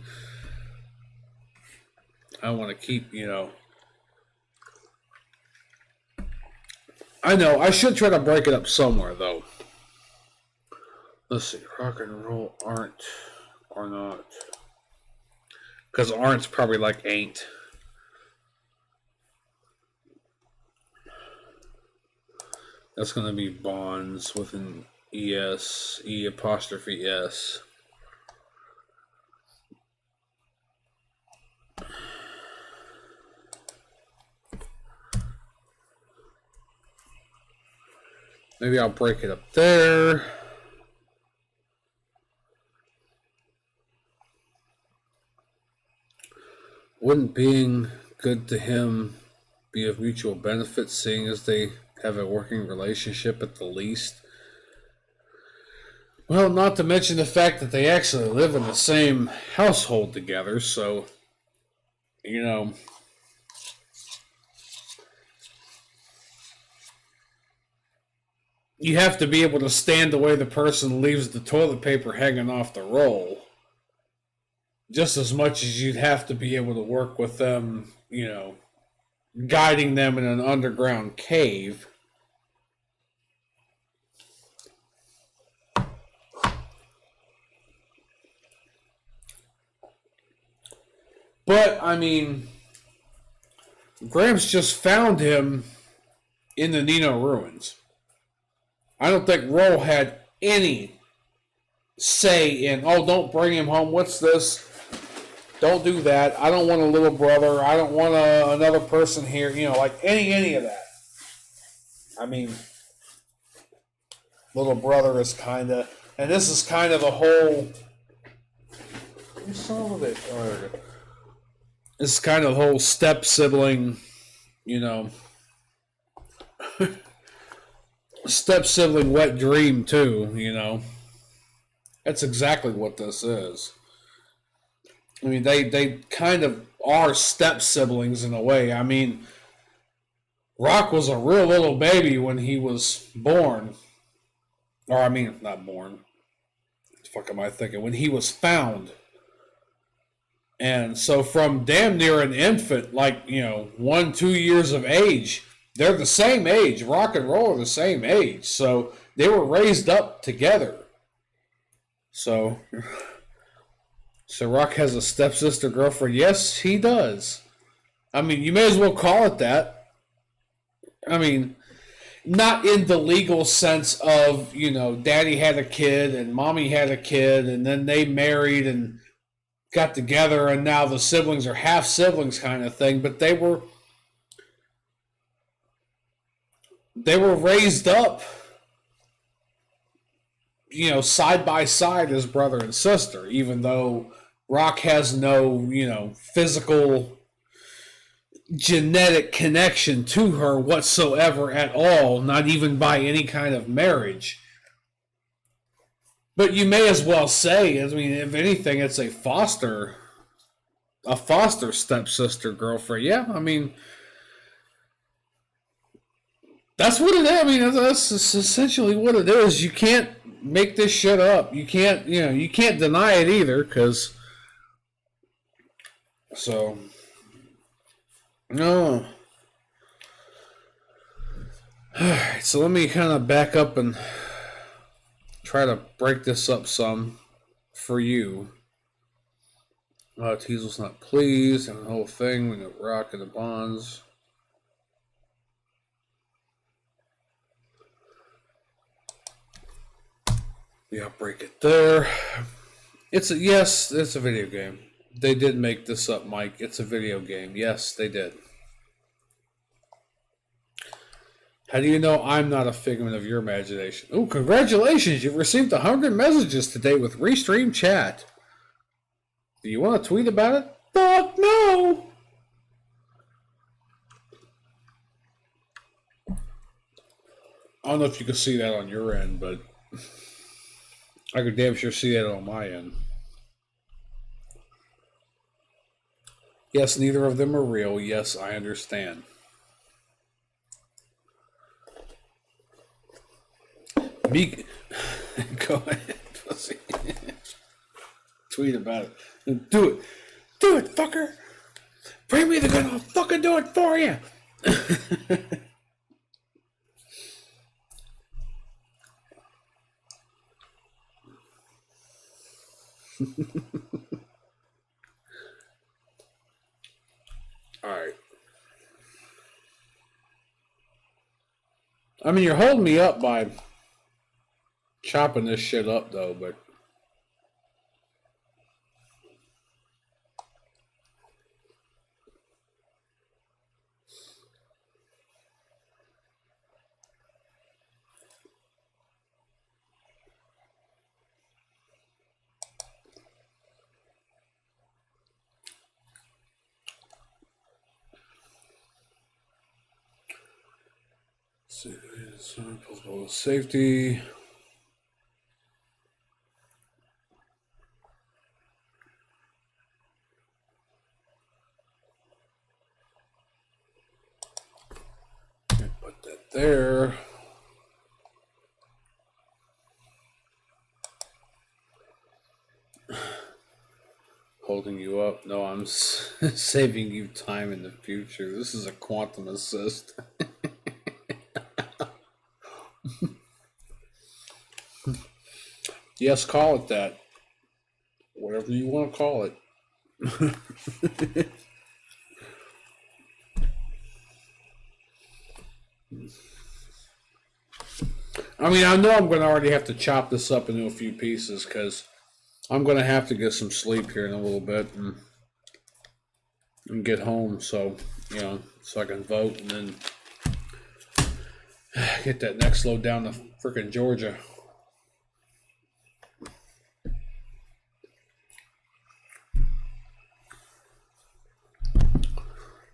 I want to keep, I know, I should try to break it up somewhere, though. Let's see, rock and roll aren't or not. Because aren't's probably like ain't. That's going to be bonds with an ES, E apostrophe S. Maybe I'll break it up there. Wouldn't being good to him be of mutual benefit, seeing as they have a working relationship at the least? Well, not to mention the fact that they actually live in the same household together, so, you have to be able to stand the way the person leaves the toilet paper hanging off the roll. Just as much as you'd have to be able to work with them, guiding them in an underground cave. But, I mean, Gramps just found him in the Neiroe ruins. I don't think Roll had any say in, oh, don't bring him home. What's this? Don't do that. I don't want a little brother. I don't want another person here. Like any of that. I mean, little brother is kind of, and this is kind of the whole. Some of it. This is kind of the whole step sibling, step sibling wet dream too. That's exactly what this is. I mean, they kind of are step siblings in a way. I mean, Rock was a real little baby when he was born. Or, I mean, not born. What the fuck am I thinking? When he was found. And so from damn near an infant, like, 1-2 years of age, they're the same age. Rock and Roll are the same age. So they were raised up together. So Rock has a stepsister girlfriend. Yes, he does. I mean, you may as well call it that. I mean, not in the legal sense of, daddy had a kid and mommy had a kid and then they married and got together and now the siblings are half siblings kind of thing, but they were raised up, side by side as brother and sister, even though Rock has no, physical genetic connection to her whatsoever at all, not even by any kind of marriage. But you may as well say, I mean, if anything, it's a foster stepsister girlfriend. Yeah, I mean, that's what it is. I mean, that's essentially what it is. You can't make this shit up. You can't, you can't deny it either, because no. Alright, so let me kind of back up and try to break this up some for you. Teasel's not pleased, and the whole thing, we got Rock and the Bonds. Yeah, I'll break it there. It's a video game. They did make this up, Mike. It's a video game. Yes, they did. How do you know I'm not a figment of your imagination? Oh, congratulations! You've received 100 messages today with Restream Chat. Do you want to tweet about it? Fuck no! I don't know if you can see that on your end, but I could damn sure see that on my end. Yes, neither of them are real. Yes, I understand. Go ahead, pussy. Tweet about it. Do it. Do it, fucker. Bring me the gun. I'll fucking do it for you. All right. I mean, you're holding me up by chopping this shit up, though, but safety. Put that there. Holding you up. No, I'm saving you time in the future. This is a quantum assist. Yes, call it that. Whatever you want to call it. I mean, I know I'm going to already have to chop this up into a few pieces because I'm going to have to get some sleep here in a little bit and get home, so I can vote and then get that next load down to frickin' Georgia.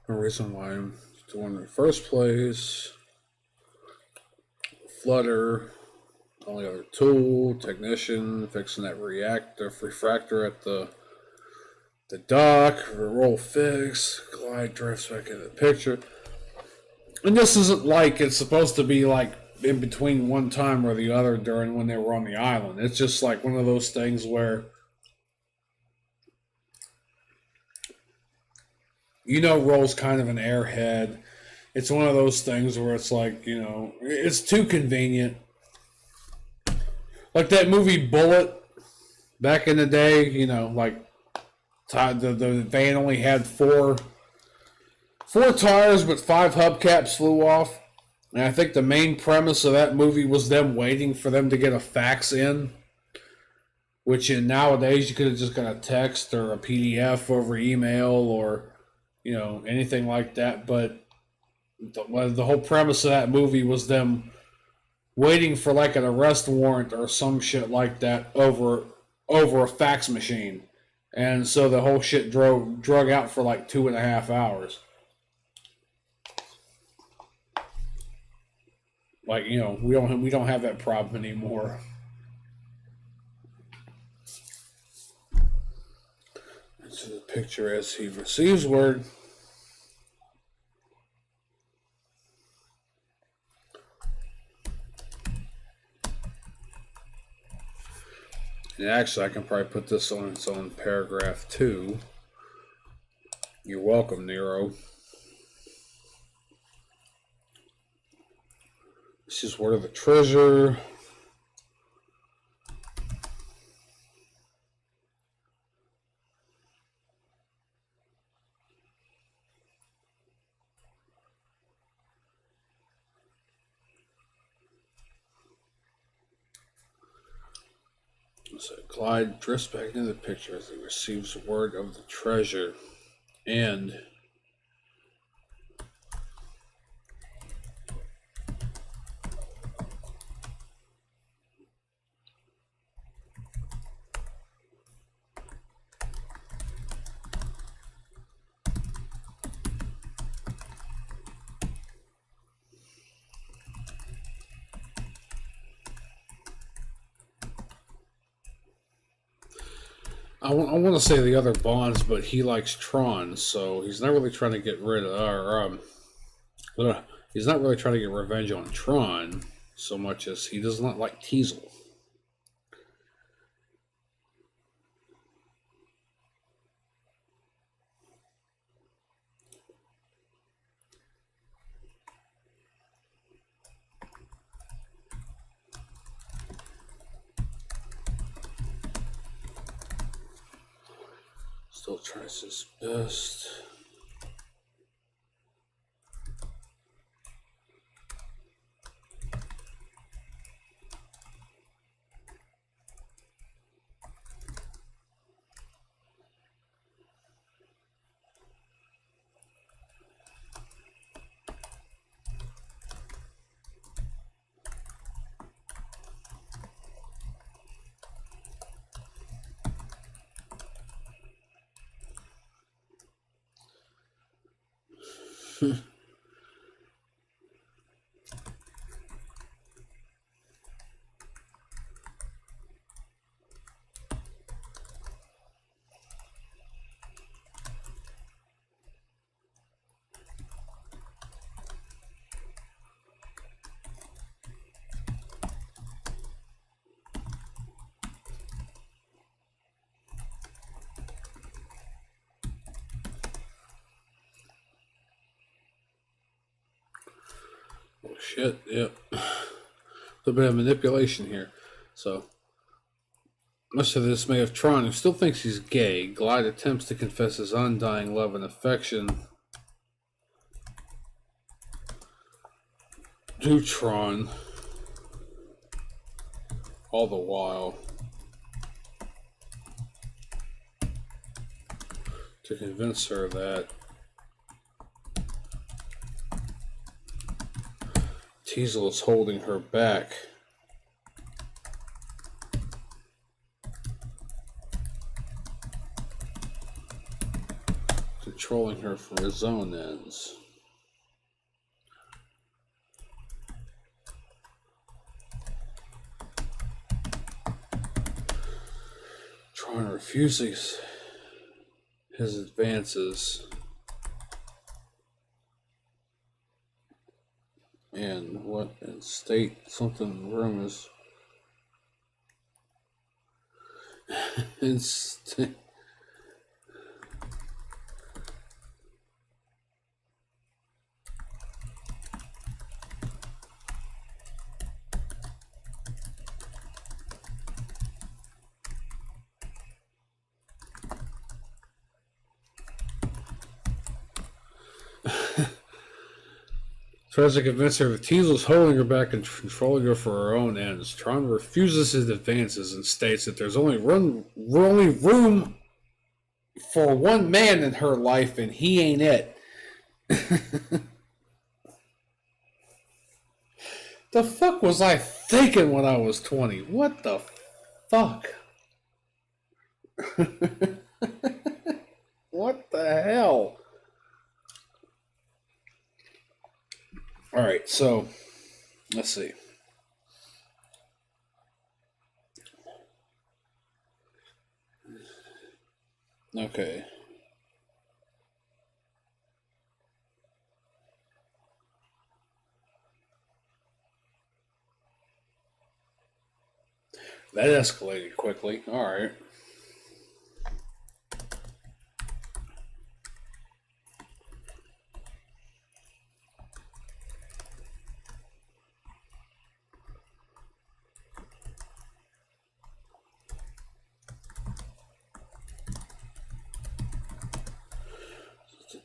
No reason why I'm doing in the first place. Flutter, only other tool, technician, fixing that refractor at the dock, roll fix, glide drifts back into the picture. And this isn't like it's supposed to be like in between one time or the other during when they were on the island. It's just like one of those things where Roll's kind of an airhead. It's one of those things where it's like, it's too convenient. Like that movie Bullet back in the day, like the van only had four tires, but 5 hubcaps flew off. And I think the main premise of that movie was them waiting for them to get a fax in. Which nowadays you could have just got a text or a PDF over email or, anything like that. But the whole premise of that movie was them waiting for like an arrest warrant or some shit like that over a fax machine. And so the whole shit drug out for like 2.5 hours. Like, we don't have that problem anymore. So the picture as he receives word. And actually, I can probably put this on its own paragraph too. You're welcome, Neiroe. This is word of the treasure. So Clyde drifts back into the picture as he receives word of the treasure. And I want to say the other Bonds, but he likes Tron, so he's not really trying to get rid of, he's not really trying to get revenge on Tron so much as he does not like Teasel. Still tries his best. Oh shit, yep. A little bit of manipulation here. So, much of this may have Tron, who still thinks he's gay. Glide attempts to confess his undying love and affection to Tron, all the while, to convince her that Teasel is holding her back. Controlling her for his own ends. Tron refuses his advances. And what in state something room is in state. Tries to convince her that Teasel's holding her back and controlling her for her own ends. Tron refuses his advances and states that there's only room for one man in her life, and he ain't it. The fuck was I thinking when I was 20? What the fuck? What the hell? Alright, so let's see. Okay. That escalated quickly. All right.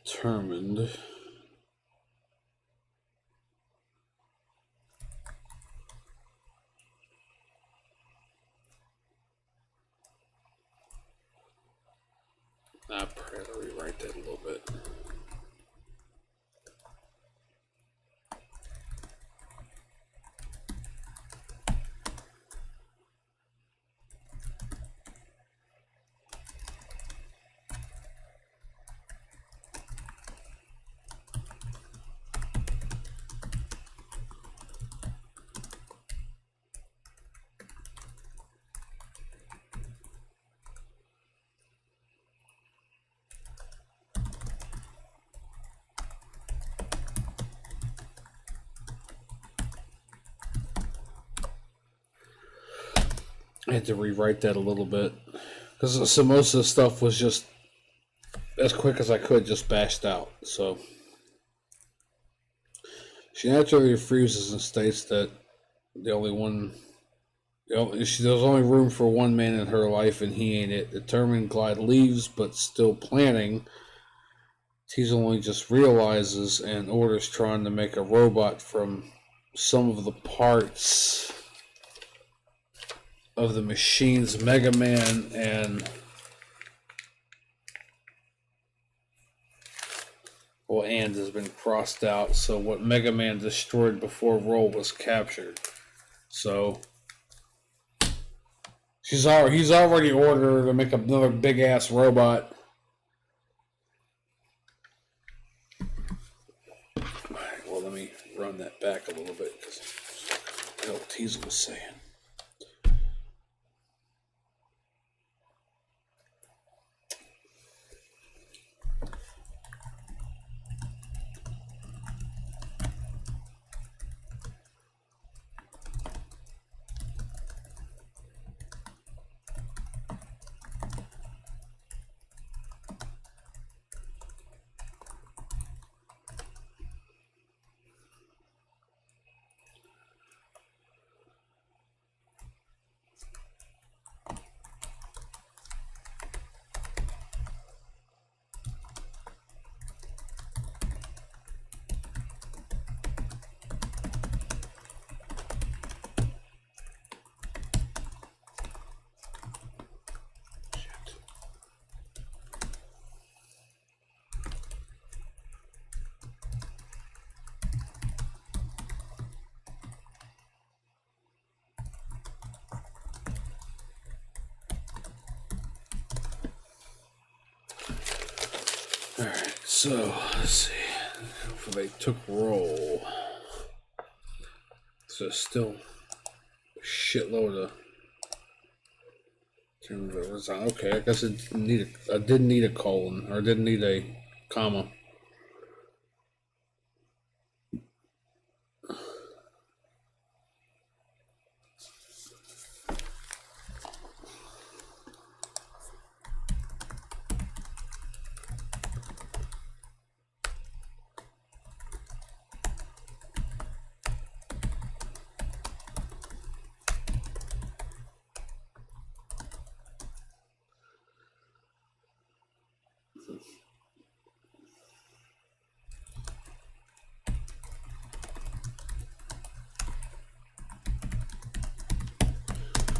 Determined. I probably have to rewrite that a little bit. I had to rewrite that a little bit because so most of the stuff was just as quick as I could, just bashed out. So she naturally refuses and states that there's only room for one man in her life, and he ain't it. Determined, Glide leaves, but still planning. Tease only just realizes and orders trying to make a robot from some of the parts of the machines MegaMan and has been crossed out. So what MegaMan destroyed before Roll was captured. So he's already ordered to make another big ass robot. Alright, well, let me run that back a little bit because what Teasel was saying. Alright, so let's see. If they took Roll. So still a shitload of okay, I guess I didn't need a colon, or didn't need a comma.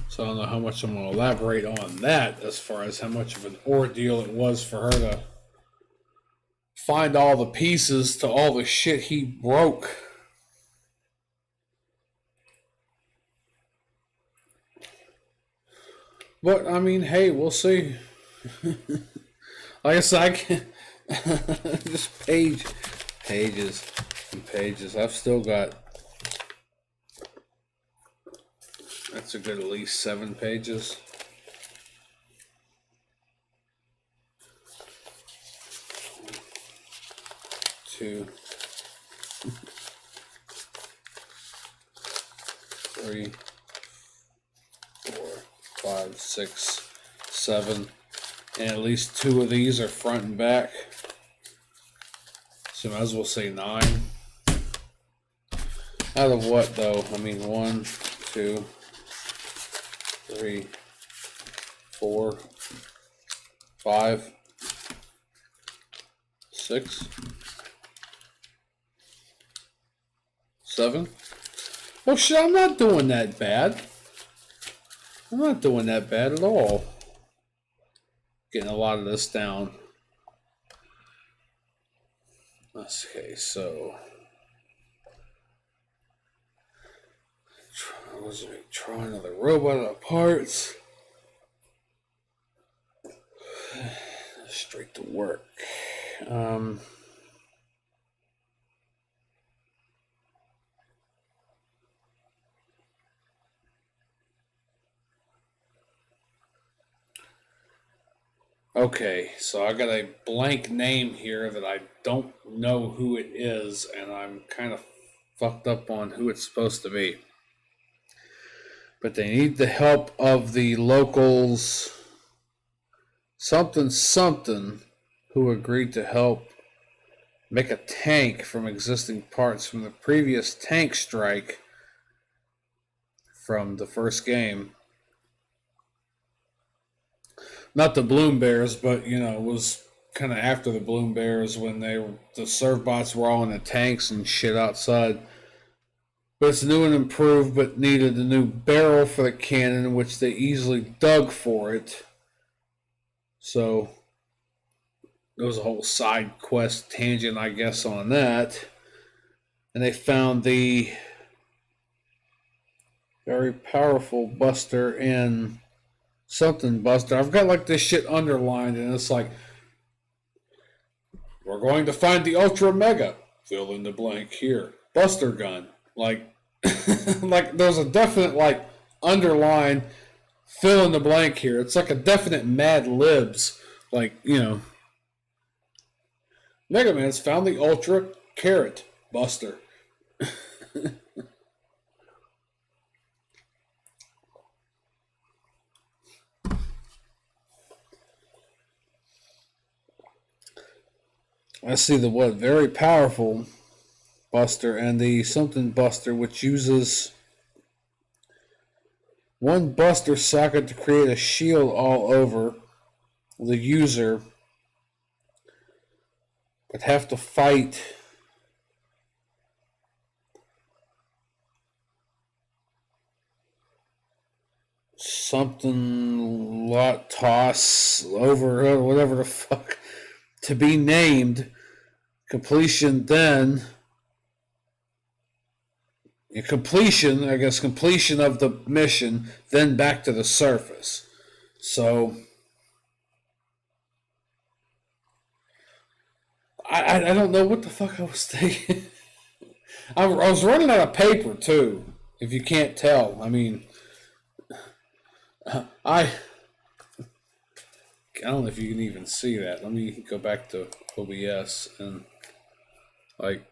So I don't know how much I'm going to elaborate on that as far as how much of an ordeal it was for her to find all the pieces to all the shit he broke. But, I mean, hey, we'll see. Like I said, I can just pages and pages. I've still got, that's a good at least 7 pages. Two, 3, 4, 5, 6, 7, and at least 2 of these are front and back. So might as well say 9. Out of what though? I mean 1, 2, 3, 4, 5, 6, 7. Well, shit, I'm not doing that bad. I'm not doing that bad at all. Getting a lot of this down. Okay, so try another robot out of parts. Straight to work. Okay, so I got a blank name here that I don't know who it is, and I'm kind of fucked up on who it's supposed to be. But they need the help of the locals, something, who agreed to help make a tank from existing parts from the previous tank strike from the first game. Not the Bloom Bears, but, you know, it was kind of after the Bloom Bears when the serve bots were all in the tanks and shit outside. But it's new and improved, but needed a new barrel for the cannon, which they easily dug for it. So there was a whole side quest tangent, I guess, on that. And they found the very powerful Buster in something Buster. I've got like this shit underlined, and it's like, we're going to find the Ultra Mega. Fill in the blank here. Buster gun. Like, like there's a definite like underline. Fill in the blank here. It's like a definite Mad Libs. Like, you know, Mega Man's found the Ultra Carrot Buster. I see the what? Very powerful Buster and the something Buster, which uses one Buster socket to create a shield all over the user, but have to fight something lot toss over whatever the fuck to be named. Completion then. Completion of the mission, then back to the surface. So I don't know what the fuck I was thinking. I was running out of paper too, if you can't tell. I mean, I don't know if you can even see that. Let me go back to OBS and like,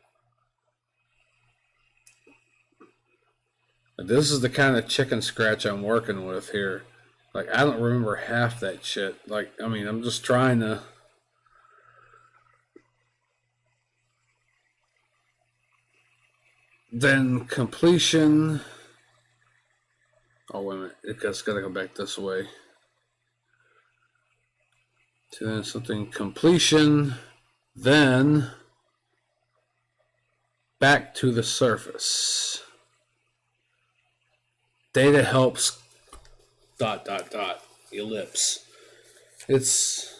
this is the kind of chicken scratch I'm working with here. Like, I don't remember half that shit. Like, I mean, I'm just trying to. Then completion. Oh, wait a minute. It's got to go back this way. To then something completion. Then back to the surface. Data helps ... ellipse. It's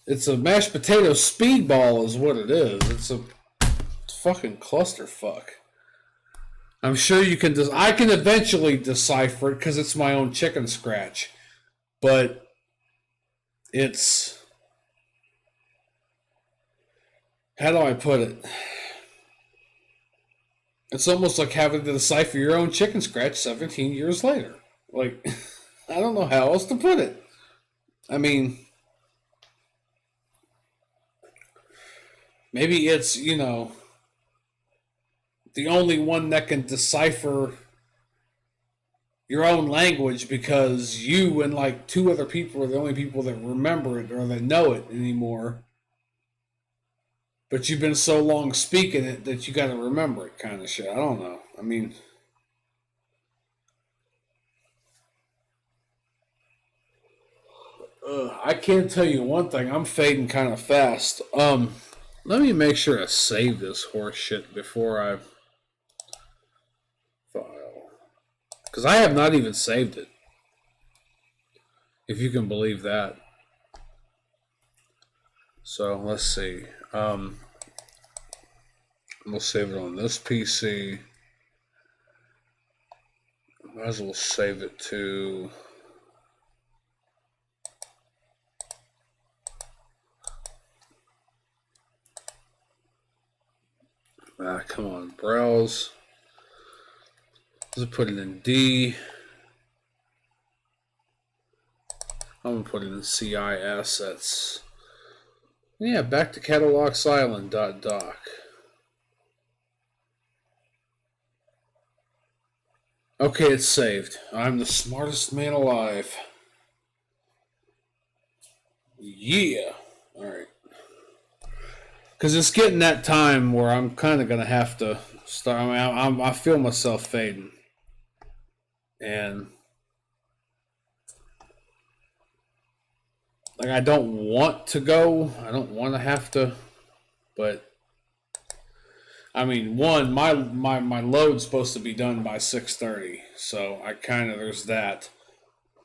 a mashed potato speedball is what it is. It's a fucking clusterfuck. I'm sure you can I can eventually decipher it because it's my own chicken scratch. But it's, how do I put it? It's almost like having to decipher your own chicken scratch 17 years later. Like, I don't know how else to put it. I mean, maybe it's, you know, the only one that can decipher your own language because you and like two other people are the only people that remember it or that know it anymore. But you've been so long speaking it that you got to remember it, kind of shit. I don't know. I mean, I can tell you one thing. I'm fading kind of fast. Let me make sure I save this horse shit before I file, because I have not even saved it. If you can believe that. So let's see. We'll save it on this PC. Might as well save it to. Come on, browse. Let's put it in D. I'm gonna put it in CI assets. Yeah, back to catalogs island.doc. Okay, it's saved. I'm the smartest man alive. Yeah. Alright. Because it's getting that time where I'm kind of going to have to start. I mean, I feel myself fading. And like, I don't want to go. I don't want to have to. But I mean, one, my load's supposed to be done by 6:30, so I kind of, there's that.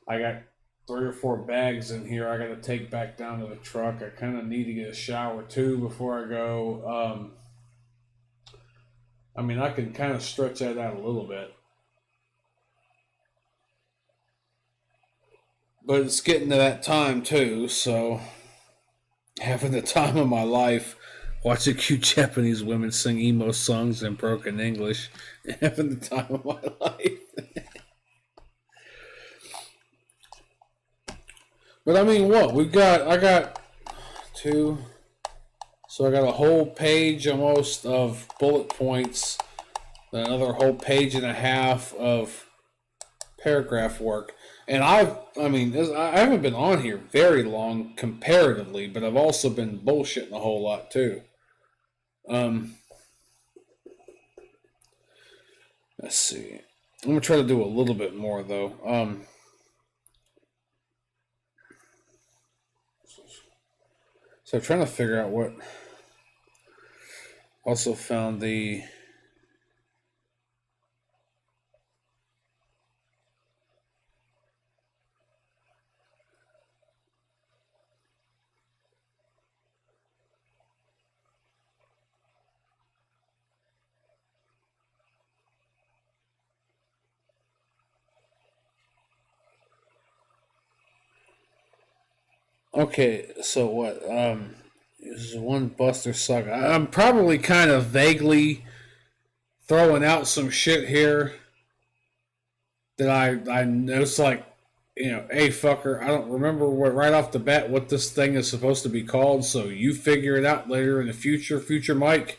I got 3 or 4 bags in here I got to take back down to the truck. I kind of need to get a shower too before I go. I mean, I can kind of stretch that out a little bit, but it's getting to that time too. So having the time of my life. Watching cute Japanese women sing emo songs in broken English. Having the time of my life. But I mean, what? I got 2. So I got a whole page almost of bullet points. Another whole page and a half of paragraph work. And I haven't been on here very long comparatively, but I've also been bullshitting a whole lot too. Let's see. I'm gonna try to do a little bit more though. So I'm trying to figure out what. Also found the. Okay, so what? This is one Buster Saga. I'm probably kind of vaguely throwing out some shit here that I know. It's like, hey fucker, I don't remember right off the bat what this thing is supposed to be called, so you figure it out later in the future Mike.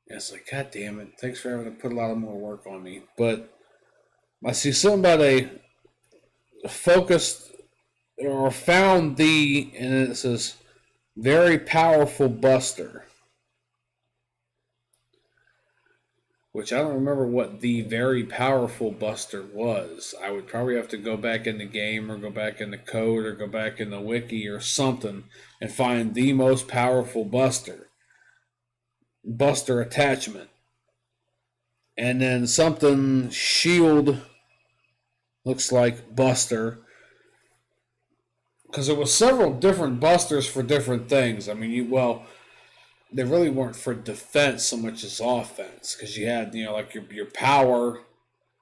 And it's like, god damn it, thanks for having to put a lot of more work on me. But I see something about a focused or found the, and it says very powerful buster, which I don't remember what the very powerful buster was. I would probably have to go back in the game or go back in the code or go back in the wiki or something and find the most powerful buster attachment. And then something shield looks like buster, because there was several different busters for different things. I mean, they really weren't for defense so much as offense, because you had, like your power,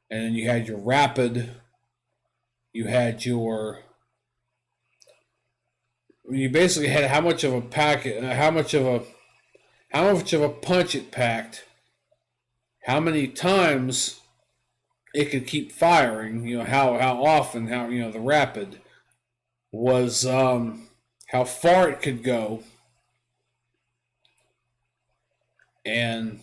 and then you had your rapid, you basically had how much of a packet, how much of a punch it packed, how many times it could keep firing, how often, the rapid was, how far it could go, and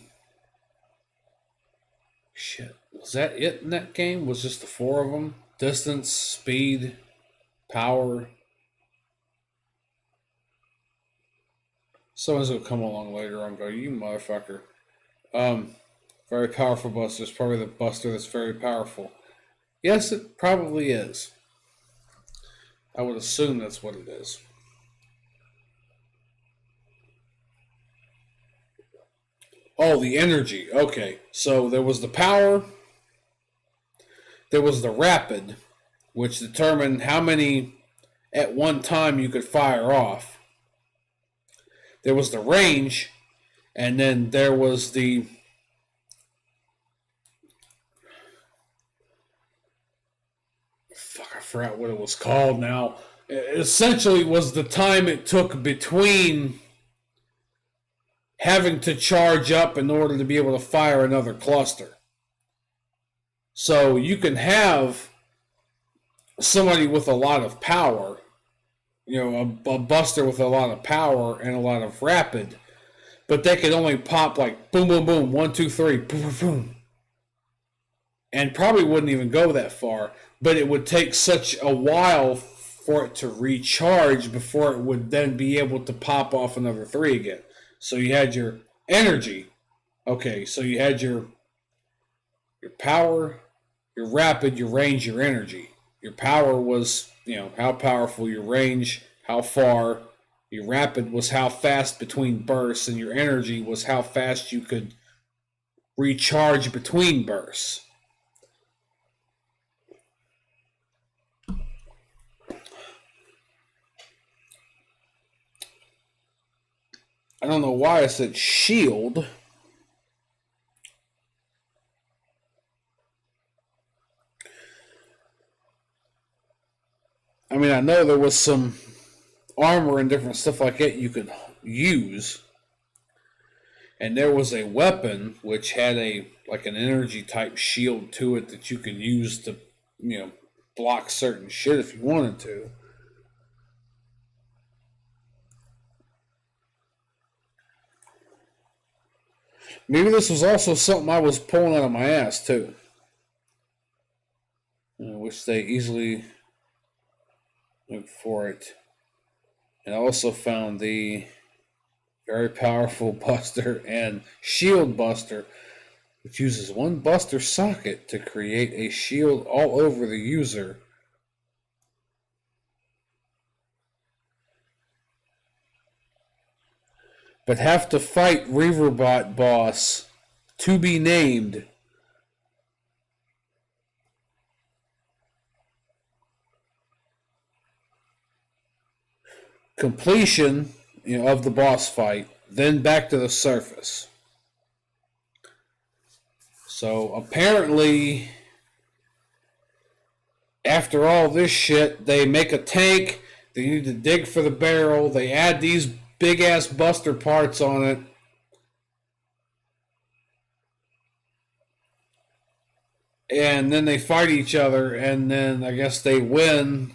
shit, Was that it in that game? Was just the 4 of them? Distance, speed, power. Someone's gonna come along later on and go, you motherfucker. Very powerful buster. It's probably the buster that's very powerful. Yes, it probably is. I would assume that's what it is. Oh, the energy. Okay. So there was the power. There was the rapid, which determined how many at one time you could fire off. There was the range, and then there was the I forgot what it was called now. It essentially was the time it took between having to charge up in order to be able to fire another cluster. So you can have somebody with a lot of power, a buster with a lot of power and a lot of rapid, but they could only pop like boom, boom, boom, 1, 2, 3, boom, boom, boom. And probably wouldn't even go that far, but it would take such a while for it to recharge before it would then be able to pop off another 3 again. So you had your energy. Okay, so you had your power, your rapid, your range, your energy. Your power was, how powerful, your range, how far. Your rapid was how fast between bursts, and your energy was how fast you could recharge between bursts. I don't know why I said shield. I mean, I know there was some armor and different stuff like that you could use. And there was a weapon which had an energy type shield to it that you could use to, block certain shit if you wanted to. Maybe this was also something I was pulling out of my ass, too. Which they easily look for it. And I also found the very powerful buster and shield buster, which uses one buster socket to create a shield all over the user. But have to fight Reaverbot boss to be named. Completion, of the boss fight, then back to the surface. So apparently, after all this shit, they make a tank. They need to dig for the barrel. They add these big ass buster parts on it. And then they fight each other, and then I guess they win.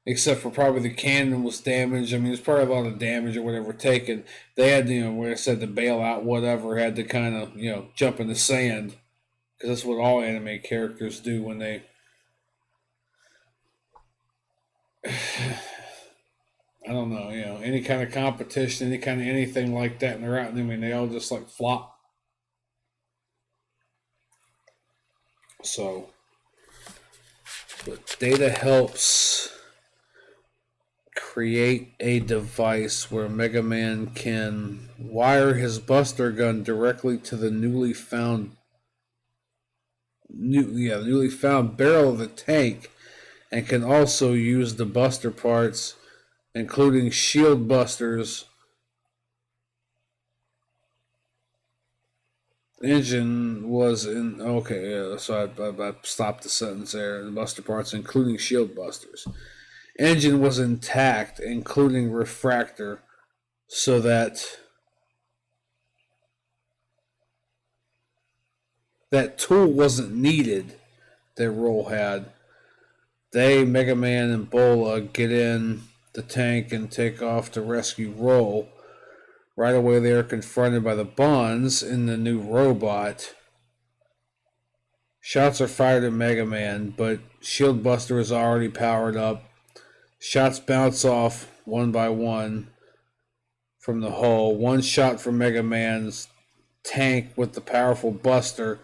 Except for probably the cannon was damaged. I mean, there's probably a lot of damage or whatever taken. They had, where I said to bail out whatever, had to kind of, jump in the sand. Because that's what all anime characters do when they... I don't know, any kind of competition, any kind of anything like that, and they're out, and they all just flop. So, but data helps create a device where MegaMan can wire his buster gun directly to the newly found barrel of the tank, and can also use the buster parts, including shield busters. Engine was in... Okay, yeah, so I stopped the sentence there. The buster parts, including shield busters. Engine was intact, including refractor, so that tool wasn't needed that Roll had. They, MegaMan and Bola, get in the tank and take off to rescue Roll. Right away they are confronted by the Bonds in the new robot. Shots are fired at Mega Man, but Shield Buster is already powered up. Shots bounce off one by one from the hull. One shot from Mega Man's tank with the powerful Buster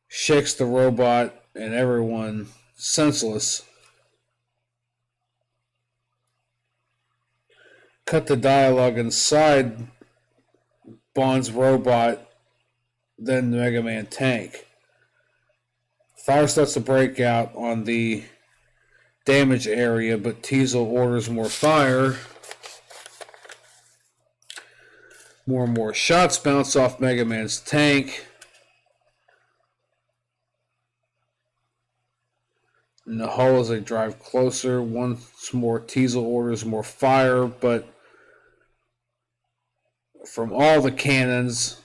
shakes the robot and everyone senseless. Cut the dialogue inside Bond's robot, then the Mega Man tank. Fire starts to break out on the damage area, but Teasel orders more fire. More and more shots bounce off Mega Man's tank. In the hull as they drive closer, once more Teasel orders more fire, but from all the cannons,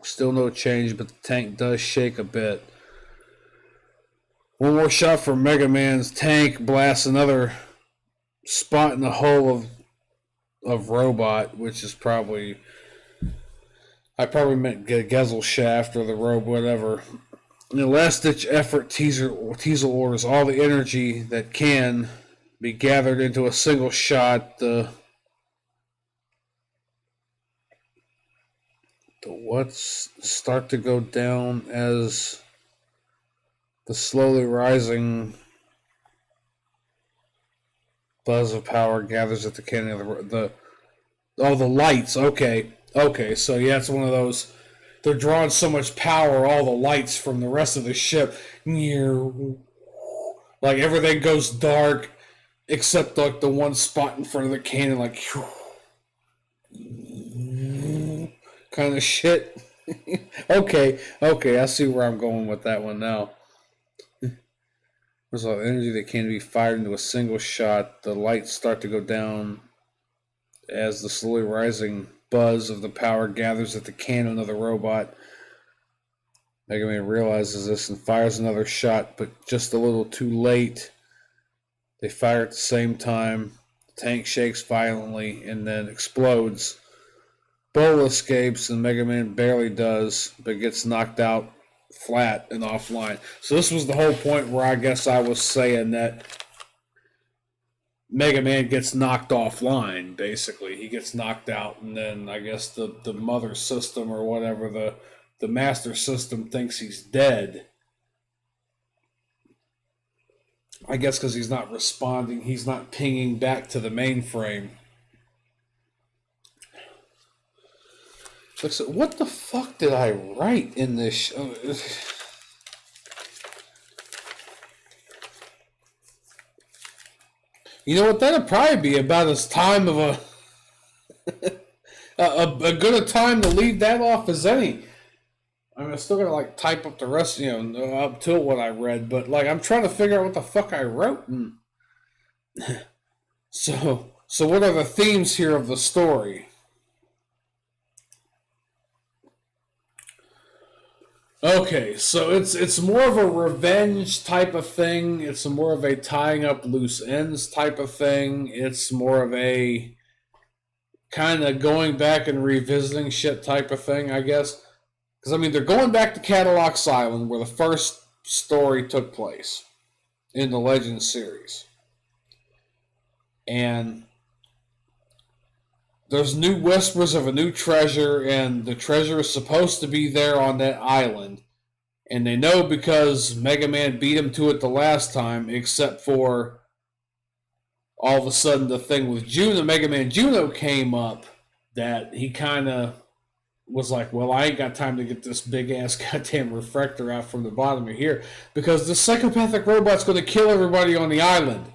still no change, but the tank does shake a bit. One more shot from Mega Man's tank blasts another spot in the hull of Robot, which is probably, I probably meant Gezel Shaft or the Robe, whatever. In a last-ditch effort, Teasel orders all the energy that can be gathered into a single shot. The what's start to go down as the slowly rising buzz of power gathers at the cannon of the lights. Okay, so yeah, it's one of those. They're drawing so much power, all the lights from the rest of the ship, like everything goes dark, except like the one spot in front of the cannon, like kind of shit. Okay, I see where I'm going with that one now. There's a lot of energy that can be fired into a single shot. The lights start to go down as the slowly rising buzz of the power gathers at the cannon of the robot. Mega Man realizes this and fires another shot, but just a little too late. They fire at the same time. The tank shakes violently and then explodes. Bola escapes and Mega Man barely does, but gets knocked out flat and offline. So this was the whole point where I guess I was saying that Mega Man gets knocked offline, basically. He gets knocked out, and then I guess the mother system or whatever, the master system thinks he's dead. I guess because he's not responding, he's not pinging back to the mainframe. So what the fuck did I write in this? You know what? That'd probably be about as time of a good a time to leave that off as any. I mean, I'm still gonna like type up the rest, up till what I read, but like I'm trying to figure out what the fuck I wrote. And so what are the themes here of the story? Okay, so it's more of a revenge type of thing. It's more of a tying up loose ends type of thing. It's more of a kind of going back and revisiting shit type of thing, I guess. Because, I mean, they're going back to Cadillacs Island where the first story took place in the Legends series. And there's new whispers of a new treasure, and the treasure is supposed to be there on that island. And they know because Mega Man beat him to it the last time, except for all of a sudden the thing with Juno, Mega Man Juno came up, that he kind of was like, well, I ain't got time to get this big-ass goddamn refractor out from the bottom of here, because the psychopathic robot's going to kill everybody on the island.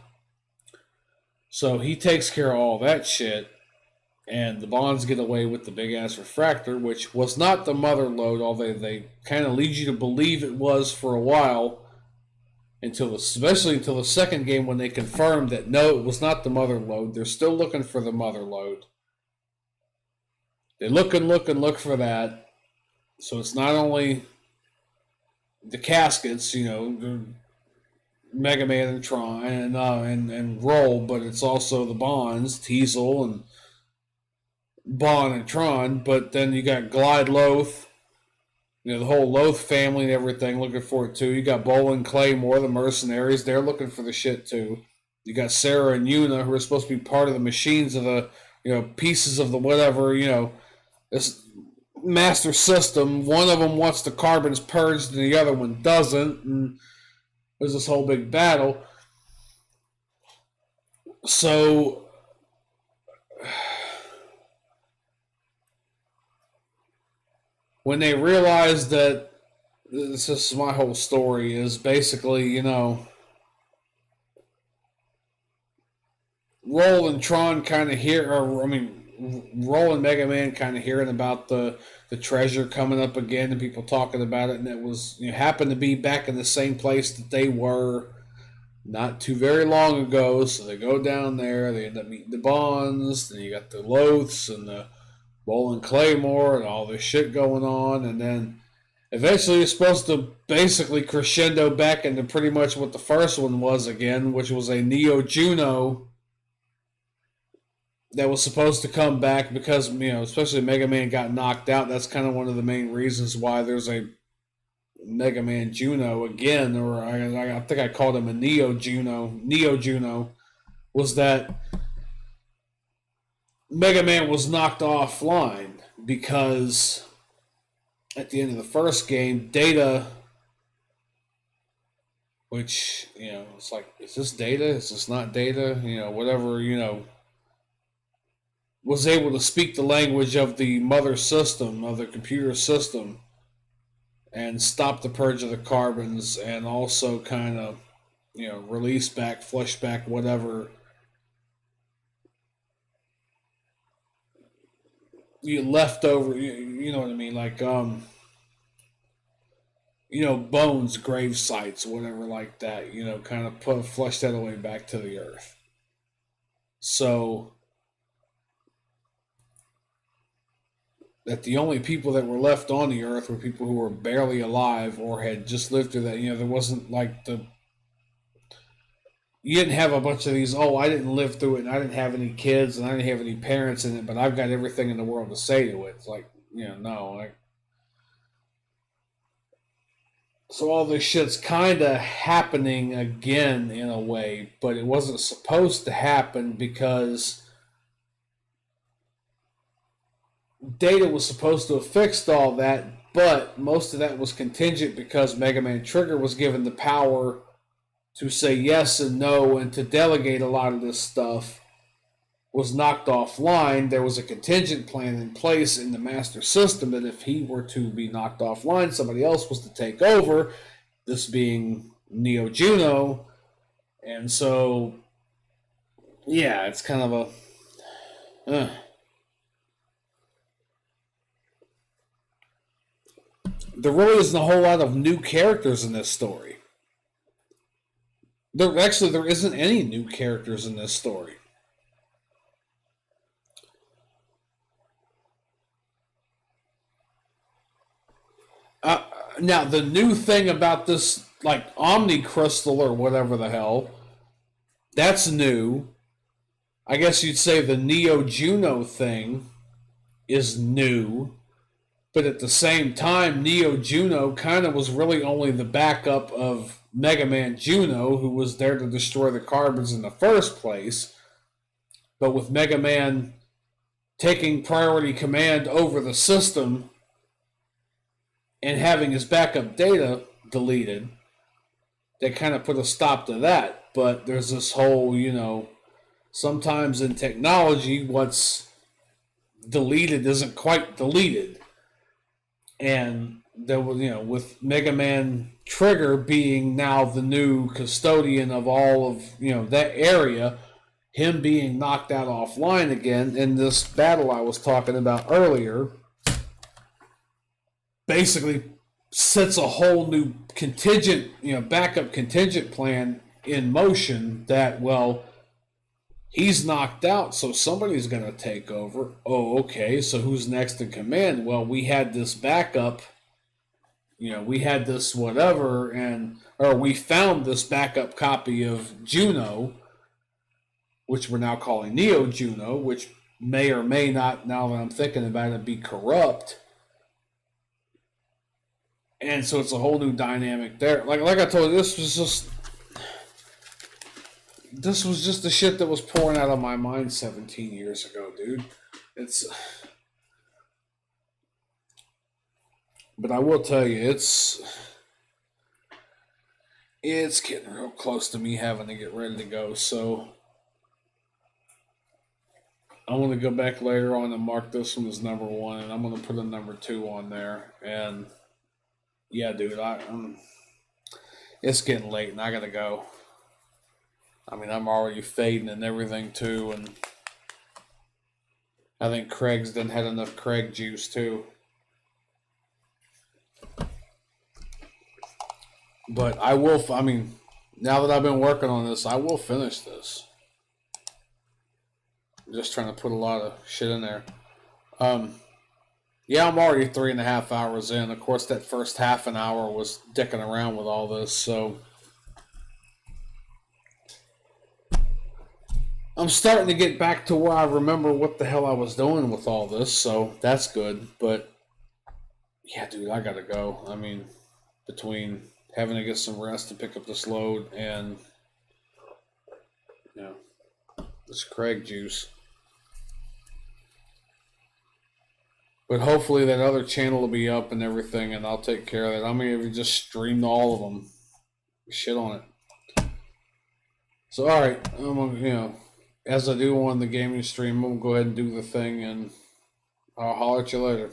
So he takes care of all that shit. And the Bonds get away with the big-ass refractor, which was not the mother lode, although they kind of lead you to believe it was for a while, especially until the second game when they confirmed that no, it was not the mother lode. They're still looking for the mother lode. They look and look and look for that. So it's not only the caskets, the Mega Man and Tron and Roll, but it's also the Bonds, Teasel and Bon and Tron, but then you got Glide Loath, the whole Loth family and everything looking for it too. You got Bola and Claymore, the mercenaries, they're looking for the shit too. You got Sarah and Yuna, who are supposed to be part of the machines of the, pieces of the whatever, this master system. One of them wants the carbons purged and the other one doesn't. And there's this whole big battle. So when they realized that this is my whole story, is basically, Roll and Tron kind of hear, Roll and Mega Man kind of hearing about the treasure coming up again and people talking about it, and it was happened to be back in the same place that they were not too very long ago. So they go down there, they end up meeting the Bonds, then you got the Loths and the Bola and Claymore and all this shit going on, and then eventually it's supposed to basically crescendo back into pretty much what the first one was again, which was a Neo Juno that was supposed to come back because, especially Mega Man got knocked out. That's kind of one of the main reasons why there's a Mega Man Juno again, or I think I called him a Neo Juno, was that Mega Man was knocked offline because at the end of the first game, Data, which, it's like, is this Data? Is this not Data? Whatever, was able to speak the language of the mother system, of the computer system, and stop the purge of the carbons, and also kind of, release back, flush back, whatever you left over, you know what I mean, like, bones, grave sites, whatever like that, kind of flush that away back to the earth. So that the only people that were left on the earth were people who were barely alive or had just lived through that. There wasn't like you didn't have a bunch of these, I didn't live through it and I didn't have any kids and I didn't have any parents in it, but I've got everything in the world to say to it. It's like, no. So all this shit's kind of happening again in a way, but it wasn't supposed to happen because Data was supposed to have fixed all that, but most of that was contingent because Mega Man Trigger was given the power to say yes and no and to delegate a lot of this stuff, was knocked offline. There was a contingent plan in place in the Master System that if he were to be knocked offline, somebody else was to take over, this being Neo Juno. And so, yeah, it's kind of a... There really isn't a whole lot of new characters in this story. There isn't any new characters in this story. Now, the new thing about this, like, Omni Crystal or whatever the hell, that's new. I guess you'd say the Neo Juno thing is new. But at the same time, Neo Juno kind of was really only the backup of Mega Man Juno, who was there to destroy the carbons in the first place. But with Mega Man taking priority command over the system and having his backup Data deleted, they kind of put a stop to that. But there's this whole, sometimes in technology, what's deleted isn't quite deleted. And there was, with Mega Man Trigger being now the new custodian of all of, that area, him being knocked out offline again in this battle I was talking about earlier, basically sets a whole new contingent, backup contingent plan in motion that, well, he's knocked out, so somebody's going to take over. Oh, okay, so who's next in command? Well, we had this backup, we had this whatever, or we found this backup copy of Juno, which we're now calling Neo Juno, which may or may not, now that I'm thinking about it, be corrupt. And so it's a whole new dynamic there. Like I told you, this was just the shit that was pouring out of my mind 17 years ago, dude. But I will tell you, it's getting real close to me having to get ready to go. So I'm going to go back later on and mark this one as number 1, and I'm going to put a number 2 on there. And yeah, dude, it's getting late and I got to go. I mean, I'm already fading and everything too, and I think Craig's done had enough Craig juice too. But I will, now that I've been working on this, I will finish this. I'm just trying to put a lot of shit in there. Yeah, I'm already 3.5 hours in. Of course, that first half an hour was dicking around with all this, so I'm starting to get back to where I remember what the hell I was doing with all this, so that's good. But yeah, dude, I gotta go. I mean, between having to get some rest to pick up this load and, you know, this Craig juice. But hopefully that other channel will be up and everything, and I'll take care of it. I'm going to just stream all of them. Shit on it. So, alright, I'm gonna, you know, as I do on the gaming stream, I'm going to go ahead and do the thing, and I'll holler at you later.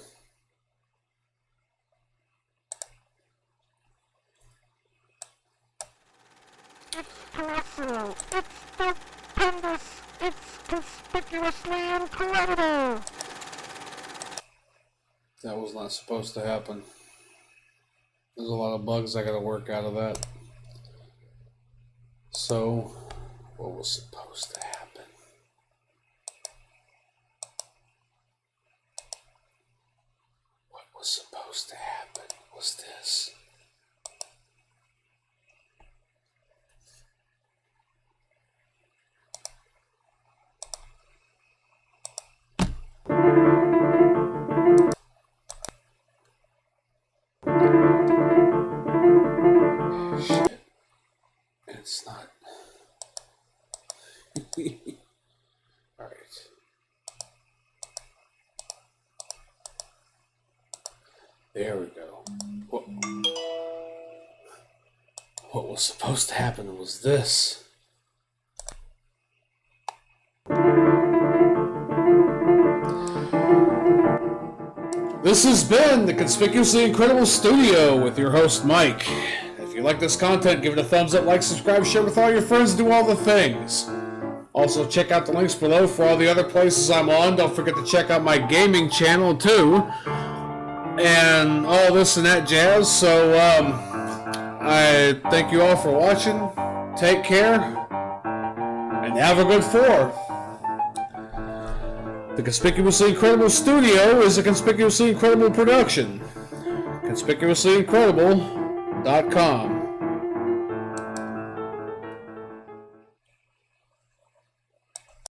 It's colossal. It's stupendous. It's conspicuously incredible. That was not supposed to happen. There's a lot of bugs I gotta work out of that. So, what was supposed to happen? What was supposed to happen was this. Shit. It's not. Alright. There we go. What was supposed to happen was this. This has been the Conspicuously Incredible Studio with your host, Mike. If you like this content, give it a thumbs up, like, subscribe, share with all your friends, do all the things. Also, check out the links below for all the other places I'm on. Don't forget to check out my gaming channel, too. And all this and that jazz. So, I thank you all for watching. Take care. And have a good 4. The Conspicuously Incredible Studio is a Conspicuously Incredible production. ConspicuouslyIncredible.com